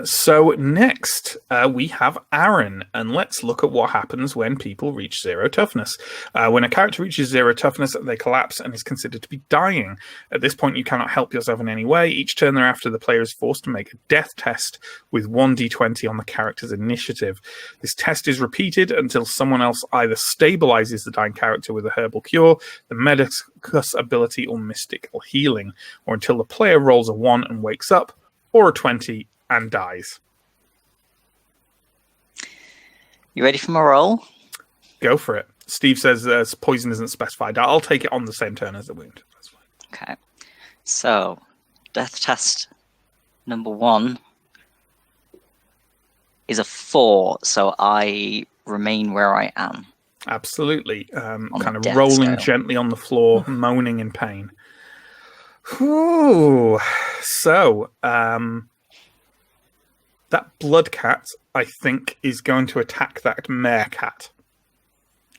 So next we have Aaron, and let's look at what happens when people reach 0 toughness. When a character reaches 0 toughness, they collapse and is considered to be dying. At this point, you cannot help yourself in any way. Each turn thereafter, the player is forced to make a death test with 1d20 on the character's initiative. This test is repeated until someone else either stabilizes the dying character with a herbal cure, the medicus ability, or mystical healing, or until the player rolls a 1 and wakes up, or a 20 and dies. You ready for my roll? Go for it. Steve says poison isn't specified. I'll take it on the same turn as the wound. That's fine. Okay. So, death test number 1 is a 4, so I remain where I am. Absolutely. Kind of death rolling scale. gently on the floor, moaning in pain. Whew. So, that blood cat, I think, is going to attack that mare cat.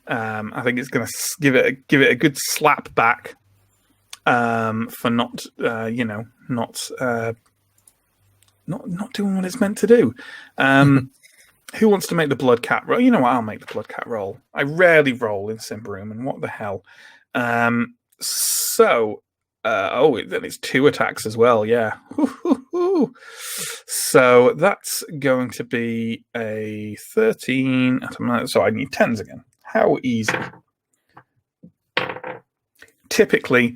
I think it's going to give it a good slap back for not doing what it's meant to do. Who wants to make the blood cat roll? You know what? I'll make the blood cat roll. I rarely roll in Symbaroum, and what the hell? Then it's 2 attacks as well. Yeah. So that's going to be a 13. So I need 10s again. How easy. Typically,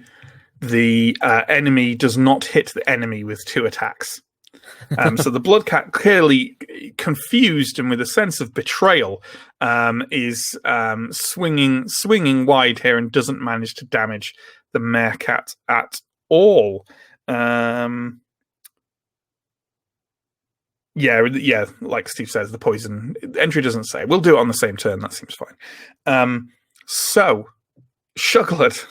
the enemy does not hit the enemy with 2 attacks. So the blood cat, clearly confused and with a sense of betrayal, is swinging wide here and doesn't manage to damage the mare cat at all. Yeah, like Steve says, the poison entry doesn't say. We'll do it on the same turn. That seems fine. So, Shugglet,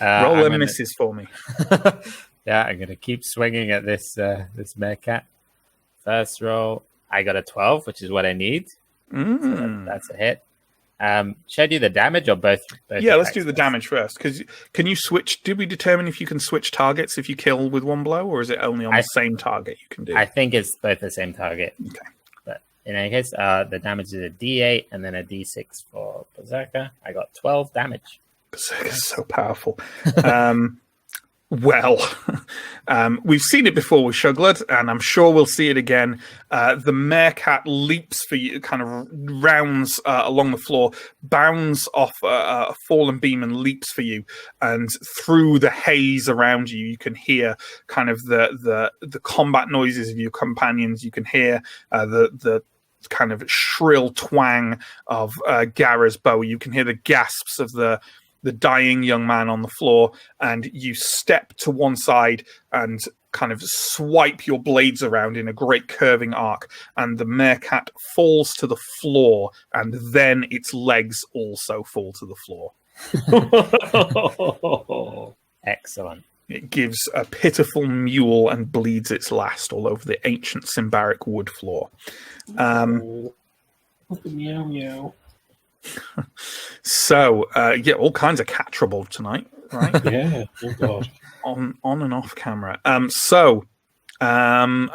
roll and misses for me. Yeah, I'm gonna keep swinging at this meerkat. First roll, I got a 12, which is what I need. So that's a hit. Should I do the damage or both yeah, let's do the damage first. Because can you switch? Did we determine if you can switch targets if you kill with 1 blow, or is it only on the same target you can do? I think it's both the same target. Okay. But in any case, the damage is a D8 and then a D6 for Berserker. I got 12 damage. Berserker's so powerful. Well, we've seen it before with Shugglet, and I'm sure we'll see it again. The meerkat leaps for you, kind of rounds along the floor, bounds off a fallen beam and leaps for you. And through the haze around you, you can hear kind of the combat noises of your companions. You can hear the kind of shrill twang of Gara's bow. You can hear the gasps of the dying young man on the floor, and you step to one side and kind of swipe your blades around in a great curving arc, and the meerkat falls to the floor, and then its legs also fall to the floor. Excellent. It gives a pitiful mewl and bleeds its last all over the ancient Symbaric wood floor. Meow meow. So, all kinds of cat trouble tonight, right? Yeah, oh god. on and off camera. Are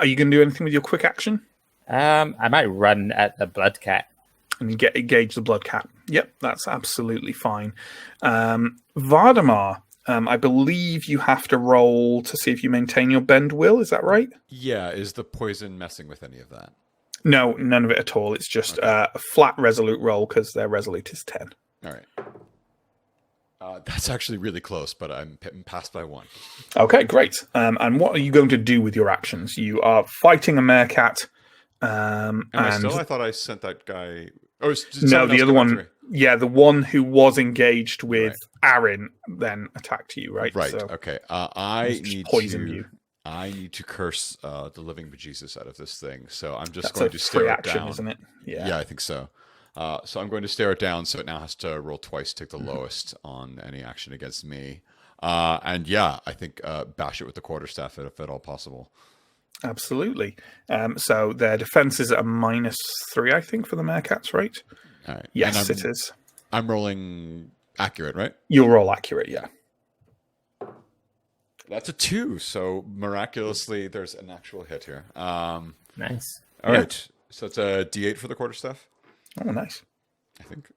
you going to do anything with your quick action? I might run at the blood cat. And you engage the blood cat. Yep, that's absolutely fine. Vardamar, I believe you have to roll to see if you maintain your bend will. Is that right? Yeah, is the poison messing with any of that? No, none of it at all. It's just a flat resolute roll because their resolute is 10. All right. That's actually really close, but I'm passed by 1. Okay, great. And what are you going to do with your actions? You are fighting a meerkat. I thought I sent that guy. Oh, no, the other one. Yeah, the one who was engaged with Aaron then attacked you, right? Right. So Okay. I need poison to. you. I need to curse the living bejesus out of this thing. So I'm just That's going a to stare free it action, down. isn't it? Yeah, I think so. So I'm going to stare it down. So it now has to roll twice, take the lowest on any action against me. And yeah, I think bash it with the quarterstaff if at all possible. Absolutely. So their defense is at a -3, I think, for the meerkats, right? All right. Yes, it is. I'm rolling accurate, right? You'll roll accurate, yeah. That's a 2. So miraculously, there's an actual hit here. Nice. All right. So it's a D8 for the quarterstaff, Oh, nice. I think.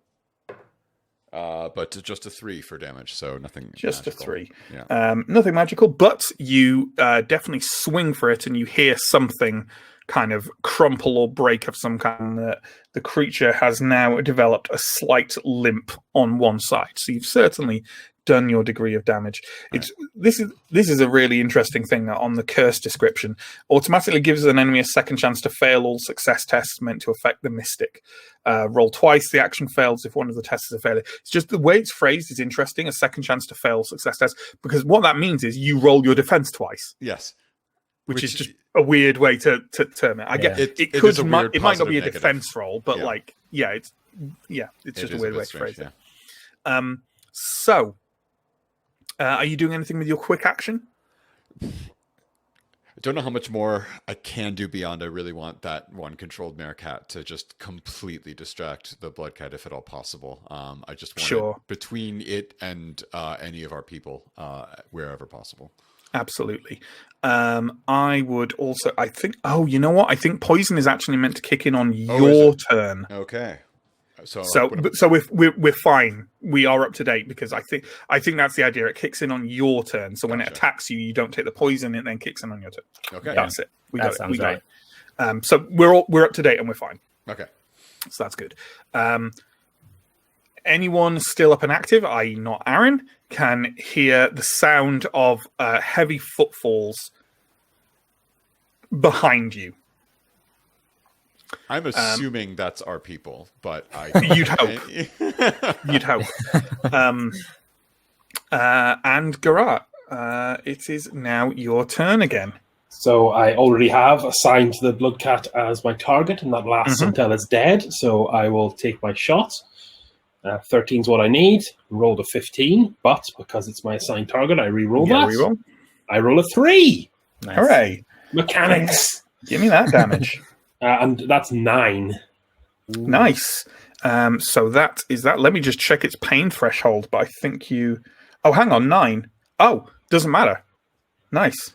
But just a 3 for damage, so nothing. Just magical. a 3. Yeah. Nothing magical, but you definitely swing for it, and you hear something kind of crumple or break of some kind. The creature has now developed a slight limp on one side. So you've certainly done your degree of damage. This is a really interesting thing that on the curse description automatically gives an enemy a second chance to fail all success tests meant to affect the mystic. Roll twice, the action fails if one of the tests is a failure. It's just the way it's phrased is interesting, a second chance to fail success tests, because what that means is you roll your defense twice. Yes. Which is just a weird way to term it. I get it could it might not be a defense roll, but it's just a weird way to phrase it. So are you doing anything with your quick action? I don't know how much more I can do beyond I really want that one controlled meerkat to just completely distract the blood cat if at all possible. I just want it between it and any of our people wherever possible. Absolutely. I would also, I think poison is actually meant to kick in on your turn. Okay. So we're fine. We are up to date because I think that's the idea. It kicks in on your turn. So when it attacks you, you don't take the poison. It then kicks in on your turn. Okay, that's it. We got it. Right. So we're up to date and we're fine. Okay, so that's good. Anyone still up and active, i.e., not Aaron, can hear the sound of heavy footfalls behind you. I'm assuming that's our people, but you'd hope. You'd hope. And Garat, it is now your turn again. So I already have assigned the blood cat as my target, and that lasts until it's dead. So I will take my shot. 13 is what I need. Rolled a 15, but because it's my assigned target, I re-roll that. Re-roll. I roll a 3. Nice. Hooray! Mechanics. Give me that damage. And that's 9. Nice. So that is that. Let me just check its pain threshold. But I think you. Oh, hang on, 9. Oh, doesn't matter. Nice.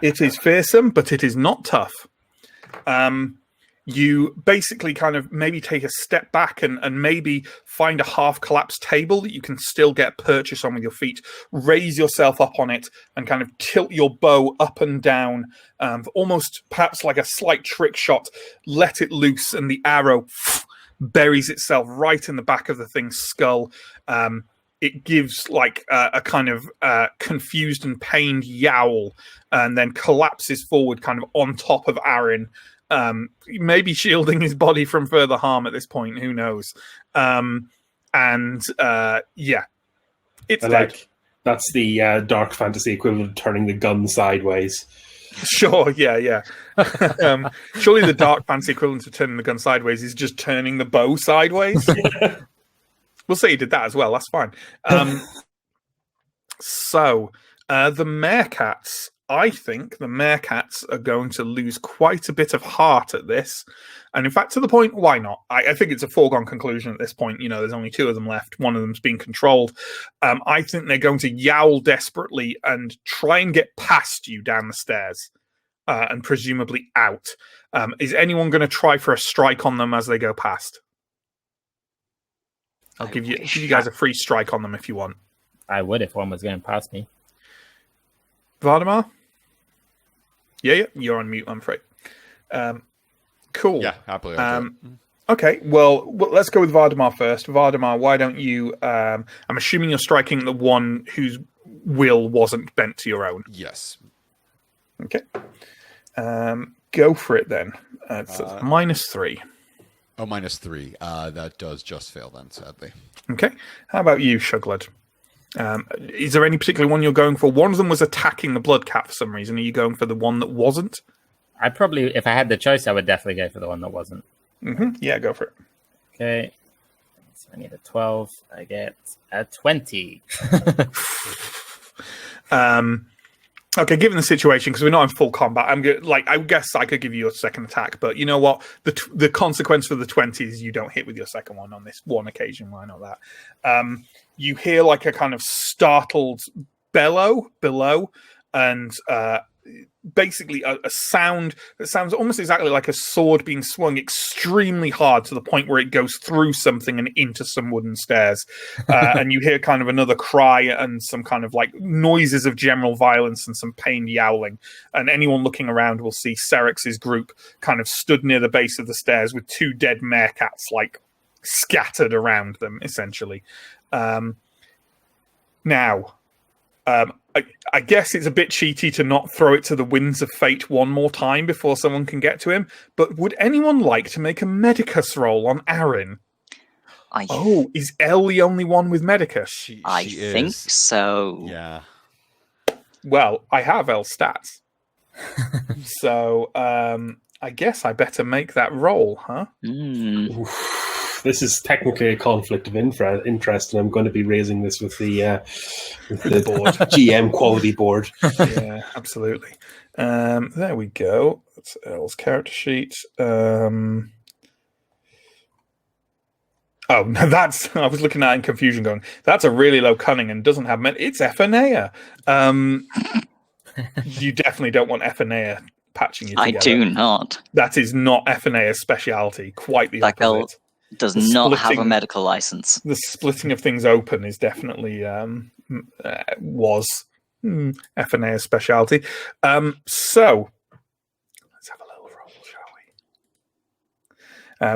It is fearsome, but it is not tough. You basically kind of maybe take a step back and maybe find a half-collapsed table that you can still get purchase on with your feet, raise yourself up on it, and kind of tilt your bow up and down, almost perhaps like a slight trick shot, let it loose, and the arrow buries itself right in the back of the thing's skull. It gives like a kind of confused and pained yowl and then collapses forward kind of on top of Aaron, maybe shielding his body from further harm at this point. Who knows? It's dead. That's the dark fantasy equivalent of turning the gun sideways. Sure, yeah. Surely the dark fantasy equivalent of turning the gun sideways is just turning the bow sideways. We'll say you did that as well. That's fine. So the meerkats. I think the meerkats are going to lose quite a bit of heart at this. And in fact, to the point, why not? I think it's a foregone conclusion at this point. You know, there's only 2 of them left. One of them's being controlled. I think they're going to yowl desperately and try and get past you down the stairs and presumably out. Is anyone going to try for a strike on them as they go past? I'll give you guys a free strike on them if you want. I would if one was going past me. Valdemar? Yeah, you're on mute, I'm afraid. Cool. Yeah, happily. Okay, well, let's go with Valdemar first. Valdemar, why don't you... I'm assuming you're striking the one whose will wasn't bent to your own. Yes. Okay. Go for it then. It's -3. Oh, -3. That does just fail then, sadly. Okay. How about you, Shugled? Is there any particular one you're going for? One of them was attacking the blood cat for some reason. Are you going for the one that wasn't? I probably, if I had the choice, I would definitely go for the one that wasn't. Yeah, go for it. Okay. So I need a 12. I get a 20. Okay, given the situation, because we're not in full combat, I guess I could give you a second attack, but you know what? The consequence for the 20 is you don't hit with your second one on this one occasion. Why not that? You hear like a kind of startled bellow below, and basically a sound that sounds almost exactly like a sword being swung extremely hard to the point where it goes through something and into some wooden stairs. And you hear kind of another cry and some kind of like noises of general violence and some pained yowling. And anyone looking around will see Serex's group kind of stood near the base of the stairs with 2 dead meerkats like scattered around them, essentially. Now, I guess it's a bit cheaty to not throw it to the winds of fate one more time before someone can get to him, but would anyone like to make a Medicus roll on Aaron? Is Elle the only one with Medicus? She I think is. so. Yeah. Well, I have Elle's stats. So, I guess I better make that roll, huh? This is technically a conflict of interest, and I'm going to be raising this with the board, GM quality board. Yeah, absolutely. There we go. That's Elle's character sheet. Oh, no, that's... I was looking at it in confusion going, that's a really low cunning and doesn't have... It's Ephanea. You definitely don't want Ephanea patching you together. I do not. That is not Ephanea's speciality. Quite the opposite. Does not have a medical license. The splitting of things open is definitely was Ephanea's speciality. So let's have a little roll, shall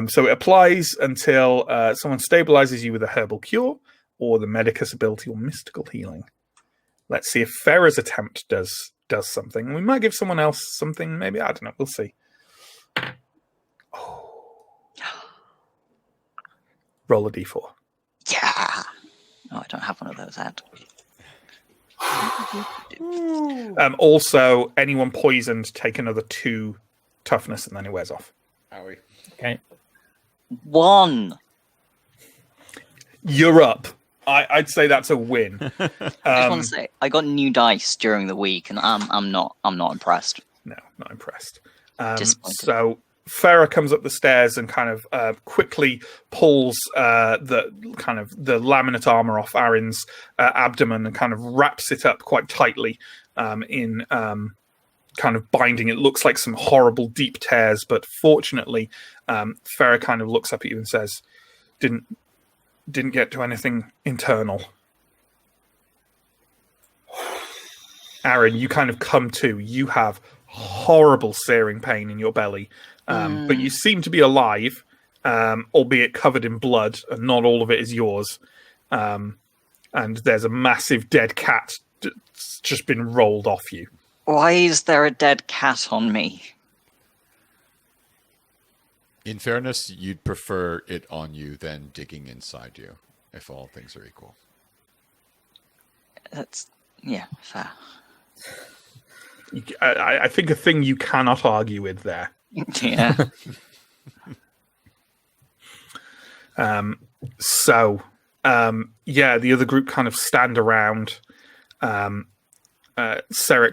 we? So it applies until someone stabilizes you with a herbal cure or the Medicus ability or mystical healing. Let's see if Farah's attempt does something. We might give someone else something. Maybe, I don't know. We'll see. Roll a d4. Yeah. Oh, I don't have one of those out. Also, anyone poisoned, take another 2 toughness, and then it wears off. Owie. Okay. 1. You're up. I'd say that's a win. I just want to say I got new dice during the week, and I'm not impressed. No, not impressed. Disappointed. So Farah comes up the stairs and kind of quickly pulls the laminate armor off Aaron's abdomen and kind of wraps it up quite tightly in kind of binding. It looks like some horrible deep tears, but fortunately, Farah kind of looks up at you and says, "Didn't get to anything internal." Aaron, you kind of come to. You have horrible searing pain in your belly. But you seem to be alive, albeit covered in blood, and not all of it is yours. And there's a massive dead cat that's just been rolled off you. Why is there a dead cat on me? In fairness, you'd prefer it on you than digging inside you, if all things are equal. That's, fair. I think a thing you cannot argue with there. Yeah. The other group kind of stand around. Serex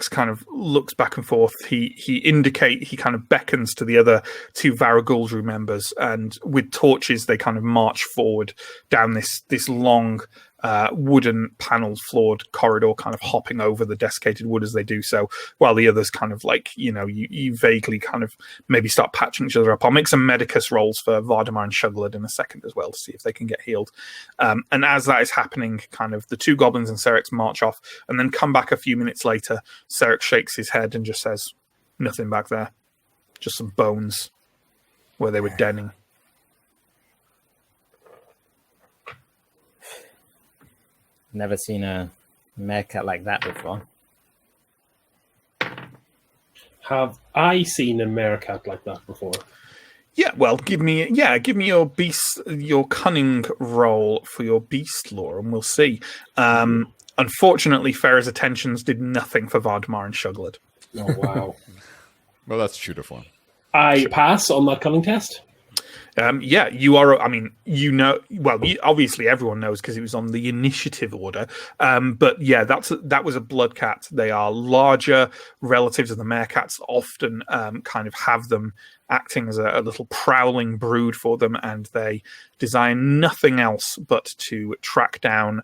kind of looks back and forth. He kind of beckons to the other 2 Varaguldru members, and with torches they kind of march forward down this long wooden paneled floored corridor, kind of hopping over the desiccated wood as they do so, while the others kind of like, you vaguely kind of maybe start patching each other up. I'll make some Medicus rolls for Vardamar and Shugled in a second as well to see if they can get healed. And as that is happening, kind of the 2 goblins and Serex march off and then come back a few minutes later. Serex shakes his head and just says, "Nothing back there. Just some bones where they were denning." Never seen a meerkat like that before. Have I seen a meerkat like that before? Yeah, well, give me your cunning roll for your beast lore, and we'll see. Unfortunately, Farah's attentions did nothing for Vardamar and Shugled. Oh wow! Well, that's true to form. I pass on that cunning test. Yeah, you are. I mean, obviously everyone knows because it was on the initiative order. But yeah, that was a blood cat. They are larger relatives of the meerkats. Often, kind of have them acting as a little prowling brood for them, and they desire nothing else but to track down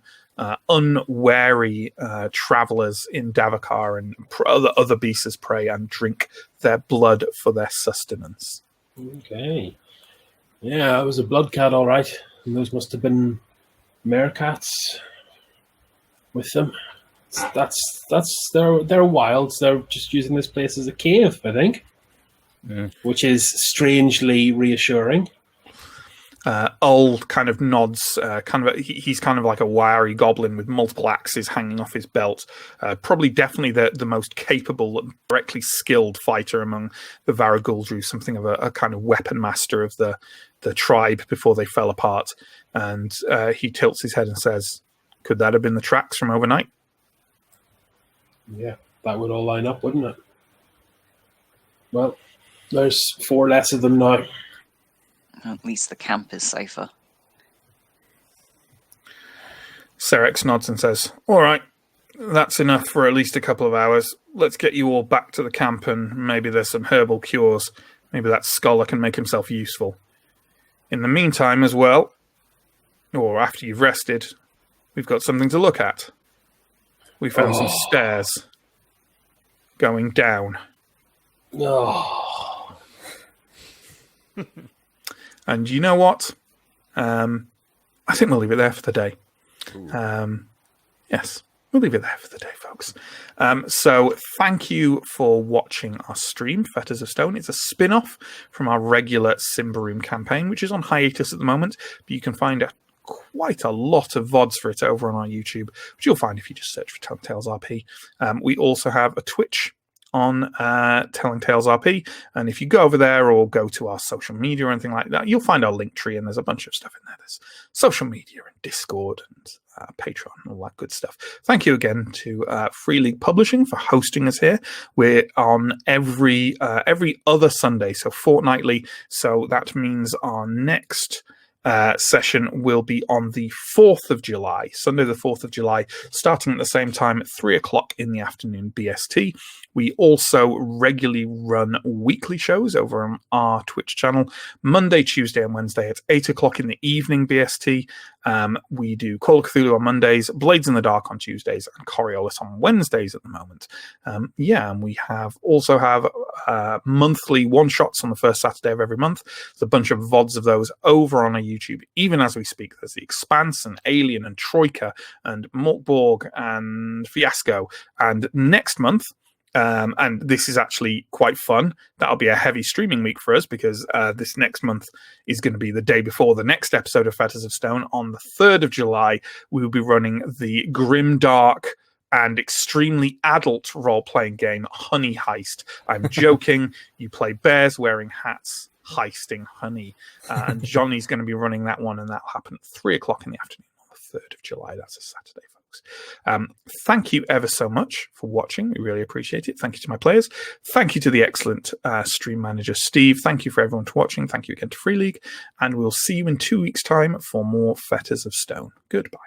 unwary travelers in Davokar and other beasts of prey and drink their blood for their sustenance. Okay. Yeah, it was a blood cat, all right. And those must have been meerkats with them. They're wilds. They're just using this place as a cave, I think, which is strangely reassuring. Old kind of nods. He's kind of like a wiry goblin with multiple axes hanging off his belt. Probably, definitely the most capable and directly skilled fighter among the Varaguldru. Something of a kind of weapon master of the tribe before they fell apart. And he tilts his head and says, "Could that have been the tracks from overnight?" Yeah, that would all line up, wouldn't it? Well, there's 4 less of them now. At least the camp is safer. Serex nods and says, "All right, that's enough for at least a couple of hours. Let's get you all back to the camp, and maybe there's some herbal cures. Maybe that scholar can make himself useful. In the meantime as well, or after you've rested, we've got something to look at. We found some stairs going down." Oh. And you know what? I think we'll leave it there for the day. Yes, we'll leave it there for the day, folks. So thank you for watching our stream, Fetters of Stone. It's a spin-off from our regular Symbaroum campaign, which is on hiatus at the moment, but you can find quite a lot of VODs for it over on our YouTube, which you'll find if you just search for Telling Tales RP. We also have a Twitch on Telling Tales RP, and if you go over there or go to our social media or anything like that, you'll find our link tree, and there's a bunch of stuff in there. There's social media and Discord and Patreon and all that good stuff. Thank you again to Free League Publishing for hosting us here. We're on every other Sunday, so fortnightly, so that means our next session will be on the 4th of July, Sunday the 4th of July, starting at the same time at 3 o'clock in the afternoon BST. We also regularly run weekly shows over on our Twitch channel, Monday, Tuesday, and Wednesday at 8 o'clock in the evening BST. We do Call of Cthulhu on Mondays, Blades in the Dark on Tuesdays, and Coriolis on Wednesdays at the moment. And we also have monthly one-shots on the first Saturday of every month. There's a bunch of VODs of those over on our YouTube. Even as we speak, there's The Expanse and Alien and Troika and Morkborg and Fiasco. And next month, and this is actually quite fun. That'll be a heavy streaming week for us because this next month is going to be the day before the next episode of Fetters of Stone. On the 3rd of July, we will be running the grim, dark, and extremely adult role-playing game Honey Heist. I'm joking. You play bears wearing hats, heisting honey. And Johnny's going to be running that one, and that'll happen at 3 o'clock in the afternoon on the 3rd of July. That's a Saturday, folks. Thank you ever so much for watching. We really appreciate it. Thank you to my players. Thank you to the excellent stream manager, Steve. Thank you for everyone for watching. Thank you again to Free League. And we'll see you in 2 weeks' time for more Fetters of Stone. Goodbye.